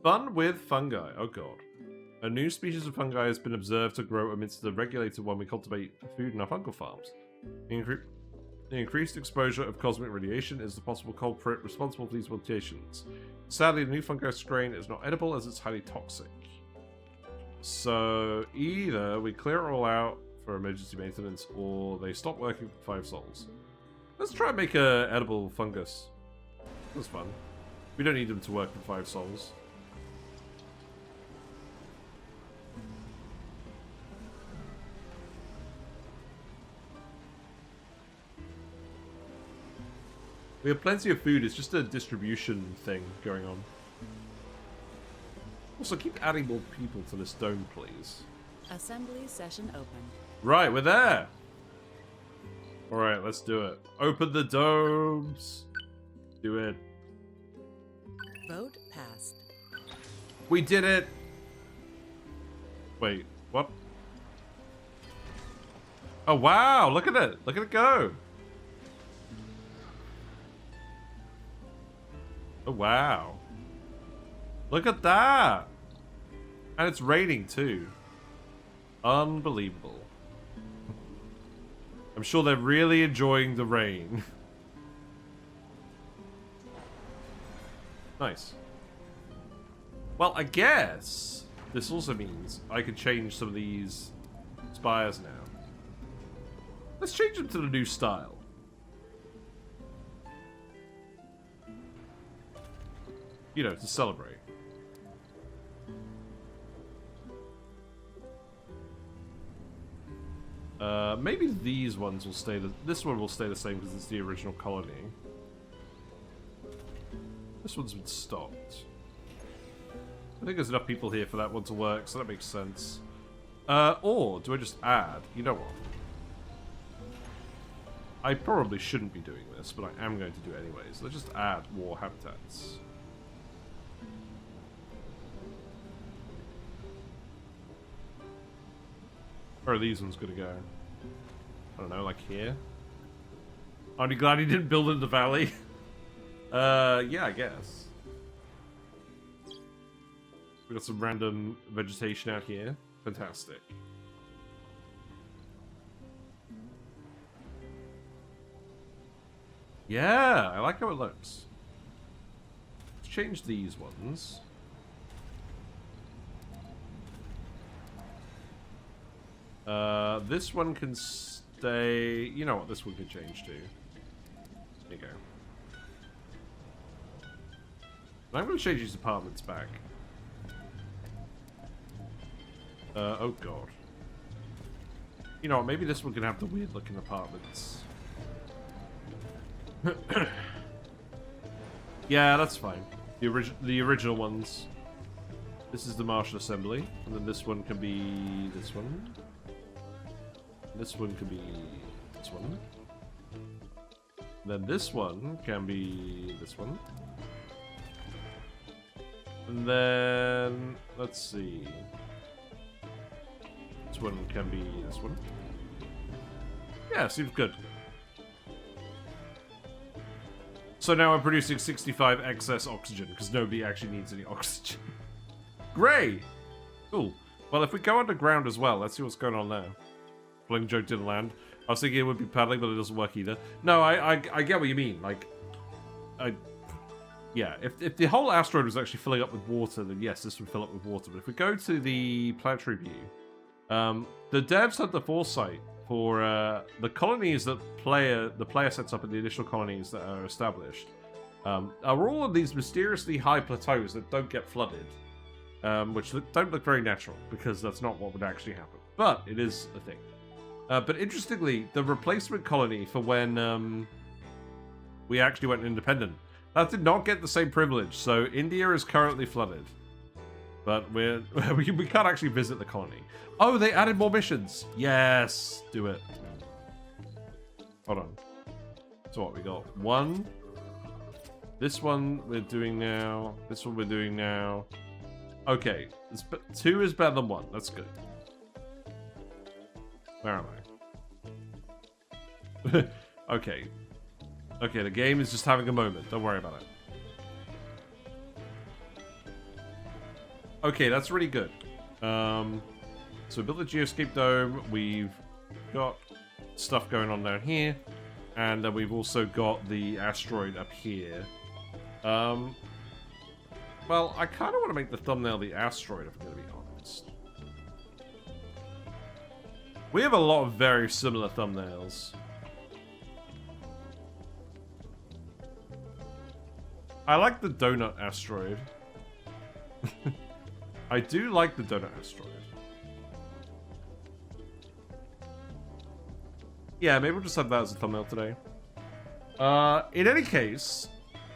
Fun with fungi. Oh god. A new species of fungi has been observed to grow amidst the regulated one we cultivate food in our fungal farms. The increased exposure of cosmic radiation is the possible culprit responsible for these mutations. Sadly, the new fungi strain is not edible as it's highly toxic. So, either we clear it all out for emergency maintenance, or they stop working for 5 sols. Let's try and make a edible fungus. That's fun. We don't need them to work for 5 sols. We have plenty of food, it's just a distribution thing going on. Also, keep adding more people to this dome, please. Assembly session open. Right, we're there! Alright, let's do it. Open the domes! Do it. Vote passed. We did it! Wait, what? Oh wow, look at it! Look at it go! Oh wow. Look at that! And it's raining too. Unbelievable. I'm sure they're really enjoying the rain. Nice. Well, I guess this also means I can change some of these spires now. Let's change them to the new style. You know, to celebrate. Maybe these ones will stay this one will stay the same because it's the original colony. This one's been stopped. I think there's enough people here for that one to work, so that makes sense. Or do I just add? You know what? I probably shouldn't be doing this, but I am going to do it anyways. Let's just add more habitats. Where are these ones going to go? I don't know, like here. Aren't you glad he didn't build in the valley? Yeah, I guess. We got some random vegetation out here. Fantastic. Yeah, I like how it looks. Let's change these ones. This one can stay... You know what, this one can change too. There you go. And I'm going to change these apartments back. Oh god. You know what, maybe this one can have the weird looking apartments. Yeah, that's fine. The original ones. This is the Martian Assembly, and then this one can be this one. This one can be this one. And then this one can be this one. And then let's see. This one can be this one. Yeah, seems good. So now I'm producing 65 excess oxygen, because nobody actually needs any oxygen. Great! Cool. Well, if we go underground as well, let's see what's going on there. Fling joke didn't land. I was thinking it would be paddling, but it doesn't work either. No, I get what you mean. Like, yeah, if the whole asteroid was actually filling up with water, then yes, this would fill up with water. But if we go to the planetary view, the devs had the foresight for the colonies that the player sets up in the initial colonies that are established are all of these mysteriously high plateaus that don't get flooded, which don't look very natural because that's not what would actually happen. But it is a thing. But interestingly, the replacement colony for when we actually went independent, that did not get the same privilege. So India is currently flooded, but we can't actually visit the colony. Oh, they added more missions. Yes, do it. Hold on. So what we got? One. This one we're doing now. This one we're doing now. Okay, two is better than one. That's good. Where am I? Okay. Okay, the game is just having a moment. Don't worry about it. Okay, that's really good. So we built the geoscape dome. We've got stuff going on down here. And then we've also got the asteroid up here. Well, I kind of want to make the thumbnail the asteroid, if I'm going to be honest. We have a lot of very similar thumbnails. I like the donut asteroid. I do like the donut asteroid. Yeah, maybe we'll just have that as a thumbnail today. In any case,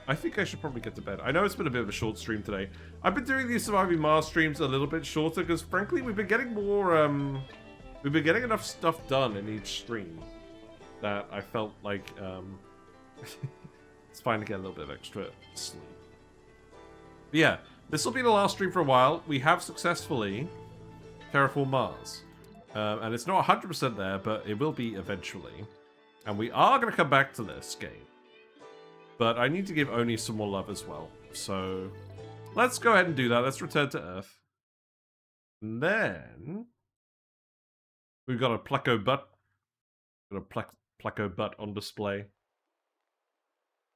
I think I should probably get to bed. I know it's been a bit of a short stream today. I've been doing these Surviving Mars streams a little bit shorter because, frankly, we've been getting more, we've been getting enough stuff done in each stream that I felt like, it's fine to get a little bit of extra sleep. But yeah, this will be the last stream for a while. We have successfully terraformed Mars. And it's not 100% there, but it will be eventually. And we are going to come back to this game. But I need to give Oni some more love as well. So let's go ahead and do that. Let's return to Earth. And then we've got a Pleco butt. Got a Pleco butt on display.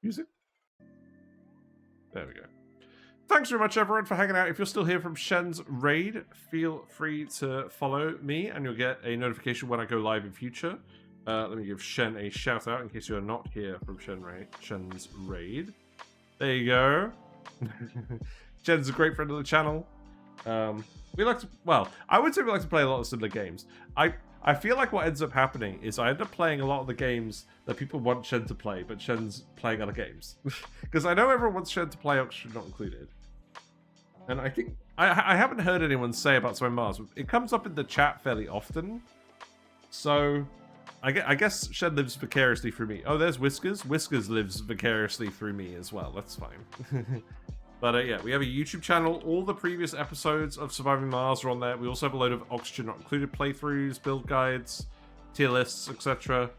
Music. There we go. Thanks very much, everyone, for hanging out. If you're still here from Shen's raid, feel free to follow me, and you'll get a notification when I go live in future. Let me give Shen a shout out in case you're not here from Shen's raid. There you go. Shen's a great friend of the channel. We like to, well, I would say we like to play a lot of similar games. I feel like what ends up happening is I end up playing a lot of the games that people want Shen to play, but Shen's playing other games. Because I know everyone wants Shen to play Oxygen Not Included. And I think, I haven't heard anyone say about Surviving Mars. It comes up in the chat fairly often. So, I guess Shen lives vicariously through me. Oh, there's Whiskers. Whiskers lives vicariously through me as well. That's fine. But yeah, we have a YouTube channel. All the previous episodes of Surviving Mars are on there. We also have a load of Oxygen Not Included playthroughs, build guides. tier lists, etc.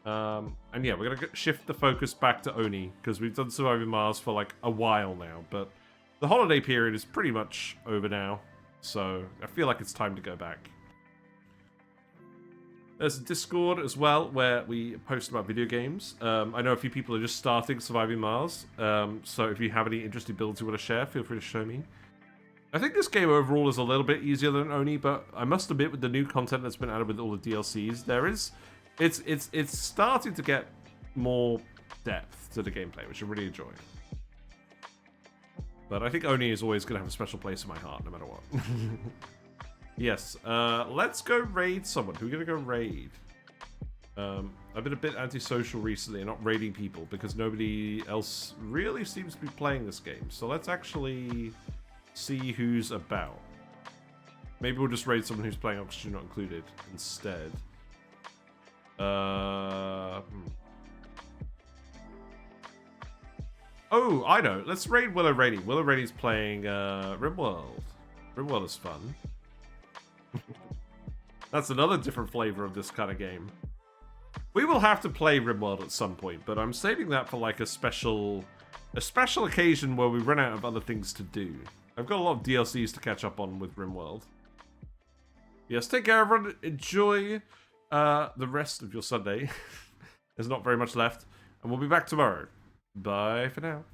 And yeah, we're gonna shift the focus back to Oni, because we've done Surviving Mars for like a while now, but the holiday period is pretty much over now, so I feel like it's time to go back. There's a Discord as well, where we post about video games. I know a few people are just starting Surviving Mars, so if you have any interesting builds you want to share, feel free to show me. I think this game overall is a little bit easier than Oni, but I must admit, with the new content that's been added with all the DLCs, it's starting to get more depth to the gameplay, which I really enjoy. But I think Oni is always going to have a special place in my heart, no matter what. Yes, let's go raid someone. Who are we going to go raid? I've been a bit antisocial recently and not raiding people because nobody else really seems to be playing this game. So let's actually see who's about. Maybe we'll just raid someone who's playing Oxygen Not Included instead. Oh, I know. Let's raid Willow Rady. Willow Rady's playing RimWorld. RimWorld is fun. That's another different flavor of this kind of game. We will have to play RimWorld at some point, but I'm saving that for like a special occasion where we run out of other things to do. I've got a lot of DLCs to catch up on with RimWorld. Yes, take care, everyone. Enjoy the rest of your Sunday. There's not very much left, and we'll be back tomorrow. Bye for now.